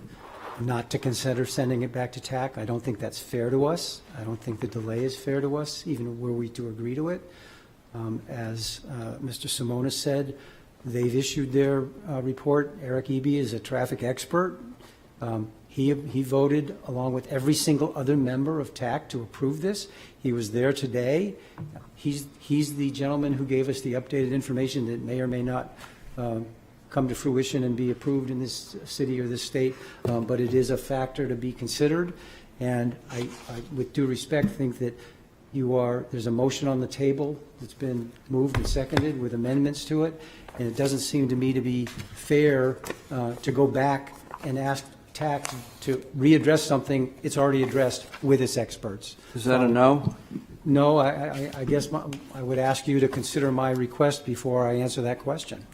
not to consider sending it back to TAC. I don't think that's fair to us. I don't think the delay is fair to us, even were we to agree to it. As Mr. Simonis said, They've issued their report. Eric Eby is a traffic expert. He voted along with every single other member of TAC to approve this. He was there today. He's the gentleman who gave us the updated information that may or may not come to fruition and be approved in this city or this state, but it is a factor to be considered. And I, with due respect, think that there's a motion on the table that's been moved and seconded with amendments to it, and it doesn't seem to me to be fair to go back and ask TAC to readdress something it's already addressed with its experts. Is that a no? No, I guess I would ask you to consider my request before I answer that question.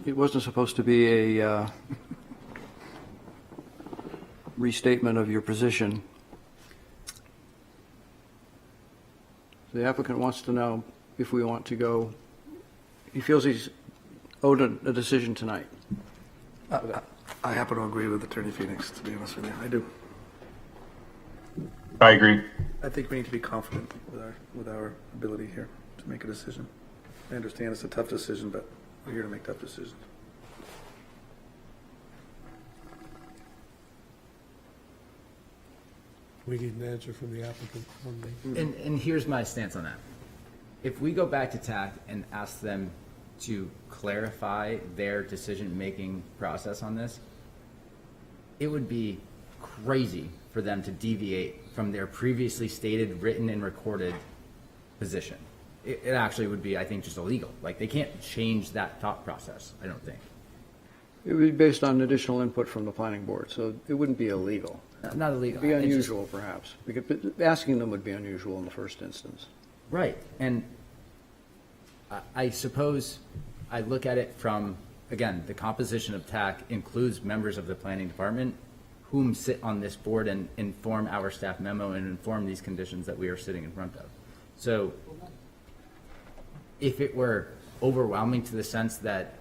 It wasn't supposed to be a restatement of your position. The applicant wants to know if we want to go, he feels he's owed a decision tonight. I happen to agree with Attorney Phoenix, to be honest with you. I do. I agree. I think we need to be confident with our ability here to make a decision. I understand it's a tough decision, but we're here to make tough decisions. We need an answer from the applicant on the. And here's my stance on that. If we go back to TAC and ask them to clarify their decision-making process on this, it would be crazy for them to deviate from their previously stated, written, and recorded position. It actually would be, I think, just illegal. Like, they can't change that thought process, I don't think. It would be based on additional input from the planning board, so it wouldn't be illegal. Not illegal. It'd be It's just- unusual, perhaps. Asking them would be unusual in the first instance. Right, and I suppose I look at it from, again, the composition of TAC includes members of the planning department whom sit on this board and inform our staff memo and inform these conditions that we are sitting in front of. So if it were overwhelming to the sense that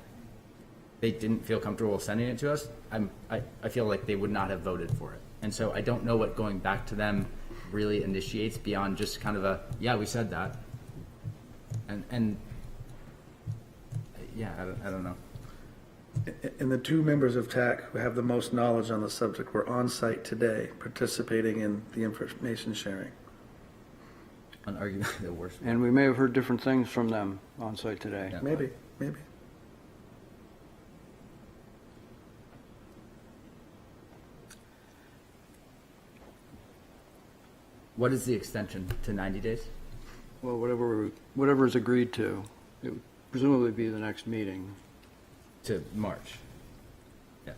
they didn't feel comfortable sending it to us, I feel like they would not have voted for it. And so I don't know what going back to them really initiates beyond just kind of a, yeah, we said that. And yeah, I don't know. And the two members of TAC who have the most knowledge on the subject were on site today, participating in the information sharing. Unarguably the worst. And we may have heard different things from them on site today. Yeah. Maybe. What is the extension to 90 days? Well, whatever is agreed to, it would presumably be the next meeting. To March. Yeah.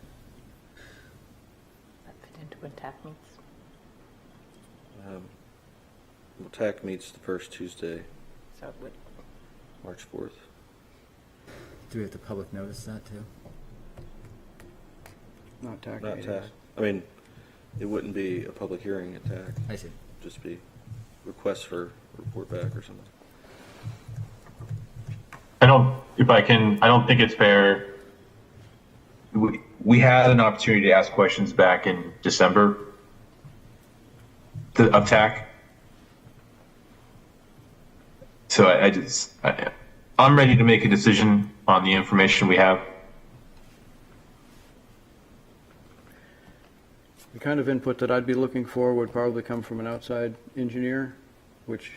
That fit into when TAC meets. Well, TAC meets the first Tuesday, So it would. March 4th. Do we have to public notice that too? Not TAC Not meetings. TAC. I mean, it wouldn't be a public hearing at TAC. I see. Just be requests for report back or something. I don't think it's fair. We had an opportunity to ask questions back in December of TAC. So I'm ready to make a decision on the information we have. The kind of input that I'd be looking for would probably come from an outside engineer, which,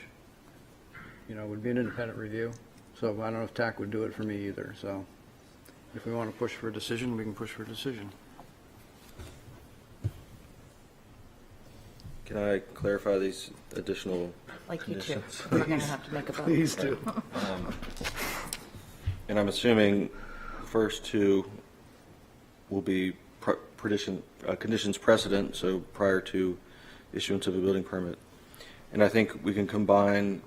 would be an independent review. So I don't know if TAC would do it for me either. So if we want to push for a decision, we can push for a decision. Can I clarify these additional Like you two. conditions? We're going to have to make a vote. Please do. And I'm assuming the first two will be conditions precedent, so prior to issuance of a building permit. And I think we can combine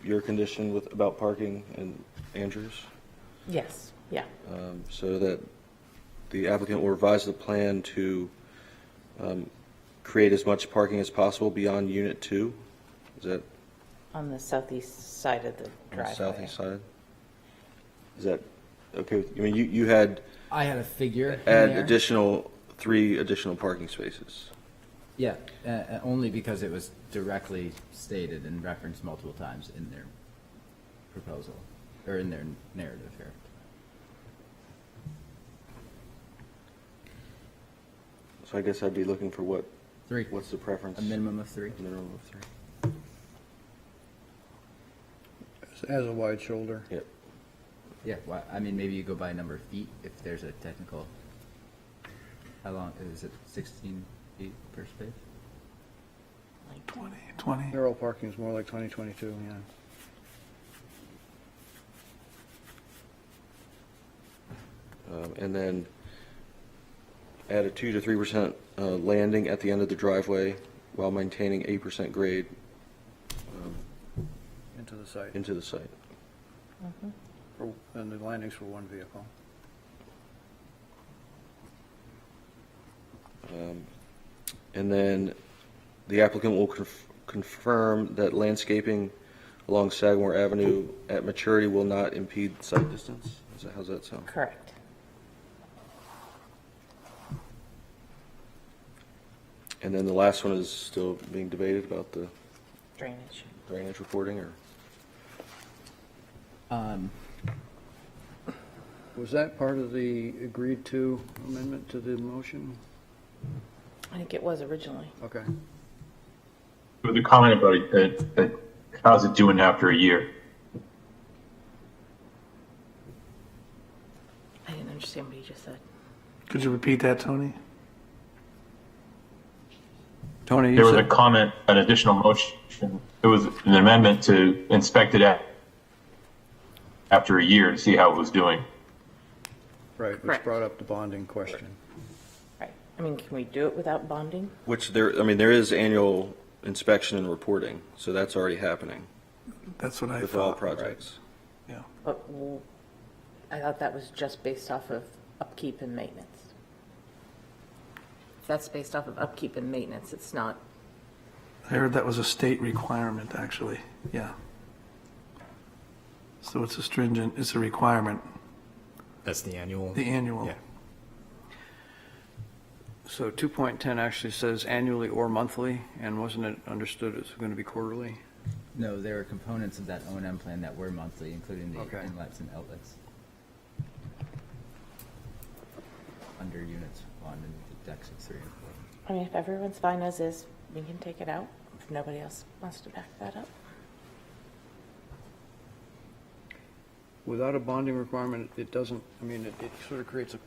your condition with about parking and Andrew's, Yes, yeah. so that the applicant will revise the plan to create as much parking as possible beyond Unit 2. Is that On the southeast side of the on the driveway. southeast side? Is that okay with you? I mean, you had I had a figure. in add there. 3 additional parking spaces. Yeah, only because it was directly stated and referenced multiple times in their proposal, or in their narrative here. So I guess I'd be looking for what? 3. What's the preference? A minimum of 3. A minimum of 3. Has a wide shoulder. Yep. Yeah, well, I mean, maybe you go by number of feet if there's a technical. How long, is it 16 feet per space? 20. Parallel parking is more like 2022, yeah. And then add a 2 to 3% landing at the end of the driveway while maintaining 8% grade Into the site. into the site. And the landings for one vehicle. And then the applicant will confirm that landscaping along Sagamore Avenue at maturity will not impede site distance. How's that sound? Correct. And then the last one is still being debated about the Drainage. reporting, or? Was that part of the agreed to amendment to the motion? I think it was originally. Okay. With the comment about it, how's it doing after a year? I didn't understand what you just said. Could you repeat that, Tony? Tony, There was a comment, an additional motion. It was an amendment to inspect it after a year to see how it was doing. Right, which Correct. brought up the bonding question. Right. I mean, can we do it without bonding? Which there is annual inspection and reporting, so that's already happening That's what I with all thought. projects. Yeah. But I thought that was just based off of upkeep and maintenance. If that's based off of upkeep and maintenance, it's not. I heard that was a state requirement, actually. Yeah. So it's it's a requirement, That's the annual. the annual. Yeah. So 2.10 actually says annually or monthly, and wasn't it understood it's going to be quarterly? No, there are components of that O&M plan that were monthly, including the Okay. inlets and outlets. Under units 1 and the decks of 3 and 4. I mean, if everyone's fine as is, we can take it out. If nobody else wants to back that up. Without a bonding requirement, it doesn't, I mean, it sort of creates a,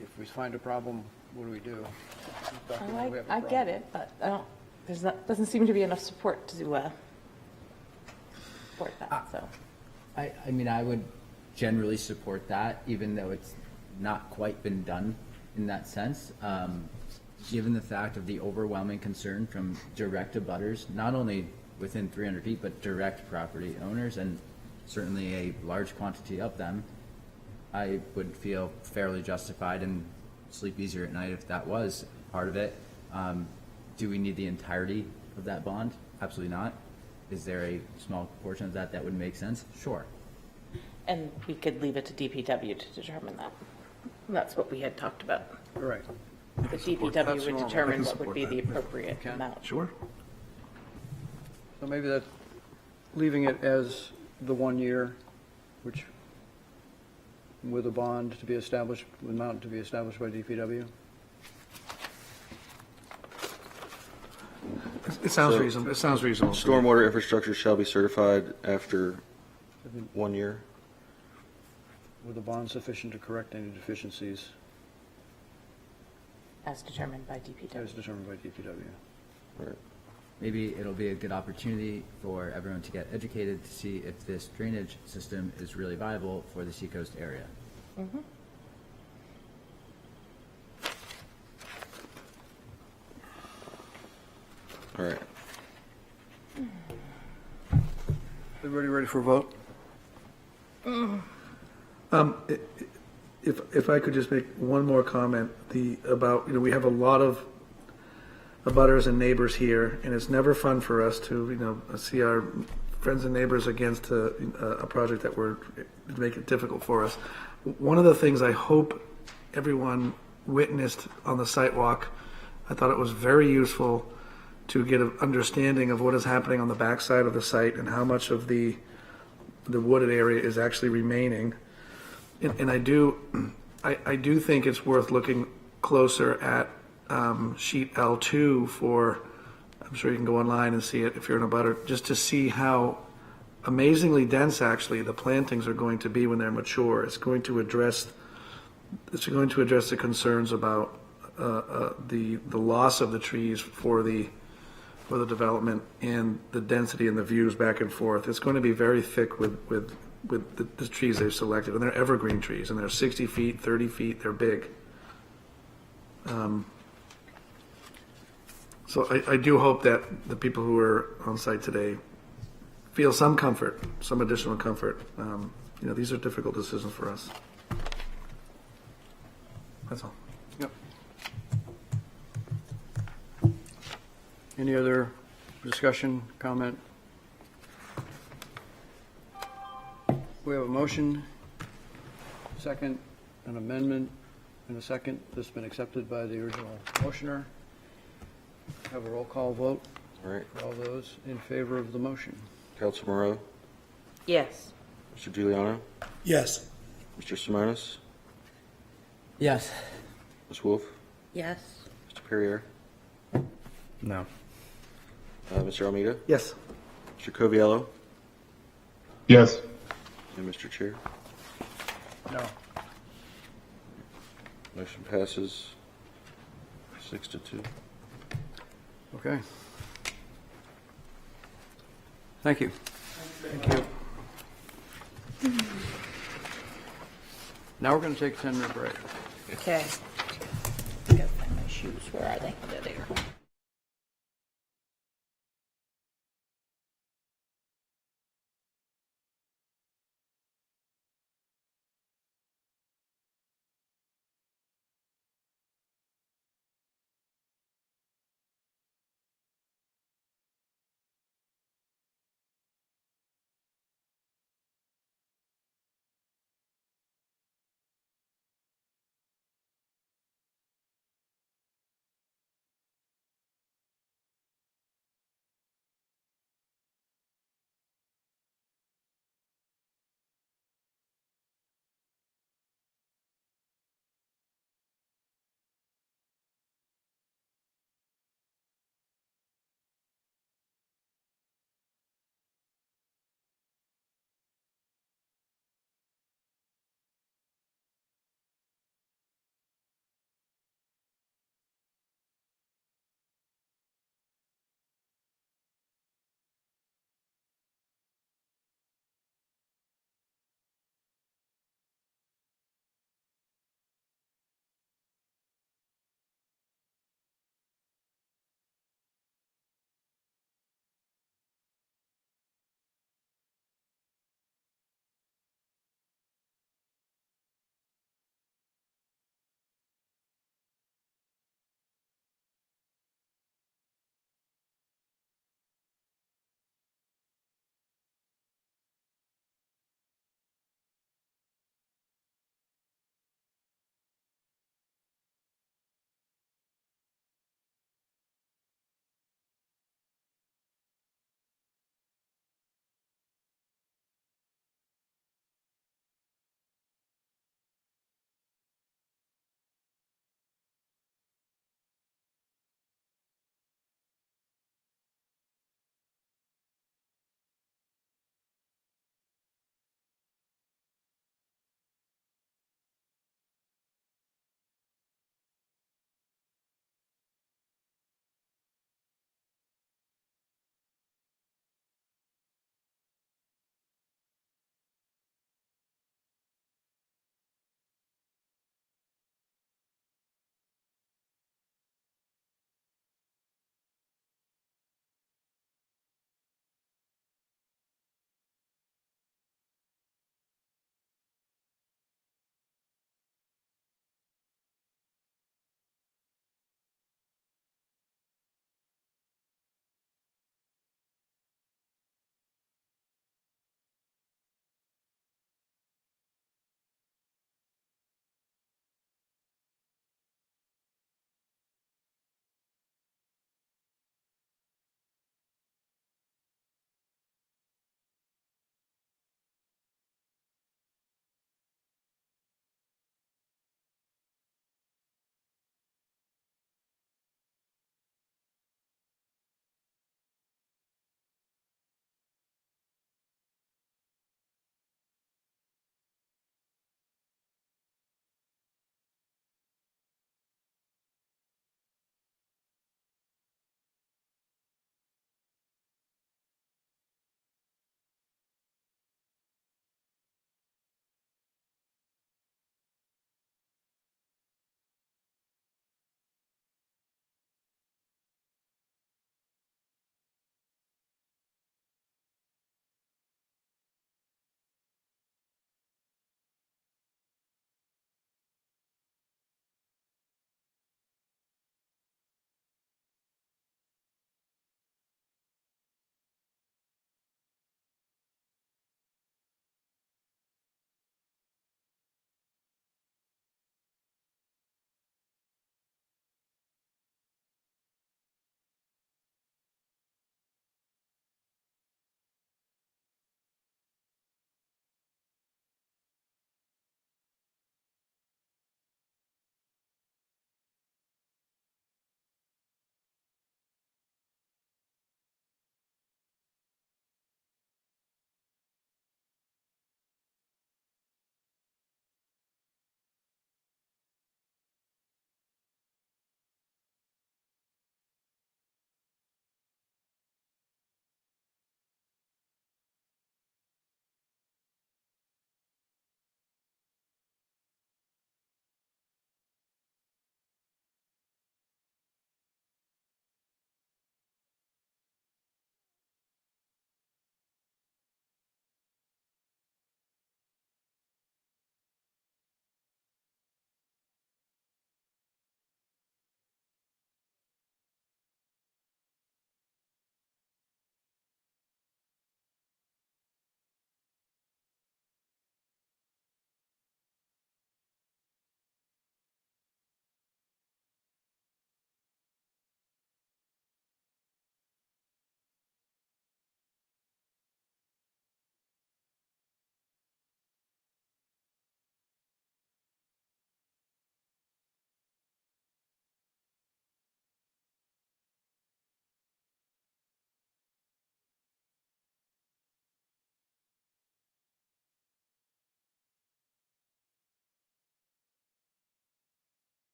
if we find a problem, what do we do? I get it, but I don't. Doesn't seem to be enough support to support that. So. I mean, I would generally support that, even though it's not quite been done in that sense. Given the fact of the overwhelming concern from direct abutters, not only within 300 feet, but direct property owners, and certainly a large quantity of them, I would feel fairly justified and sleep easier at night if that was part of it. Do we need the entirety of that bond? Absolutely not. Is there a small portion of that that would make sense? Sure. And we could leave it to DPW to determine that. That's what we had talked about. Right. The DPW would determine what would be the appropriate amount. Sure. So maybe that's leaving it as the 1 year, which, with a bond to be established, amount to be established by DPW? It sounds So- reasonable. It sounds reasonable. Stormwater infrastructure shall be certified after 1 year. With a bond sufficient to correct any deficiencies As determined by DPW. as determined by DPW. Right. Maybe it'll be a good opportunity for everyone to get educated to see if this drainage system is really viable for the Seacoast area. Mm-hmm. All right. Everybody ready for a vote? If I could just make one more comment, about, we have a lot of abutters and neighbors here, and it's never fun for us to, see our friends and neighbors against a project that would make it difficult for us. One of the things I hope everyone witnessed on the sidewalk I thought it was very useful to get an understanding of what is happening on the backside of the site and how much of the wooded area is actually remaining. And I do think it's worth looking closer at sheet L2 for, I'm sure you can go online and see it if you're in a butter, just to see how amazingly dense actually the plantings are going to be when they're mature. It's going to address the concerns about the loss of the trees for the development and the density and the views back and forth. It's going to be very thick with the trees they've selected, and they're evergreen trees, and they're 60 feet, 30 feet, they're big. So I do hope that the people who are on site today feel some comfort, some additional comfort. These are difficult decisions for us. That's all. Yep. Any other discussion, comment? We have a motion, second, an amendment, and a second. This has been accepted by the original motioner. Have a roll call vote. All right. For all those in favor of the motion. Council Moreau, Yes. Mr. Giuliano, Yes. Mr. Simonis, Yes. Ms. Wolf, Yes. Mr. Perrier, No. Mr. Almeida, Yes. Mr. Coviello, Yes. and Mr. Chair. No. Motion passes 6-2. Okay. Thank you. Thank you. Now we're going to take a 10-minute break. Okay. I gotta find my shoes. Where are they? They're there.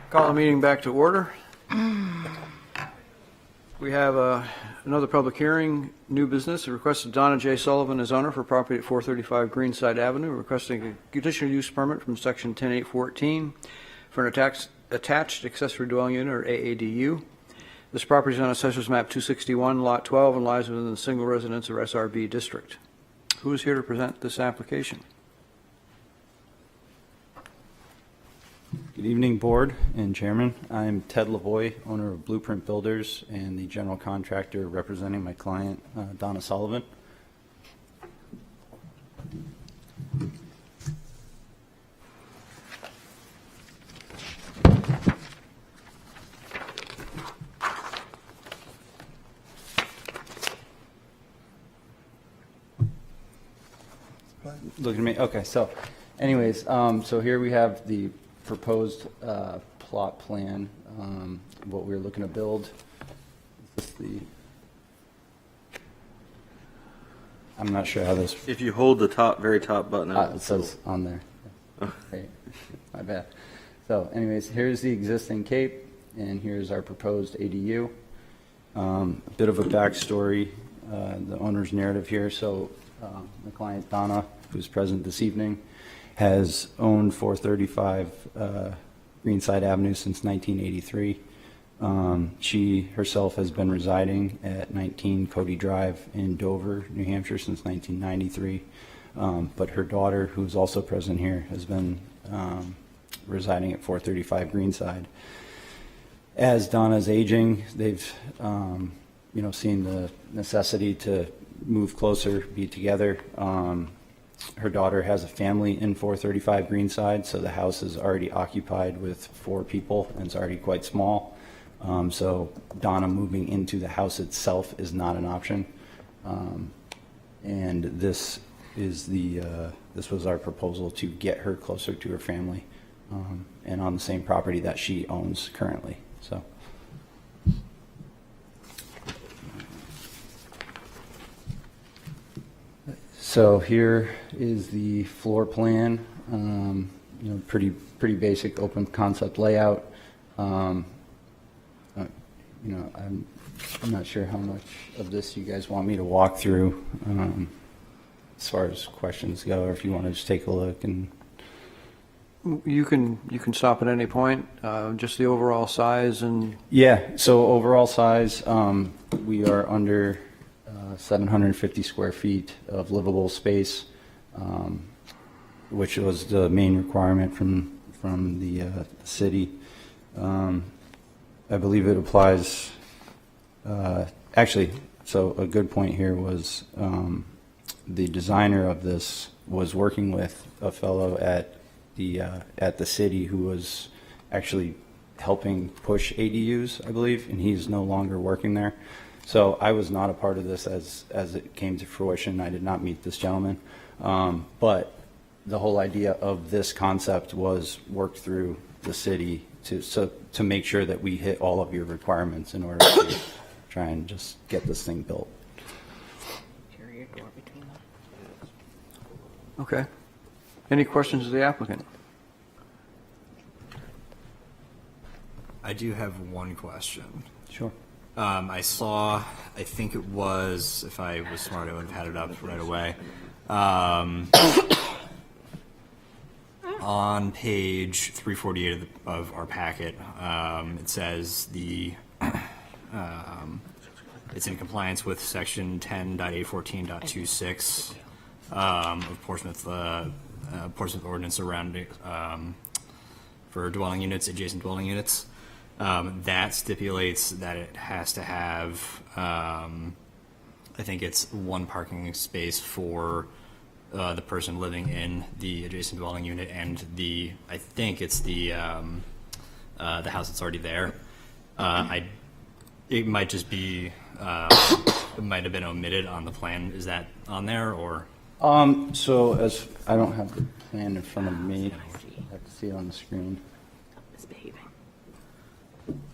Call the meeting back to order. We have another public hearing, new business. A request of Donna J. Sullivan as owner for property at 435 Greenside Avenue, requesting a conditional use permit from section 10814 for an attached accessory dwelling unit, or AADU. This property is on Assessor's Map 261, Lot 12, and lies within the single residence or SRB district. Who is here to present this application? Good evening, Board and Chairman. I'm Ted Lavoie, owner of Blueprint Builders and the general contractor representing my client, Donna Sullivan. Look at me. Okay, so anyways, so here we have the proposed plot plan, what we're looking to build. This is the, I'm not sure how this, If you hold the top, very top button out. it says on there. Right. My bad. So anyways, here's the existing cape, and here's our proposed ADU. A bit of a backstory, the owner's narrative here. So my client Donna, who's present this evening, has owned 435 Greenside Avenue since 1983. She herself has been residing at 19 Cody Drive in Dover, New Hampshire since 1993. But her daughter, who's also present here, has been residing at 435 Greenside. As Donna's aging, they've seen the necessity to move closer, be together. Her daughter has a family in 435 Greenside, so the house is already occupied with 4 people, and it's already quite small. So Donna moving into the house itself is not an option. And this is this was our proposal to get her closer to her family, and on the same property that she owns currently. So here is the floor plan. Pretty basic open concept layout. I'm not sure how much of this you guys want me to walk through as far as questions go, or if you want to just take a look. And You can stop at any point. Just the overall size and yeah. So overall size, we are under 750 square feet of livable space, which was the main requirement from the city. I believe it applies. Actually, so a good point here was the designer of this was working with a fellow at the city who was actually helping push ADUs, I believe, and he's no longer working there. So I was not a part of this as it came to fruition. I did not meet this gentleman, but the whole idea of this concept was worked through the city to make sure that we hit all of your requirements in order to try and just get this thing built. okay. Any questions of the applicant? I do have one question. Sure. I think it was, if I was smart, I would have had it up right away. On page 348 of our packet, it says it's in compliance with section 10.814.26 of Portsmouth ordinance surrounding for dwelling units, adjacent dwelling units. That stipulates that it has to have, I think it's 1 parking space for the person living in the adjacent dwelling unit, and I think it's the house that's already there. It might just be, it might have been omitted on the plan. Is that on there, or? So as I don't have the plan in front of me, I have to see it on the screen.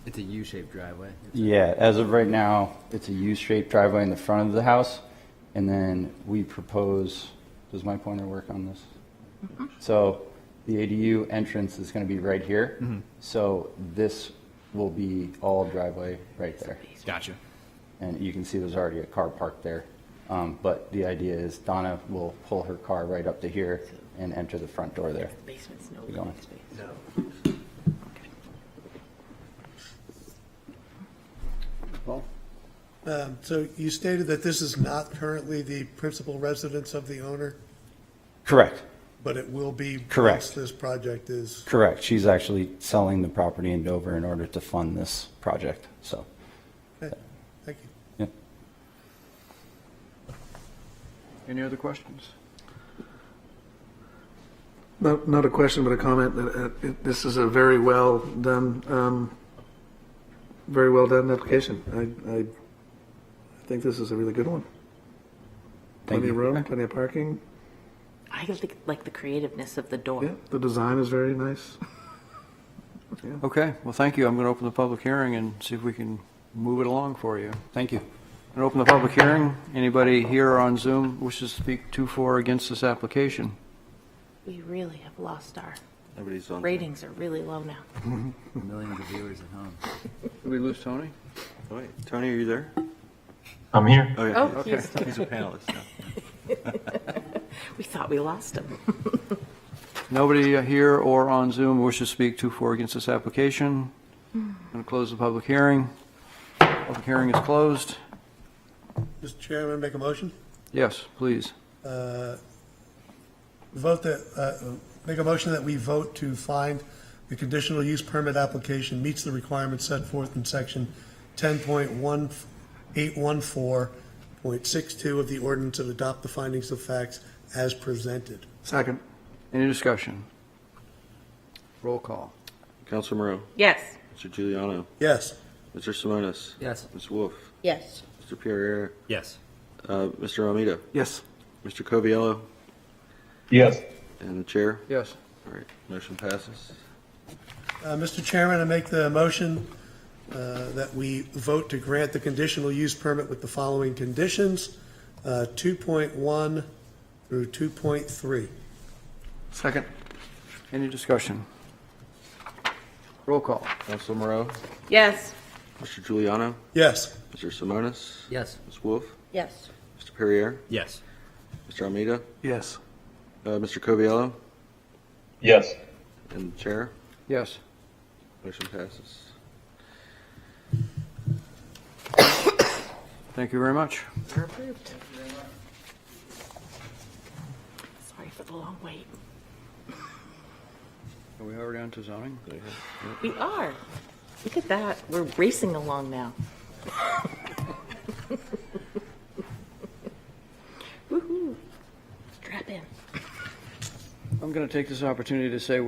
It's a U-shaped driveway. Yeah, as of right now, it's a U-shaped driveway in the front of the house, and then we propose. Does my pointer work on this? So The ADU entrance is going to be right here. So this will be all driveway right there. Gotcha. And you can see there's already a car parked there. But the idea is Donna will pull her car right up to here and enter the front door there. Basement's no Keep going. living space. Paul? So you stated that this is not currently the principal residence of the owner, Correct. but it will be Correct. once this project is, Correct. She's actually selling the property in Dover in order to fund this project. So, okay, thank you. yeah. Any other questions? Not a question, but a comment that this is a very well done application. I think this is a really good one. Thank Plenty of you. room, plenty of parking. I think like the creativeness of the door. Yeah, the design is very nice. Okay, well, thank you. I'm going to open the public hearing and see if we can move it along for you. Thank you. I'm going to open the public hearing. Anybody here or on Zoom wishes to speak to, for, or against this application? We really have lost our Nobody's on. ratings are really low now. Millions of viewers at home. Did we lose Tony? Oh, wait, Tony, are you there? I'm here. Oh, yeah. Oh, Okay. He's a panelist now. We thought we lost him. Nobody here or on Zoom wishes to speak to, for, or against this application? I'm going to close the public hearing. Public hearing is closed. Mr. Chairman, make a motion? Yes, please. Make a motion that we vote to find the conditional use permit application meets the requirements set forth in section 10.1814.62 of the ordinance and adopt the findings of facts as presented. Second. Any discussion? Roll call. Counselor Moreau. Yes. Mr. Giuliano. Yes. Mr. Simonis. Yes. Ms. Wolf. Yes. Mr. Pierre. Yes. Mr. Almeida. Yes. Mr. Coviello. Yes. And the chair. Yes. All right, motion passes. Mr. Chairman, I make the motion that we vote to grant the conditional use permit with the following conditions, 2.1 through 2.3. Second. Any discussion? Roll call. Counselor Moreau. Yes. Mr. Giuliano. Yes. Mr. Simonis. Yes. Ms. Wolf. Yes. Mr. Perrier. Yes. Mr. Almeida. Yes. Mr. Coviello. Yes. And the chair. Yes. Motion passes. Thank you very much. You're approved. Sorry for the long wait. Are we already on to zoning? We are. Look at that. We're racing along now. Woohoo. Strap in. I'm going to take this opportunity to say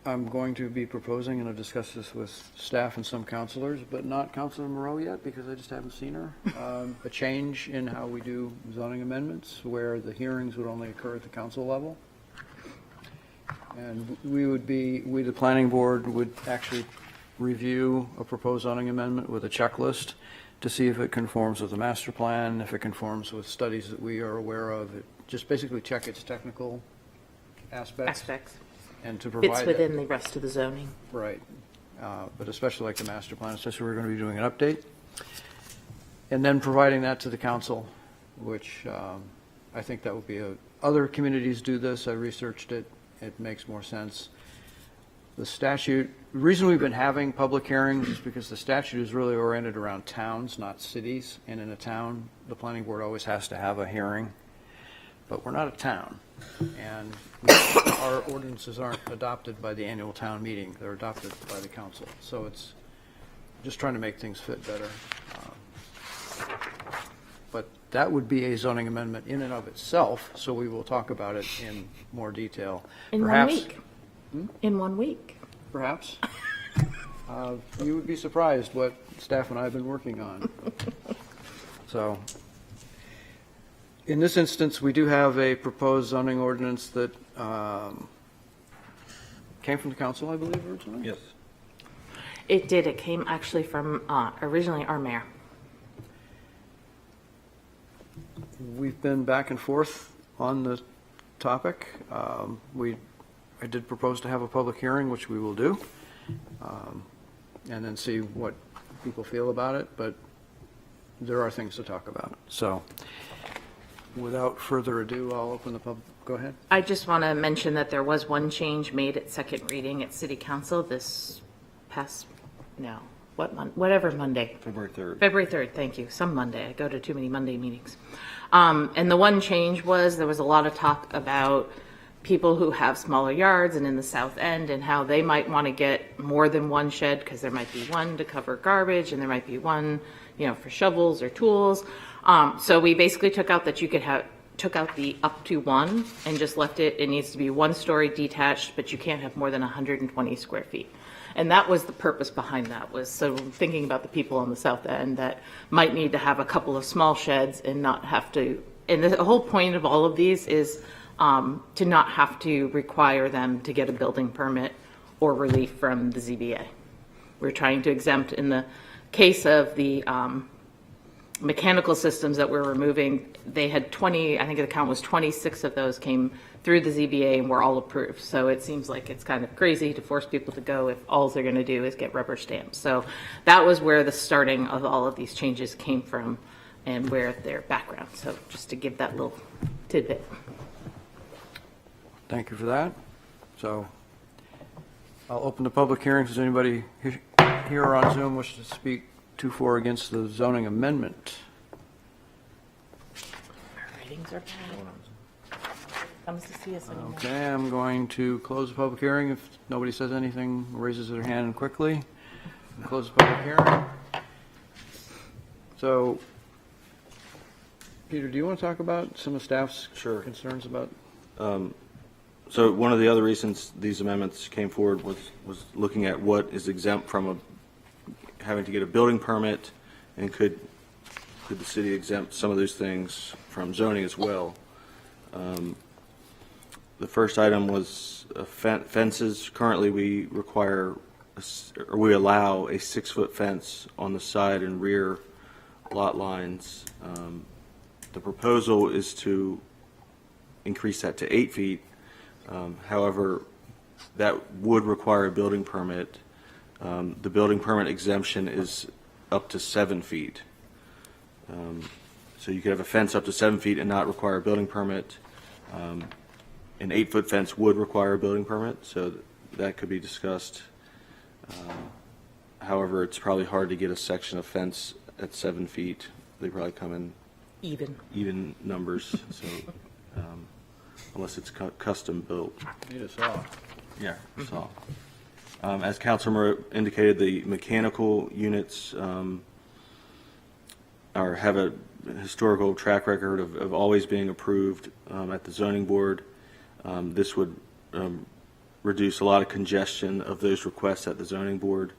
I'm going to be proposing, and I've discussed this with staff and some counselors, but not Counselor Moreau yet, because I just haven't seen her, a change in how we do zoning amendments, where the hearings would only occur at the council level. And we, the planning board, would actually review a proposed zoning amendment with a checklist to see if it conforms with the master plan, if it conforms with studies that we are aware of. Just basically check its technical aspects. And to provide. Fits within the rest of the zoning. Right. But especially like the master plan, especially we're going to be doing an update. And then providing that to the council, which I think that would be other communities do this. I researched it. It makes more sense. The statute, the reason we've been having public hearings is because the statute is really oriented around towns, not cities. And in a town, the planning board always has to have a hearing. But we're not a town. And our ordinances aren't adopted by the annual town meeting. They're adopted by the council. So it's just trying to make things fit better. But that would be a zoning amendment in and of itself, so we will talk about it in more detail. In 1 week. In 1 week. Perhaps. You would be surprised what staff and I have been working on. So, in this instance, we do have a proposed zoning ordinance that came from the council, I believe, originally? Yes. It did. It came actually from originally our mayor. We've been back and forth on the topic. We I did propose to have a public hearing, which we will do, and then see what people feel about it, but there are things to talk about. So without further ado, I'll open the public. Go ahead. I just want to mention that there was one change made at second reading at City Council this past, whatever Monday. February 3rd. February 3rd, thank you. Some Monday. I go to too many Monday meetings. And the one change was there was a lot of talk about people who have smaller yards and in the south end and how they might want to get more than one shed because there might be one to cover garbage and there might be one, for shovels or tools. So we basically took out that you could took out the up to one and just left it needs to be 1 story detached, but you can't have more than 120 square feet. And that was the purpose behind that, was so thinking about the people on the south end that might need to have a couple of small sheds and not have to, and the whole point of all of these is to not have to require them to get a building permit or relief from the ZBA. We're trying to exempt in the case of the mechanical systems that we're removing. They had 20, I think the count was 26 of those came through the ZBA and were all approved. So it seems like it's kind of crazy to force people to go if all they're going to do is get rubber stamps. So that was where the starting of all of these changes came from and where their background. So just to give that little tidbit. Thank you for that. So I'll open the public hearings. Does anybody here or on Zoom wish to speak to or against the zoning amendment? Our ratings are bad. Comes to see us anymore. Okay, I'm going to close the public hearing. If nobody says anything, raises their hand quickly, close the public hearing. So, Peter, do you want to talk about some of staff's concerns about? So one of the other reasons these amendments came forward was looking at what is exempt from having to get a building permit, and could the city exempt some of those things from zoning as well. The first item was fences. Currently, we allow a 6-foot fence on the side and rear lot lines. The proposal is to increase that to 8 feet. However, that would require a building permit. The building permit exemption is up to 7 feet. So you could have a fence up to 7 feet and not require a building permit. An 8-foot fence would require a building permit, so that could be discussed. However, it's probably hard to get a section of fence at 7 feet. They probably come in even numbers, so unless it's custom built. Need a saw. Yeah, saw. As Councilmember indicated, the mechanical units have a historical track record of always being approved at the zoning board. This would reduce a lot of congestion of those requests at the zoning board.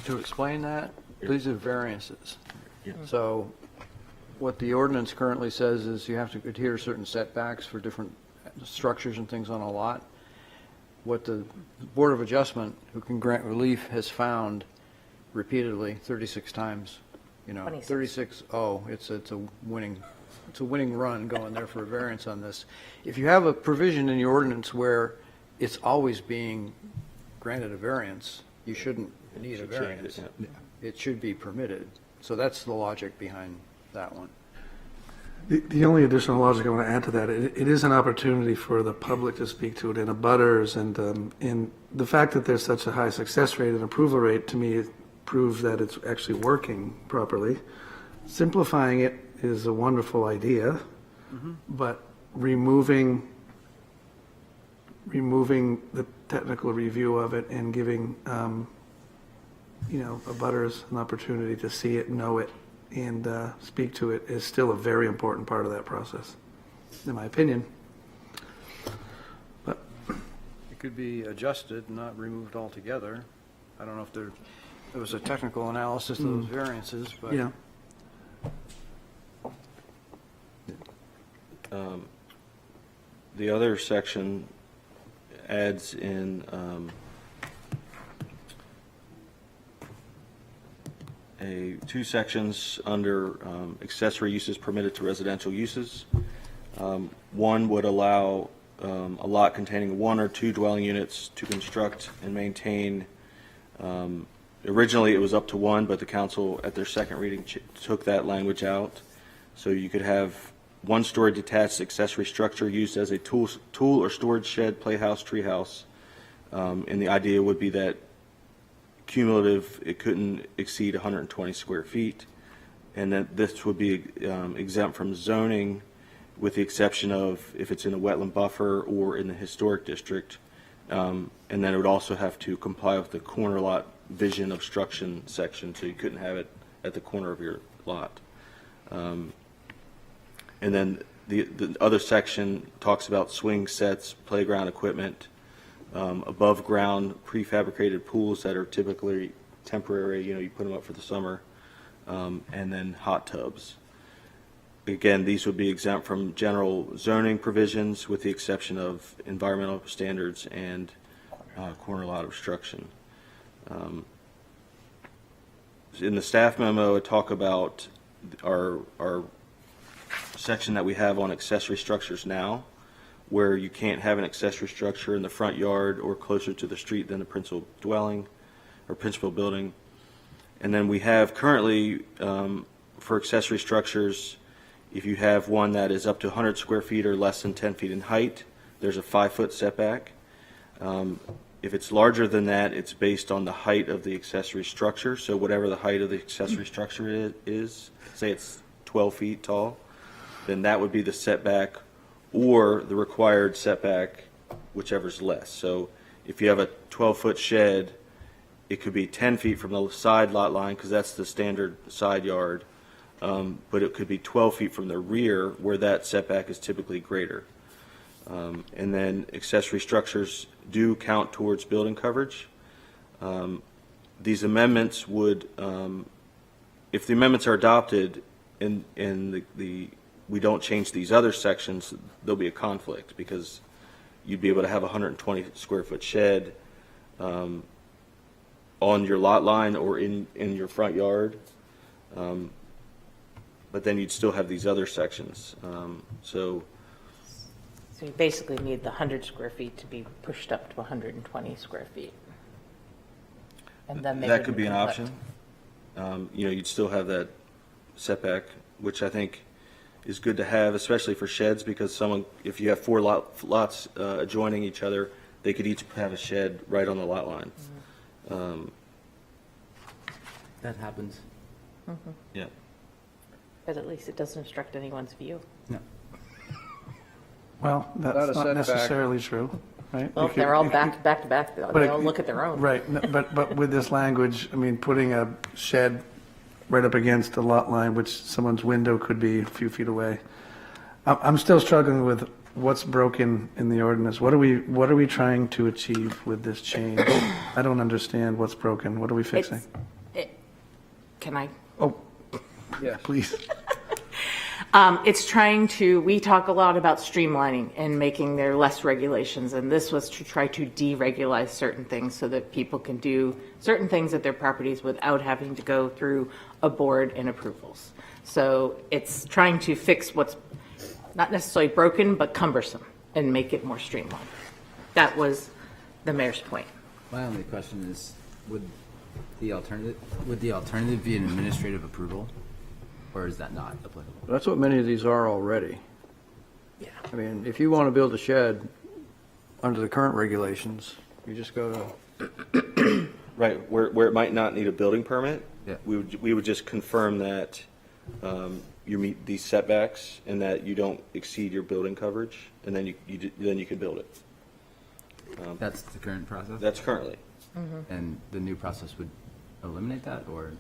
To explain that, these are variances. Yeah. So what the ordinance currently says is you have to adhere to certain setbacks for different structures and things on a lot. What the Board of Adjustment, who can grant relief, has found repeatedly 36 times, 36, it's a winning run going there for a variance on this. If you have a provision in your ordinance where it's always being granted a variance, you shouldn't need a variance. It should be permitted. So that's the logic behind that one. The only additional logic I want to add to that, it is an opportunity for the public to speak to it in abutters, and the fact that there's such a high success rate and approval rate, to me, proves that it's actually working properly. Simplifying it is a wonderful idea, but removing the technical review of it and giving abutters an opportunity to see it, know it, and speak to it is still a very important part of that process, in my opinion. But It could be adjusted, not removed altogether. I don't know if there was a technical analysis of those variances, but. Yeah. The other section adds in two sections under accessory uses permitted to residential uses. One would allow a lot containing 1 or 2 dwelling units to construct and maintain. Originally, it was up to 1, but the council, at their second reading, took that language out. So you could have 1-story detached accessory structure used as a tool or storage shed, playhouse, treehouse. And the idea would be that cumulative, it couldn't exceed 120 square feet. And that this would be exempt from zoning with the exception of if it's in a wetland buffer or in the historic district. And then it would also have to comply with the corner lot vision obstruction section, so you couldn't have it at the corner of your lot. And then the other section talks about swing sets, playground equipment, above ground prefabricated pools that are typically temporary, you put them up for the summer, and then hot tubs. Again, these would be exempt from general zoning provisions with the exception of environmental standards and corner lot obstruction. In the staff memo, I talk about our section that we have on accessory structures now, where you can't have an accessory structure in the front yard or closer to the street than the principal dwelling or principal building. And then we have currently, for accessory structures, if you have one that is up to 100 square feet or less than 10 feet in height, there's a 5-foot setback. If it's larger than that, it's based on the height of the accessory structure. So whatever the height of the accessory structure is, say it's 12 feet tall, then that would be the setback or the required setback, whichever's less. So if you have a 12-foot shed, it could be 10 feet from the side lot line because that's the standard side yard, but it could be 12 feet from the rear where that setback is typically greater. And then accessory structures do count towards building coverage. These amendments would, if the amendments are adopted and we don't change these other sections, there'll be a conflict because you'd be able to have a 120 square foot shed on your lot line or in your front yard. But then you'd still have these other sections. So you basically need the 100 square feet to be pushed up to 120 square feet. And then they that could be an conflict. option. You'd still have that setback, which I think is good to have, especially for sheds, because if you have 4 lots adjoining each other, they could each have a shed right on the lot line. That happens. Mm-hmm. Yeah. But at least it doesn't obstruct anyone's view. No. Well, Without that's a not setback. necessarily true, right? Well, If if you- they're all if back to back to back, But they if all you- look at their own. Right, but with this language, I mean, putting a shed right up against the lot line, which someone's window could be a few feet away. I'm still struggling with what's broken in the ordinance. What are we trying to achieve with this change? I don't understand what's broken. What are we fixing? Can I? Oh, Yes. please. It's trying to, we talk a lot about streamlining and making there less regulations, and this was to try to deregulate certain things so that people can do certain things at their properties without having to go through a board and approvals. So it's trying to fix what's not necessarily broken, but cumbersome, and make it more streamlined. That was the mayor's point. My only question is, would the alternative be an administrative approval, or is that not applicable? That's what many of these are already. Yeah. I mean, if you want to build a shed under the current regulations, you just go to, Right, where it might not need a building permit, Yeah. we would just confirm that you meet these setbacks and that you don't exceed your building coverage, and then you can build it. That's the current process? That's currently. And the new process would eliminate that, or?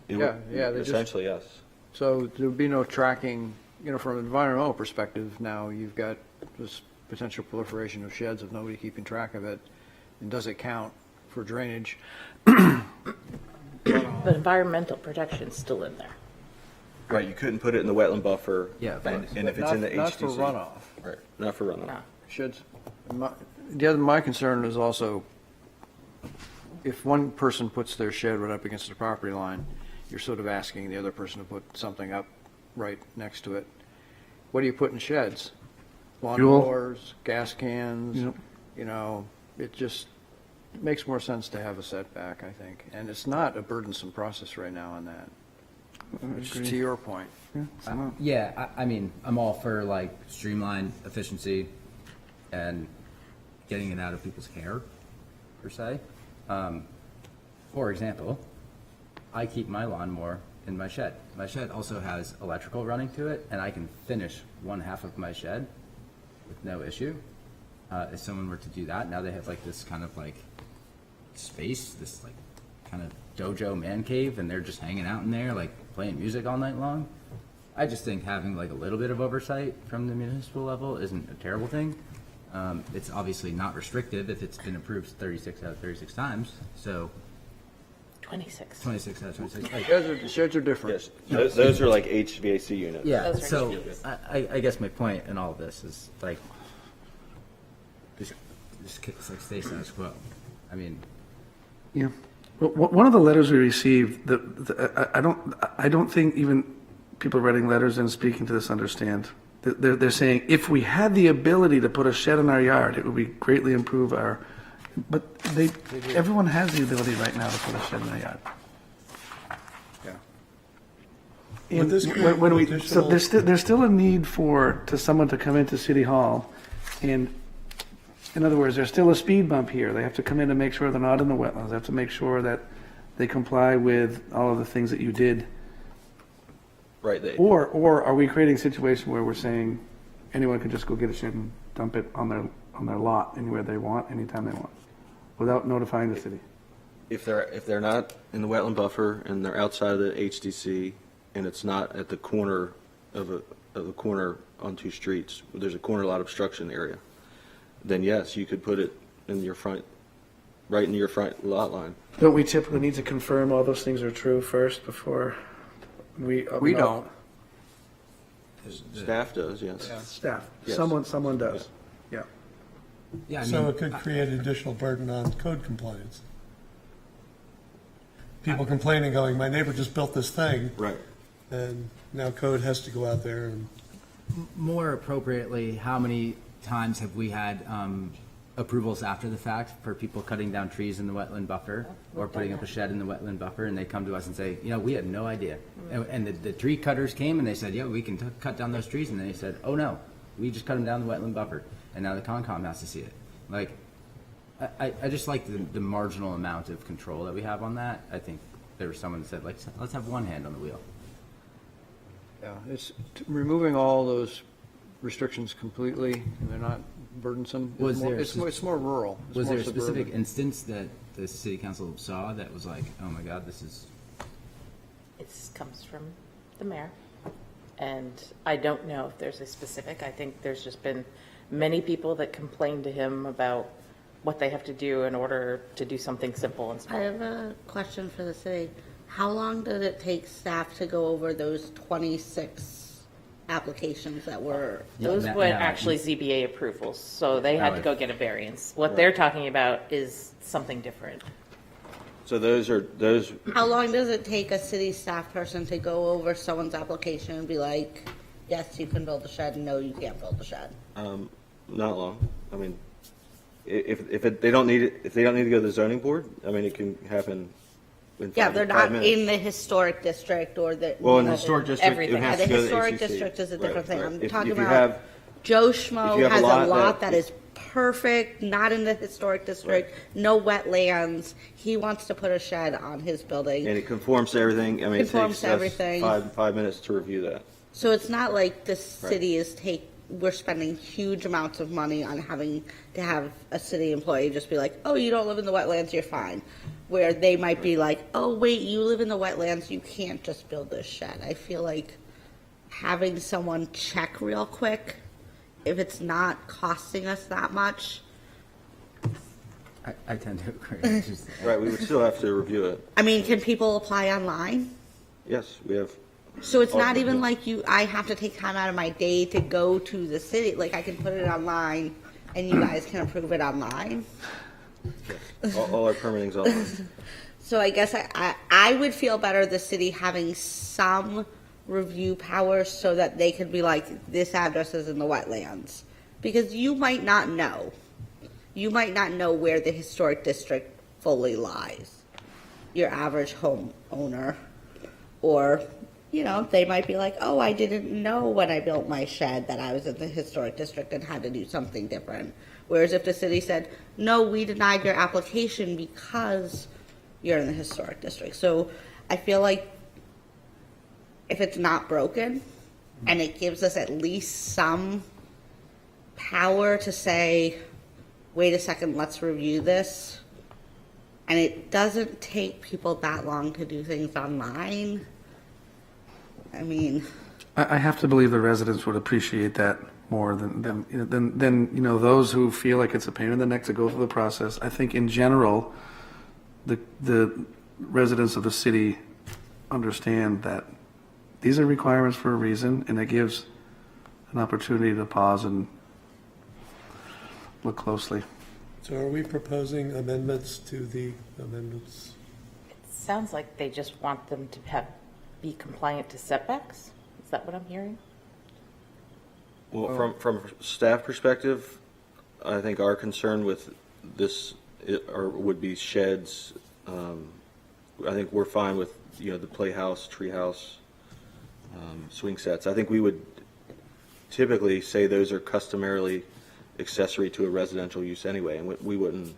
It Yeah, would- yeah, they just- Essentially, yes. so there would be no tracking, from an environmental perspective, now you've got this potential proliferation of sheds of nobody keeping track of it. And does it count for drainage? But environmental protection's still in there. Right, you couldn't put it in the wetland buffer. Yeah, of and course. and if it's in the HTC. Not for runoff. Right, not for runoff. No. Sheds, my concern is also, if one person puts their shed right up against the property line, you're sort of asking the other person to put something up right next to it. What do you put in sheds? lawnmowers, gas cans, Yep. you know, it just makes more sense to have a setback, I think. And it's not a burdensome process right now on that. Which, to your point. Yeah, I mean, I'm all for like streamline, efficiency, and getting it out of people's hair, per se. For example, I keep my lawnmower in my shed. My shed also has electrical running to it, and I can finish one half of my shed with no issue. If someone were to do that, now they have like this kind of like space, this like kind of dojo man cave, and they're just hanging out in there, like playing music all night long. I just think having like a little bit of oversight from the municipal level isn't a terrible thing. It's obviously not restrictive if it's been approved 36 out of 36 times. So 26. 26 out of 26. Like, Sheds are different. Yes, those are like HVAC units. yeah. Those are So ridiculous. I guess my point in all of this is like, just like stay status quo. I mean, Yeah. Well, one of the letters we received, I don't think even people writing letters and speaking to this understand. They're saying if we had the ability to put a shed in our yard, it would be greatly improve our. But everyone has the ability right now to put a shed in their yard. Yeah. And this when we, so additional- there's still a need for someone to come into City Hall, and in other words, there's still a speed bump here. They have to come in and make sure they're not in the wetlands. They have to make sure that they comply with all of the things that you did. Right. Or are we creating a situation where we're saying anyone can just go get a shed and dump it on their lot anywhere they want, anytime they want, without notifying the city? If they're not in the wetland buffer and they're outside of the HDC and it's not at the corner of a corner on two streets, there's a corner lot obstruction area, then yes, you could put it in your front, right in your front lot line. Don't we typically need to confirm all those things are true first before we? We don't. Staff does, yes. Staff. Yes. Someone does. Yeah. yeah. I So mean, it could create additional burden on code compliance. People complaining, going, my neighbor just built this thing, Right. and now code has to go out there and. more appropriately, how many times have we had approvals after the fact for people cutting down trees in the wetland buffer or putting up a shed in the wetland buffer, and they come to us and say, you know, we had no idea. And the tree cutters came and they said, yeah, we can cut down those trees. And they said, oh no, we just cut them down the wetland buffer. And now the Concom has to see it. Like, I just like the marginal amount of control that we have on that. I think there was someone that said, like, let's have one hand on the wheel. Yeah, it's removing all those restrictions completely, and they're not burdensome. Was there It's more rural. It's Was more there a specific suburban. instance that the city council saw that was like, oh my God, this is, It comes from the mayor. And I don't know if there's a specific. I think there's just been many people that complain to him about what they have to do in order to do something simple and I small. have a question for the city. How long did it take staff to go over those 26 applications that were? Those Yeah, were yeah. actually ZBA approvals, so they had to go get a variance. What they're talking about is something different. So those, How long does it take a city staff person to go over someone's application and be like, yes, you can build a shed, and no, you can't build a shed? not long. I mean, if they don't need it, if they don't need to go to the zoning board, I mean, it can happen in Yeah, five- they're 5 not minutes. in the historic district or the. Well, in you the know, historic district, it everything. has The to go to the historic HCC. district is a different Right, thing. right. I'm If talking you about have- Joe if Schmo you have a has a lot lot that- that is perfect, not in the historic district, no wetlands. He wants to put a shed on his building. And it conforms to everything. I mean, it Conforms takes to us everything. five minutes to review that. So it's not like the city Right. is we're spending huge amounts of money on having to have a city employee just be like, oh, you don't live in the wetlands, you're fine. Where they might be like, oh, wait, you live in the wetlands, you can't just build this shed. I feel like having someone check real quick, if it's not costing us that much. I tend to agree. It's just- Right, we would still have to review it. I mean, can people apply online? Yes, we have. So it's not even Yeah. like I have to take time out of my day to go to the city. Like I can put it online and you guys can approve it online. All our permitting's online. So I guess I would feel better the city having some review power so that they could be like, this address is in the wetlands. because you might not know. You might not know where the historic district fully lies. Your average homeowner, or, you know, they might be like, oh, I didn't know when I built my shed that I was in the historic district and had to do something different. Whereas if the city said, no, we denied your application because you're in the historic district. So I feel like if it's not broken and it gives us at least some power to say, wait a second, let's review this. And it doesn't take people that long to do things online. I mean, I have to believe the residents would appreciate that more than you know, those who feel like it's a pain in the neck to go through the process. I think in general, the residents of the city understand that these are requirements for a reason, and it gives an opportunity to pause and look closely. So are we proposing amendments to the amendments? Sounds like they just want them to be compliant to setbacks. Is that what I'm hearing? Well, from staff perspective, I think our concern with this would be sheds. I think we're fine with, you know, the playhouse, treehouse, swing sets. I think we would typically say those are customarily accessory to a residential use anyway, and we wouldn't.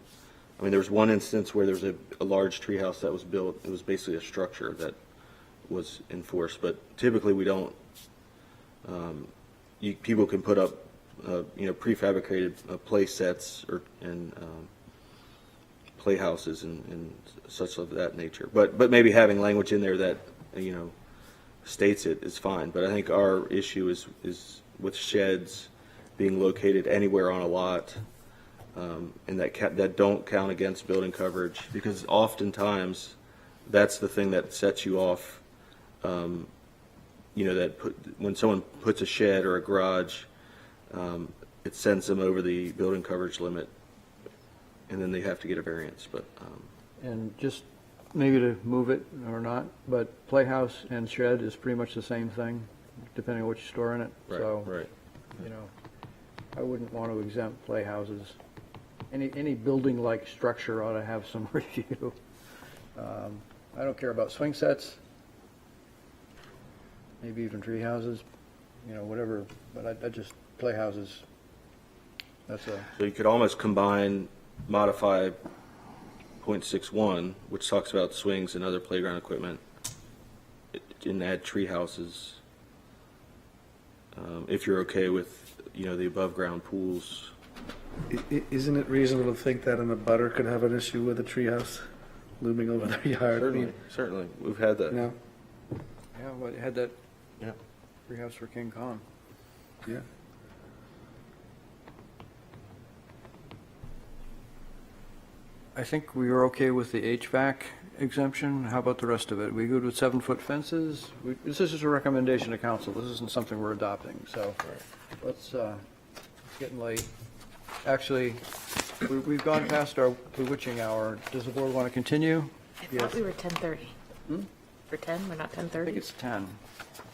I mean, there was one instance where there was a large treehouse that was built. It was basically a structure that was enforced, but typically we don't. People can put up, you know, prefabricated play sets and playhouses and such of that nature. But maybe having language in there that, you know, states it is fine. But I think our issue is with sheds being located anywhere on a lot, and that don't count against building coverage, because oftentimes that's the thing that sets you off. You know, when someone puts a shed or a garage, it sends them over the building coverage limit, and then they have to get a variance. But And just maybe to move it or not, but playhouse and shed is pretty much the same thing, depending on what you store in it. Right, So, right. you know, I wouldn't want to exempt playhouses. Any building-like structure ought to have some review. I don't care about swing sets, maybe even tree houses, you know, whatever, but I just, playhouses, that's a, so you could almost modify 0.61, which talks about swings and other playground equipment, and add tree houses. If you're okay with, you know, the above ground pools. Isn't it reasonable to think that an abutter could have an issue with a treehouse looming over their yard? Certainly, we've had that. Yeah. yeah, well, it had that Yeah. treehouse for King Kong. Yeah. I think we are okay with the HVAC exemption. How about the rest of it? We good with 7-foot fences? This is just a recommendation to council. This isn't something we're adopting, so let's, it's getting late. Actually, we've gone past our bewitching hour. Does the board want to continue? I thought we were 10:30. For 10, we're not 10:30? I think it's 10.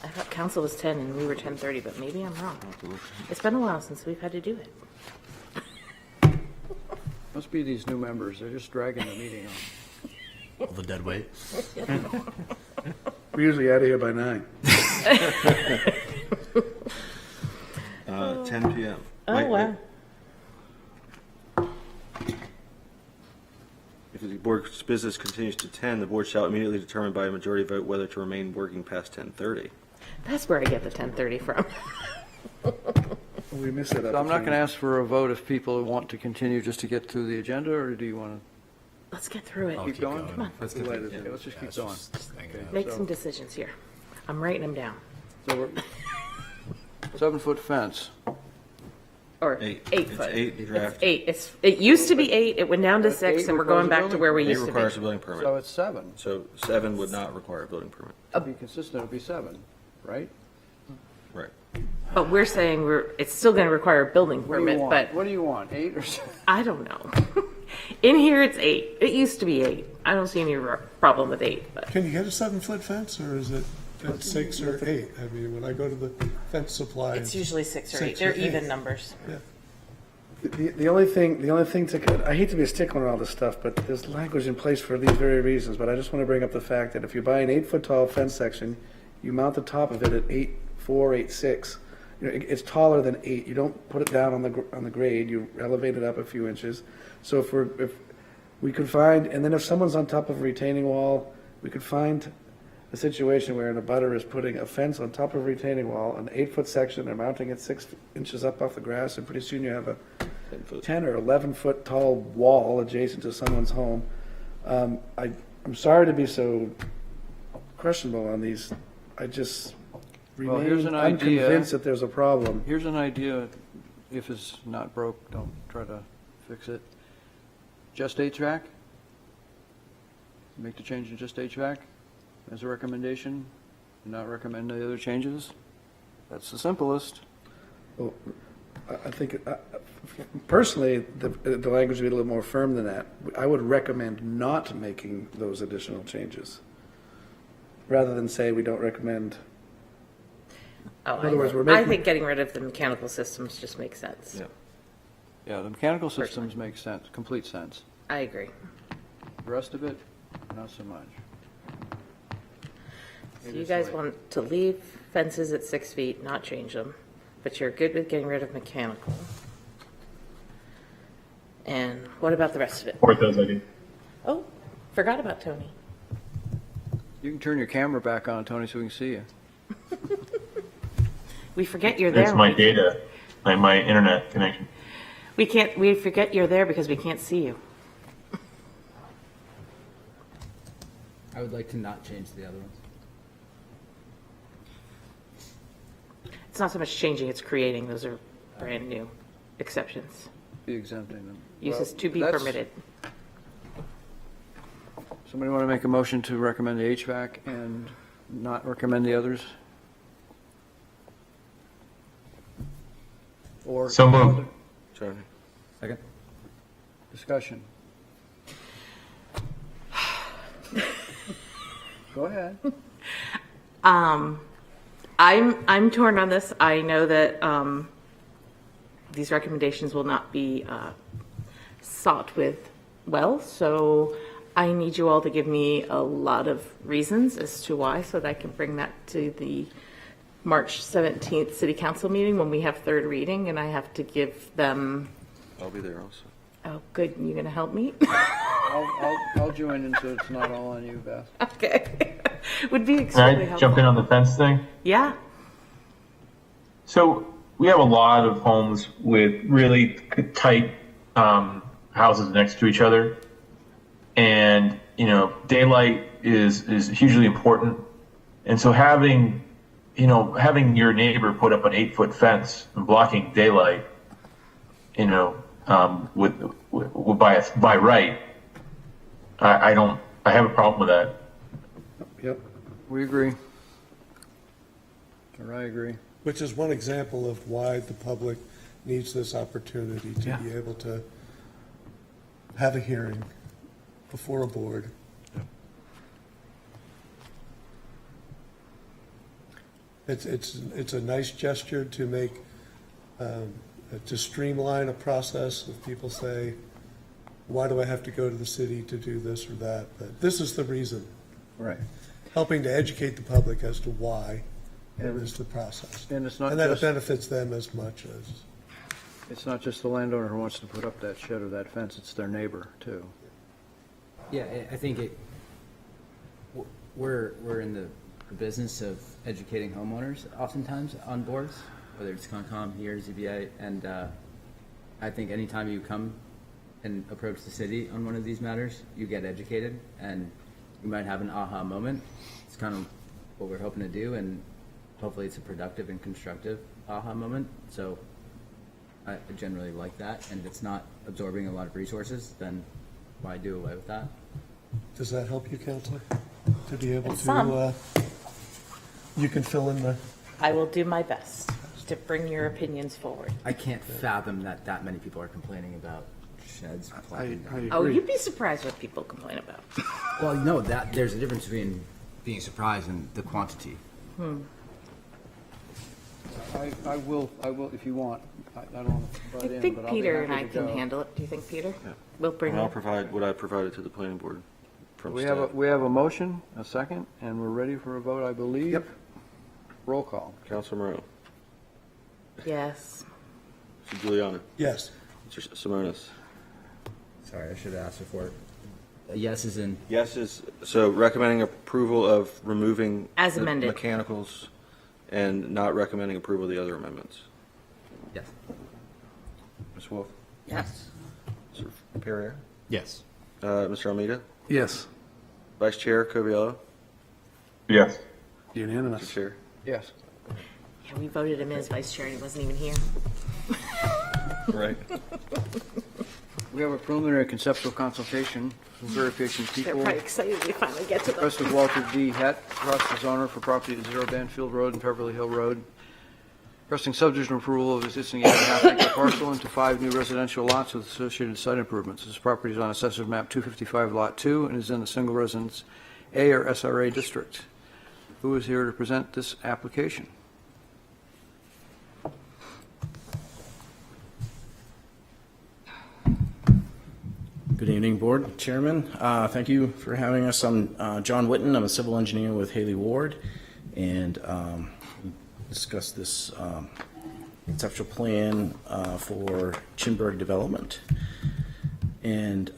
I thought council was 10 and we were 10:30, but maybe I'm wrong. It's been a while since we've had to do it. Must be these new members. They're just dragging the meeting on. All the dead weight. We're usually out of here by 9. 10 p.m. Oh, wow. If the board's business continues to 10, the board shall immediately determine by a majority vote whether to remain working past 10:30. That's where I get the 10:30 from. We missed that. So I'm not going to ask for a vote if people want to continue just to get through the agenda, or do you want Let's get through it. I'll keep going? Come on. Let's just keep going. Make some decisions here. I'm writing them down. So we're 7-foot fence. Or Eight. 8 It's foot. 8 draft. It's 8. It used to be 8. It went down to But 6, 8 and we're requires going a back to building where we It used to requires a be. building permit. So it's 7. So 7 would not require a building permit. To be consistent, it would be 7, right? Right. But we're saying it's still going to require a building What do you permit, want? but What do you want, 8 or 7? I don't know. In here, it's 8. It used to be 8. I don't see any problem with 8, but Can you get a 7-foot fence, or is it at 6 or 8? I mean, when I go to the fence supply. it's usually 6 or 8. 6 They're or 8. even numbers. Yeah. The only thing to, I hate to be a stickler on all this stuff, but there's language in place for these very reasons, but I just want to bring up the fact that if you buy an 8-foot tall fence section, you mount the top of it at 8'4", 8'6". You know, it's taller than 8. You don't put it down on the grade, you elevate it up a few inches. So if we could find, and then if someone's on top of a retaining wall, we could find a situation where an abutter is putting a fence on top of a retaining wall, an 8-foot section, they're mounting it 6 inches up off the grass, and pretty soon you have a 10 or 11-foot tall wall adjacent to someone's home. I'm sorry to be so questionable on these. I just Well, here's remain an idea. unconvinced that there's a problem. Here's an idea. If it's not broke, don't try to fix it. Just HVAC? Make the change in just HVAC as a recommendation, not recommend the other changes? That's the simplest. Well, I think, personally, the language would be a little more firm than that. I would recommend not making those additional changes, rather than say we don't recommend. Oh, In other words, we're I making- think getting rid of the mechanical systems just makes sense. Yeah. Yeah, the mechanical systems make sense, complete sense. I agree. The rest of it, not so much. So you guys want to leave fences at 6 feet, not change them, but you're good with getting rid of mechanical. And what about the rest of it? Support those ideas. Oh, forgot about Tony. You can turn your camera back on, Tony, so we can see you. We forget you're there. It's my data, my internet connection. We forget you're there because we can't see you. I would like to not change the other ones. It's not so much changing, it's creating. Those are brand new exceptions. Be exempting them. Uses Well, to be that's- permitted. Somebody want to make a motion to recommend the HVAC and not recommend the others? Or So moved. Sorry. Second? discussion? Go ahead. I'm torn on this. I know that these recommendations will not be sought with well, so I need you all to give me a lot of reasons as to why, so that I can bring that to the March 17th City Council meeting when we have third reading, and I have to give them. I'll be there also. Oh, good. You gonna help me? I'll join in so it's not all on you, Beth. Okay. Would be Can extremely I helpful. jump in on the fence thing? Yeah. So we have a lot of homes with really tight houses next to each other, and daylight is hugely important. And so having your neighbor put up an 8-foot fence and blocking daylight, by right, I have a problem with that. Yep. We agree. Or I agree. Which is one example of why the public needs this opportunity to Yeah. be able to have a hearing before a board. It's a nice gesture to make, to streamline a process if people say, why do I have to go to the city to do this or that? But this is the reason. Right. Helping to educate the public as to why and is the process. And it's not And that it just- benefits them as much as. It's not just the landowner who wants to put up that shed or that fence, it's their neighbor, too. Yeah, I think we're in the business of educating homeowners oftentimes on boards, whether it's Concom here, ZBA, and I think anytime you come and approach the city on one of these matters, you get educated, and you might have an aha moment. It's kind of what we're hoping to do, and hopefully it's a productive and constructive aha moment. So I generally like that, and if it's not absorbing a lot of resources, then why do away with that? Does that help you, Counselor? To be able It's some. to, you can fill in the, I will do my best to bring your opinions forward. I can't fathom that many people are complaining about sheds. Oh, you'd be surprised what people complain about. Well, no, that there's a difference between being surprised and the quantity. I will, if you want, I don't want to butt I in, think but I'll be Peter and I happy to can go. handle it. Do you think, Peter? Yeah. We'll bring And I'll him. provide what I provided to the planning board from staff. We have a motion, a second, and we're ready for a vote, I believe. Yep. Roll call. Councilor Morrow, Yes. Mr. Giuliano, Yes. Mr. Simonis. Sorry, I should have asked before. A yes is in. Yes is, so recommending approval of removing As the amended. mechanicals and not recommending approval of the other amendments. Yes. Ms. Wolf, Yes. Mr. Perrier, Yes. Mr. Almeida, Yes. Vice Chair Coviello, Yes. Mr. Unanimous. Chair. Yes. Yeah, we voted him in as vice chair. He wasn't even here. Right. We have a preliminary conceptual consultation from very patient They're people. probably excited we finally get to them. Request of Walter D. Het, trust as owner for property at 0 Banfield Road and Beverly Hill Road. Requesting subdivision approval of existing 8.5 acre parcel into 5 new residential lots with associated site improvements. This property is on Assessors Map 255, Lot 2, and is in the Single Residence A or SRA district. Who is here to present this application? Good evening, Board Chairman. Thank you for having us. I'm John Witten. I'm a civil engineer with Haley Ward, and discuss this conceptual plan for Chinburg Development. And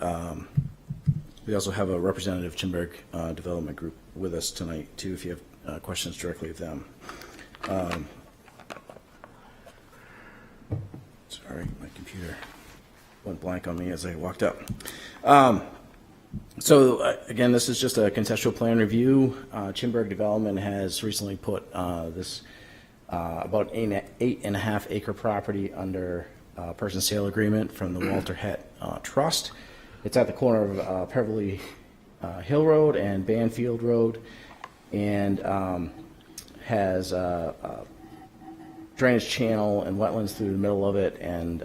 we also have a representative Chinburg Development Group with us tonight, too, if you have questions directly of them. Sorry, my computer went blank on me as I walked up. Again, this is just a conceptual plan review. Chinburg Development has recently put this about 8.5 acre property under purchase and sale agreement from the Walter Het Trust. It's at the corner of Beverly Hill Road and Banfield Road, and has a drainage channel and wetlands through the middle of it, and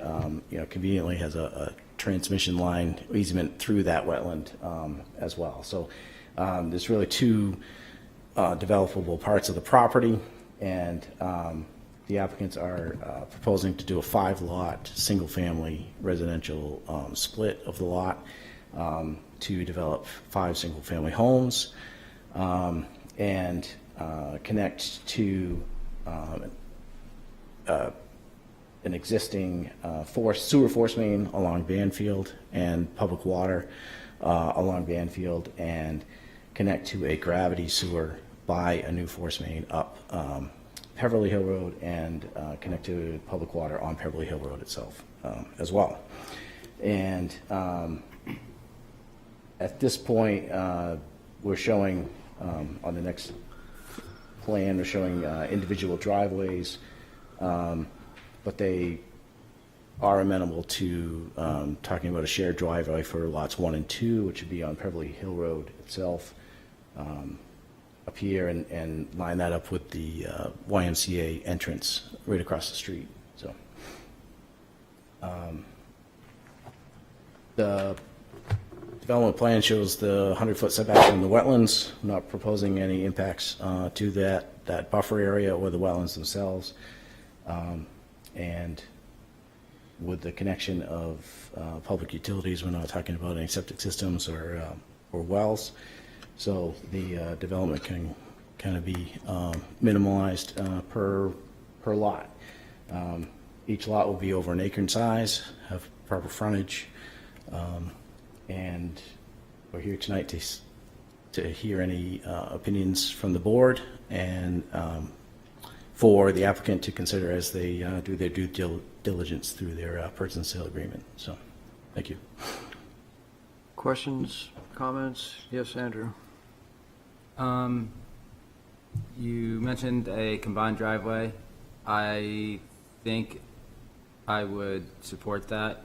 conveniently has a transmission line easement through that wetland as well. So there's really two developable parts of the property, and the applicants are proposing to do a 5-lot single-family residential split of the lot to develop 5 single-family homes and connect to an existing sewer force main along Banfield and public water along Banfield, and connect to a gravity sewer by a new force main up Beverly Hill Road, and connect to public water on Beverly Hill Road itself as well. And at this point, we're showing on the next plan, we're showing individual driveways, but they are amenable to talking about a shared driveway for lots 1 and 2, which would be on Beverly Hill Road itself, up here, and line that up with the YMCA entrance right across the street. So the development plan shows the 100-foot setback from the wetlands. I'm not proposing any impacts to that buffer area or the wetlands themselves. And with the connection of public utilities, we're not talking about any septic systems or wells. So the development can kind of be minimalized per lot. Each lot will be over an acre in size, have proper frontage, and we're here tonight to hear any opinions from the board, and for the applicant to consider as they do their due diligence through their purchase and sale agreement. So, thank you. Questions, comments? Yes, Andrew. You mentioned a combined driveway. I think I would support that,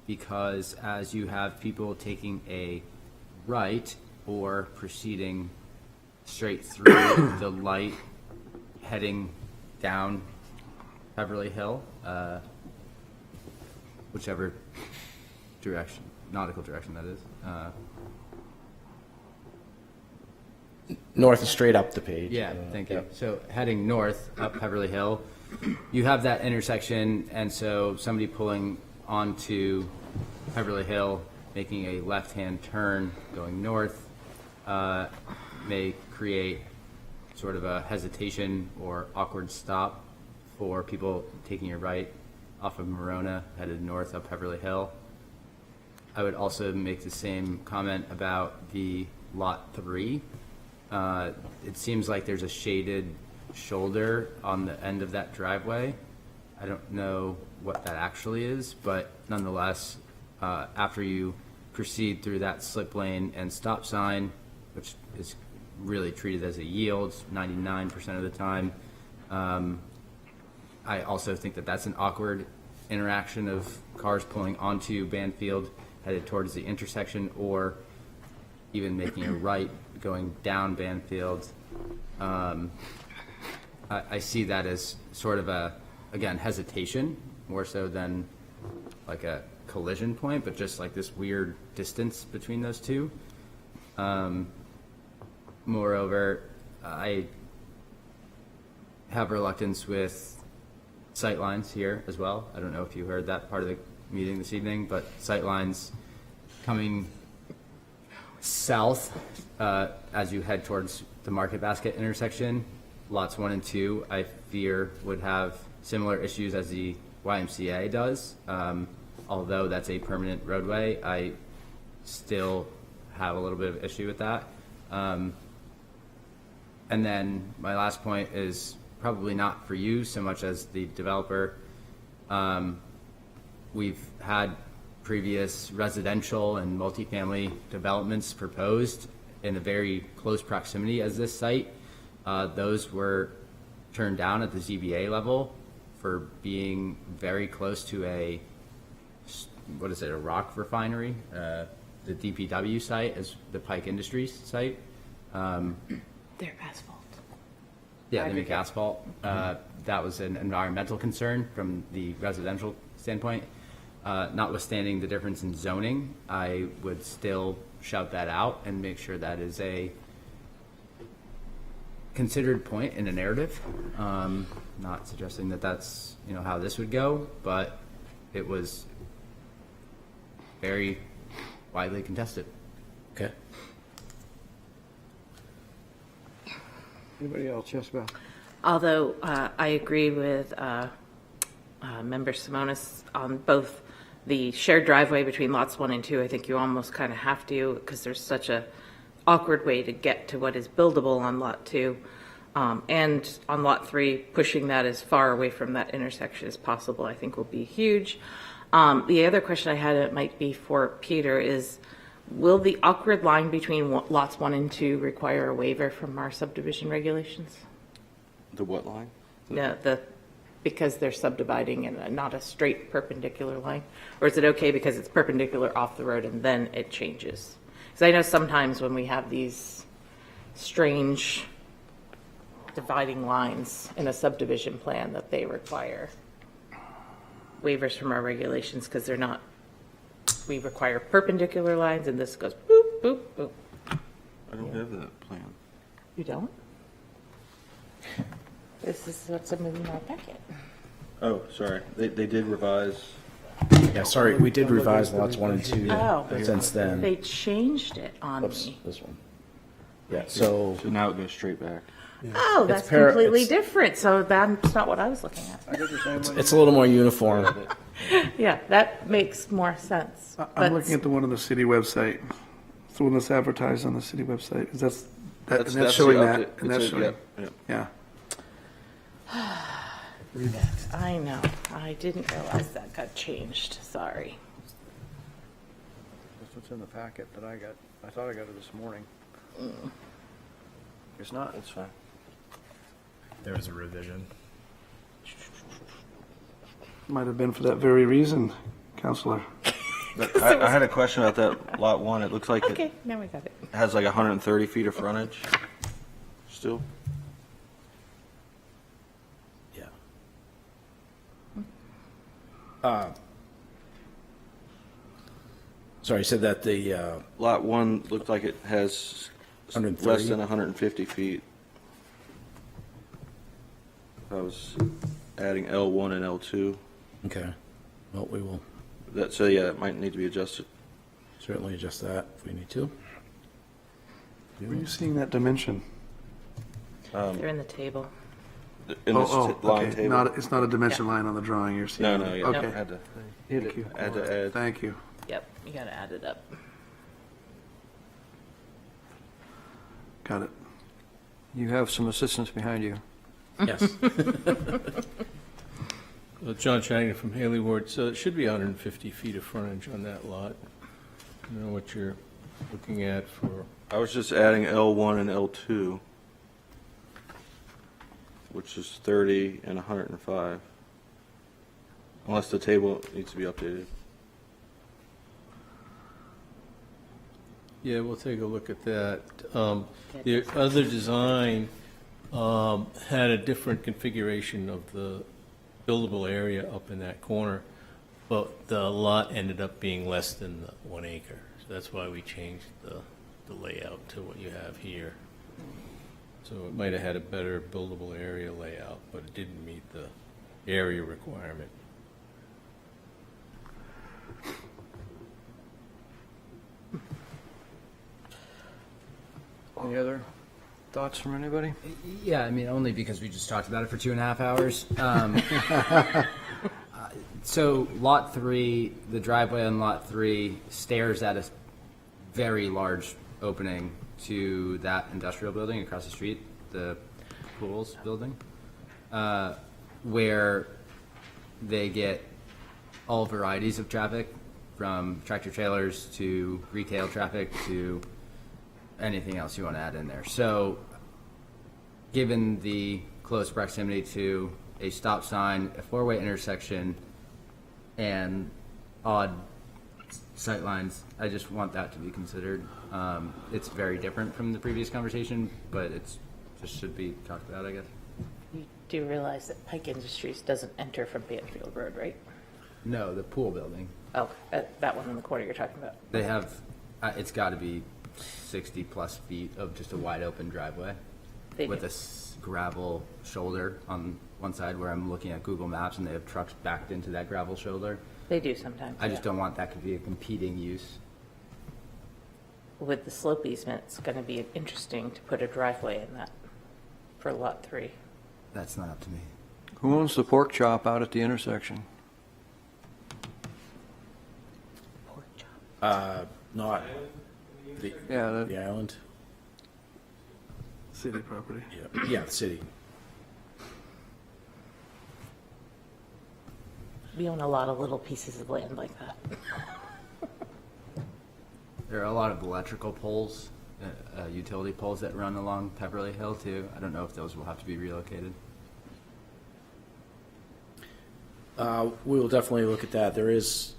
because as you have people taking a right or proceeding straight through the light heading down Beverly Hill, whichever direction, nautical direction that is. North is straight up the page. Yeah, thank you. So heading north up Beverly Hill, you have that intersection, and so somebody pulling onto Beverly Hill, making a left-hand turn going north, may create sort of a hesitation or awkward stop for people taking a right off of Marona headed north up Beverly Hill. I would also make the same comment about the Lot 3. It seems like there's a shaded shoulder on the end of that driveway. I don't know what that actually is, but nonetheless, after you proceed through that slip lane and stop sign, which is really treated as a yield 99% of the time, I also think that that's an awkward interaction of cars pulling onto Banfield headed towards the intersection, or even making a right going down Banfield. I see that as sort of a, again, hesitation, more so than like a collision point, but just like this weird distance between those two. Moreover, I have reluctance with sightlines here as well. I don't know if you heard that part of the meeting this evening, but sightlines coming south as you head towards the Market Basket intersection, lots 1 and 2, I fear would have similar issues as the YMCA does. Although that's a permanent roadway, I still have a little bit of issue with that. And then my last point is probably not for you so much as the developer. We've had previous residential and multifamily developments proposed in a very close proximity as this site. Those were turned down at the ZBA level for being very close to a, what is it, a rock refinery? The DPW site is the Pike Industries site. They're asphalt. Yeah, they make asphalt. That was an environmental concern from the residential standpoint. Notwithstanding the difference in zoning, I would still shout that out and make sure that is a considered point in a narrative. Not suggesting that that's, you know, how this would go, but it was very widely contested. Okay. Anybody else? Yes, Beth? Although I agree with Member Simonis on both the shared driveway between lots 1 and 2. I think you almost kind of have to, because there's such a awkward way to get to what is buildable on lot 2. And on lot 3, pushing that as far away from that intersection as possible, I think will be huge. The other question I had, it might be for Peter, is will the awkward line between lots 1 and 2 require a waiver from our subdivision regulations? The what line? No, because they're subdividing in not a straight perpendicular line? Or is it okay because it's perpendicular off the road and then it changes? Because I know sometimes when we have these strange dividing lines in a subdivision plan that they require waivers from our regulations because they're not, we require perpendicular lines and this goes boop, boop, boop. I don't have that plan. You don't? This is what's in our packet. Oh, sorry. They did revise. Yeah, sorry, we did revise lots 1 and 2 Oh. since then. They changed it on Oops, me. this one. Yeah, so So now it goes straight back. Oh, It's that's completely it's- different. So that's not what I was looking at. I did the same way. it's a little more uniform. Yeah, that makes more sense. I'm But looking at the one on the city website. It's the one that's advertised on the city website. Is and that's the showing update. that, and that's It's a- showing, yeah. yeah. I know. I didn't realize that got changed. Sorry. That's what's in the packet that I got. I thought I got it this morning. It's not. That's fine. There was a revision. Might have been for that very reason, Counselor. I had a question about that lot 1. It looks like Okay, it now we got it. has like 130 feet of frontage still. Yeah. Sorry, you said that the, Lot 1 looked like it has 130? less than 150 feet. That was adding L1 and L2. Okay. Well, we will So yeah, it might need to be adjusted. certainly adjust that if we need to. Where are you seeing that dimension? They're in the table. In this line okay. table. It's not a dimension line on the drawing you're seeing. No, yeah. Okay. I had to, Thank you. I had to add. Thank you. Yep, you gotta add it up. Got it. You have some assistance behind you. Yes. John Shannon from Haley Ward. So it should be 150 feet of frontage on that lot. I don't know what you're looking at for. I was just adding L1 and L2, which is 30 and 105. Unless the table needs to be updated. Yeah, we'll take a look at that. The other design had a different configuration of the buildable area up in that corner, but the lot ended up being less than the 1 acre. So that's why we changed the layout to what you have here. So it might have had a better buildable area layout, but it didn't meet the area requirement. Any other thoughts from anybody? Yeah, I mean, only because we just talked about it for 2.5 hours. So lot 3, the driveway on lot 3 stares at a very large opening to that industrial building across the street, the pools building, where they get all varieties of traffic, from tractor trailers to retail traffic to anything else you want to add in there. So given the close proximity to a stop sign, a four-way intersection, and odd sightlines, I just want that to be considered. It's very different from the previous conversation, but it's just should be talked about, I guess. You do realize that Pike Industries doesn't enter from Banfield Road, right? No, the pool building. Oh, that one in the corner you're talking about. They have, it's got to be 60 plus feet of just a wide open driveway with a gravel shoulder on one side where I'm looking at Google Maps and they have trucks backed into that gravel shoulder. They do sometimes. I just don't want that to be a competing use. With the slope easement, it's going to be interesting to put a driveway in that for lot 3. That's not up to me. Who owns the pork chop out at the intersection? Not the, Yeah, the island. City property. Yeah, the city. We own a lot of little pieces of land like that. There are a lot of electrical poles, utility poles that run along Pepperley Hill too. I don't know if those will have to be relocated. We will definitely look at that. There is,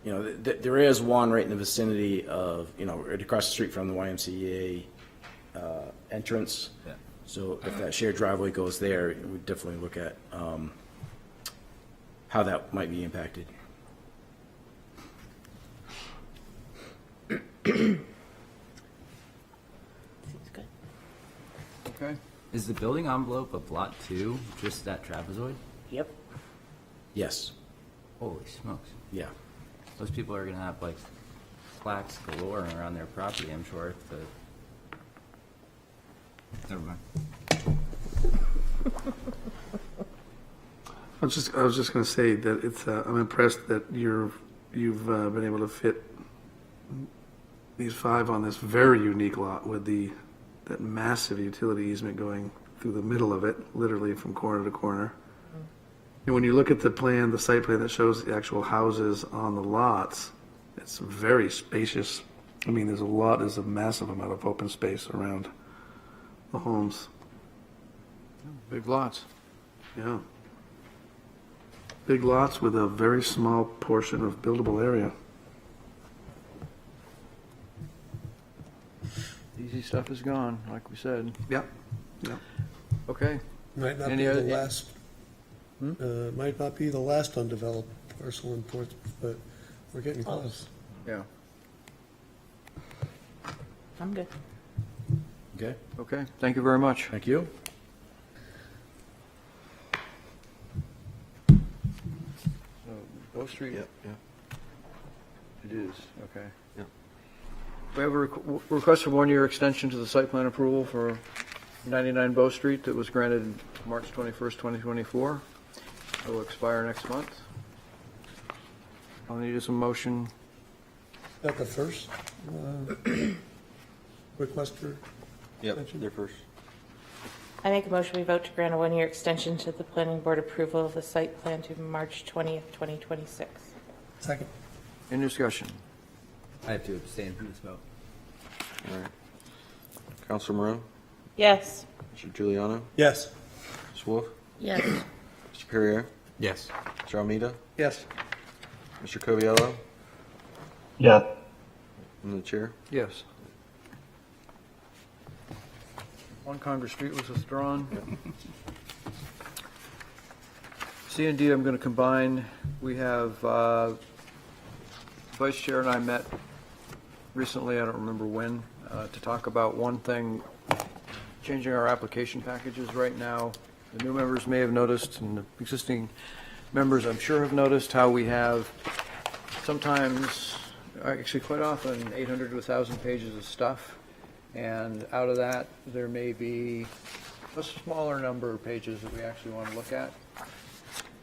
there is one right in the vicinity of, right across the street from the YMCA entrance. Yeah. So if that shared driveway goes there, we'd definitely look at how that might be impacted. Seems good. Okay. Is the building envelope of lot 2 just that trapezoid? Yep. Yes. Holy smokes. Yeah. Those people are going to have like plaques galore around their property, I'm sure. Never mind. I was just going to say that it's. I'm impressed that you've been able to fit these 5 on this very unique lot with that massive utility easement going through the middle of it, literally from corner to corner. And when you look at the plan, the site plan that shows the actual houses on the lots, it's very spacious. I mean, there's a massive amount of open space around the homes. Big lots. Yeah. Big lots with a very small portion of buildable area. Easy stuff is gone, like we said. Yep. Yep. Okay. Might not Any be the other- last, might not be the last undeveloped parcel in Portsmouth, but we're getting close. Yeah. I'm good. Okay. Okay. Thank you very much. Thank you. Bow Street? Yep, yeah. It is, okay. Yep. We have a request for one-year extension to the site plan approval for 99 Bow Street that was granted March 21st, 2024. It will expire next month. I'll need some motion. Is that the first request for? Yep, they're first. I make a motion we vote to grant a one-year extension to the planning board approval of the site plan to March 20th, 2026. Second. Any discussion? I have to abstain from this vote. All right. Counselor Moreau? Yes. Mr. Giuliano? Yes. Ms. Wolf? Yes. Mr. Perrier? Yes. Mr. Almeida? Yes. Mr. Coviello? Yeah. And the chair? Yes. 1 Congress Street was withdrawn. C and D I'm going to combine. We have, Vice Chair and I met recently, I don't remember when, to talk about one thing, changing our application packages right now. The new members may have noticed, and the existing members I'm sure have noticed, how we have sometimes, actually quite often, 800 to 1,000 pages of stuff. And out of that, there may be a smaller number of pages that we actually want to look at.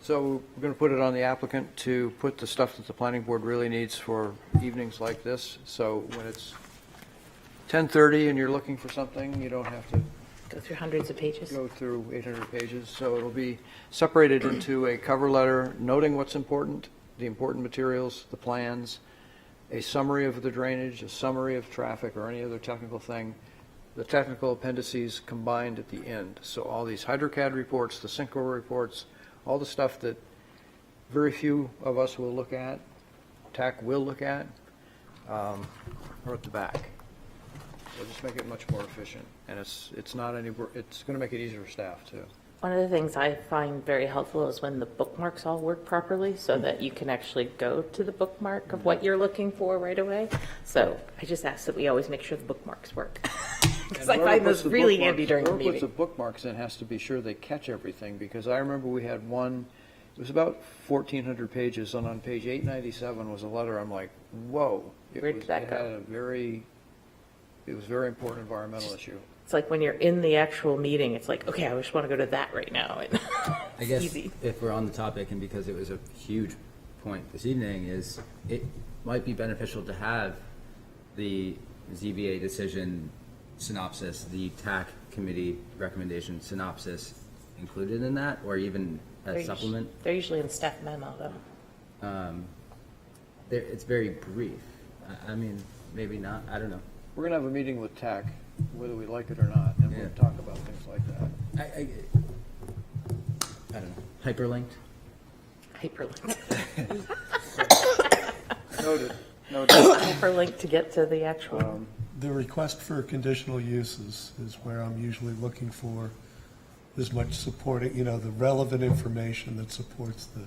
So we're going to put it on the applicant to put the stuff that the planning board really needs for evenings like this. So when it's 10:30 and you're looking for something, you don't have to Go through hundreds of pages. go through 800 pages. So it'll be separated into a cover letter noting what's important, the important materials, the plans, a summary of the drainage, a summary of traffic or any other technical thing, the technical appendices combined at the end. So all these HydroCAD reports, the Synco reports, all the stuff that very few of us will look at, TAC will look at, are at the back. So just make it much more efficient. And it's not any, it's going to make it easier for staff too. One of the things I find very helpful is when the bookmarks all work properly so that you can actually go to the bookmark of what you're looking for right away. So I just ask that we always make sure the bookmarks work. Because I find this really handy during the Whoever puts the meeting. bookmarks in has to be sure they catch everything, because I remember we had one, it was about 1,400 pages, and on page 897 was a letter, I'm like, whoa. Where did that It had go? it was a very important environmental issue. It's like when you're in the actual meeting, it's like, okay, I just want to go to that right now. And I it's guess easy. if we're on the topic, and because it was a huge point this evening, is it might be beneficial to have the ZBA decision synopsis, the TAC committee recommendation synopsis included in that, or even a supplement. They're usually in staff memo, though. It's very brief. I mean, maybe not. I don't know. We're going to have a meeting with TAC, whether we like it or not, and we'll talk about things like that. I don't know. Hyperlinked. Hyperlink. Noted. Hyperlink to get to the actual. The request for conditional uses is where I'm usually looking for as much supporting, the relevant information that supports the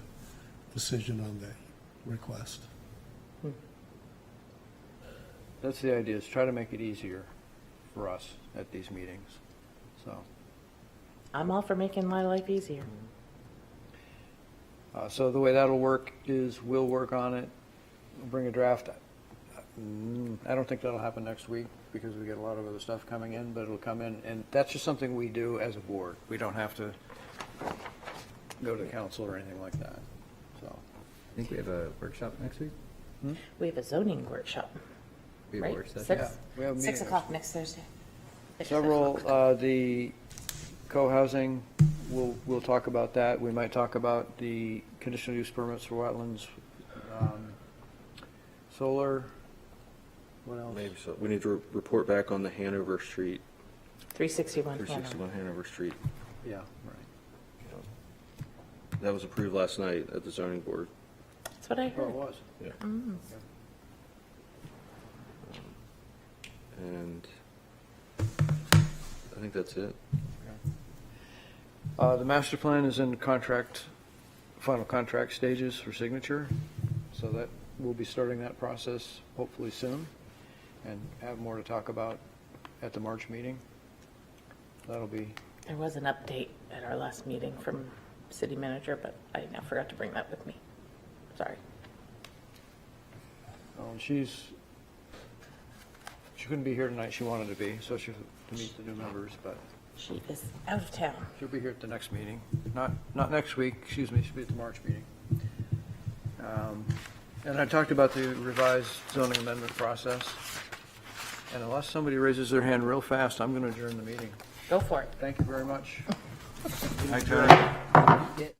decision on the request. That's the idea, is try to make it easier for us at these meetings. So, I'm all for making my life easier. so the way that'll work is we'll work on it, we'll bring a draft. I don't think that'll happen next week because we get a lot of other stuff coming in, but it'll come in, and that's just something we do as a board. We don't have to go to council or anything like that, so. I think we have a workshop next week. We have a zoning workshop. We have a Right? work session. 6, Yeah, we have a 6 meeting. o'clock next Thursday. Several, the co-housing, we'll talk about that. We might talk about the conditional use permits for wetlands, solar, what else? Maybe so. We need to report back on the Hanover Street, 361. 361 Hanover Street. Yeah, right. That was approved last night at the zoning board. That's what I Oh, it heard. was. Yeah. Mm. And I think that's it. The master plan is in final contract stages for signature, so that we'll be starting that process hopefully soon, and have more to talk about at the March meeting. That'll be, There was an update at our last meeting from city manager, but I now forgot to bring that with me. Sorry. She couldn't be here tonight. She wanted to be, so she to meet the new members, but She is out of town. she'll be here at the next meeting. Not next week, excuse me, she'll be at the March meeting. And I talked about the revised zoning amendment process. And unless somebody raises their hand real fast, I'm going to adjourn the meeting. Go for it. Thank you very much. Thanks, Jerry.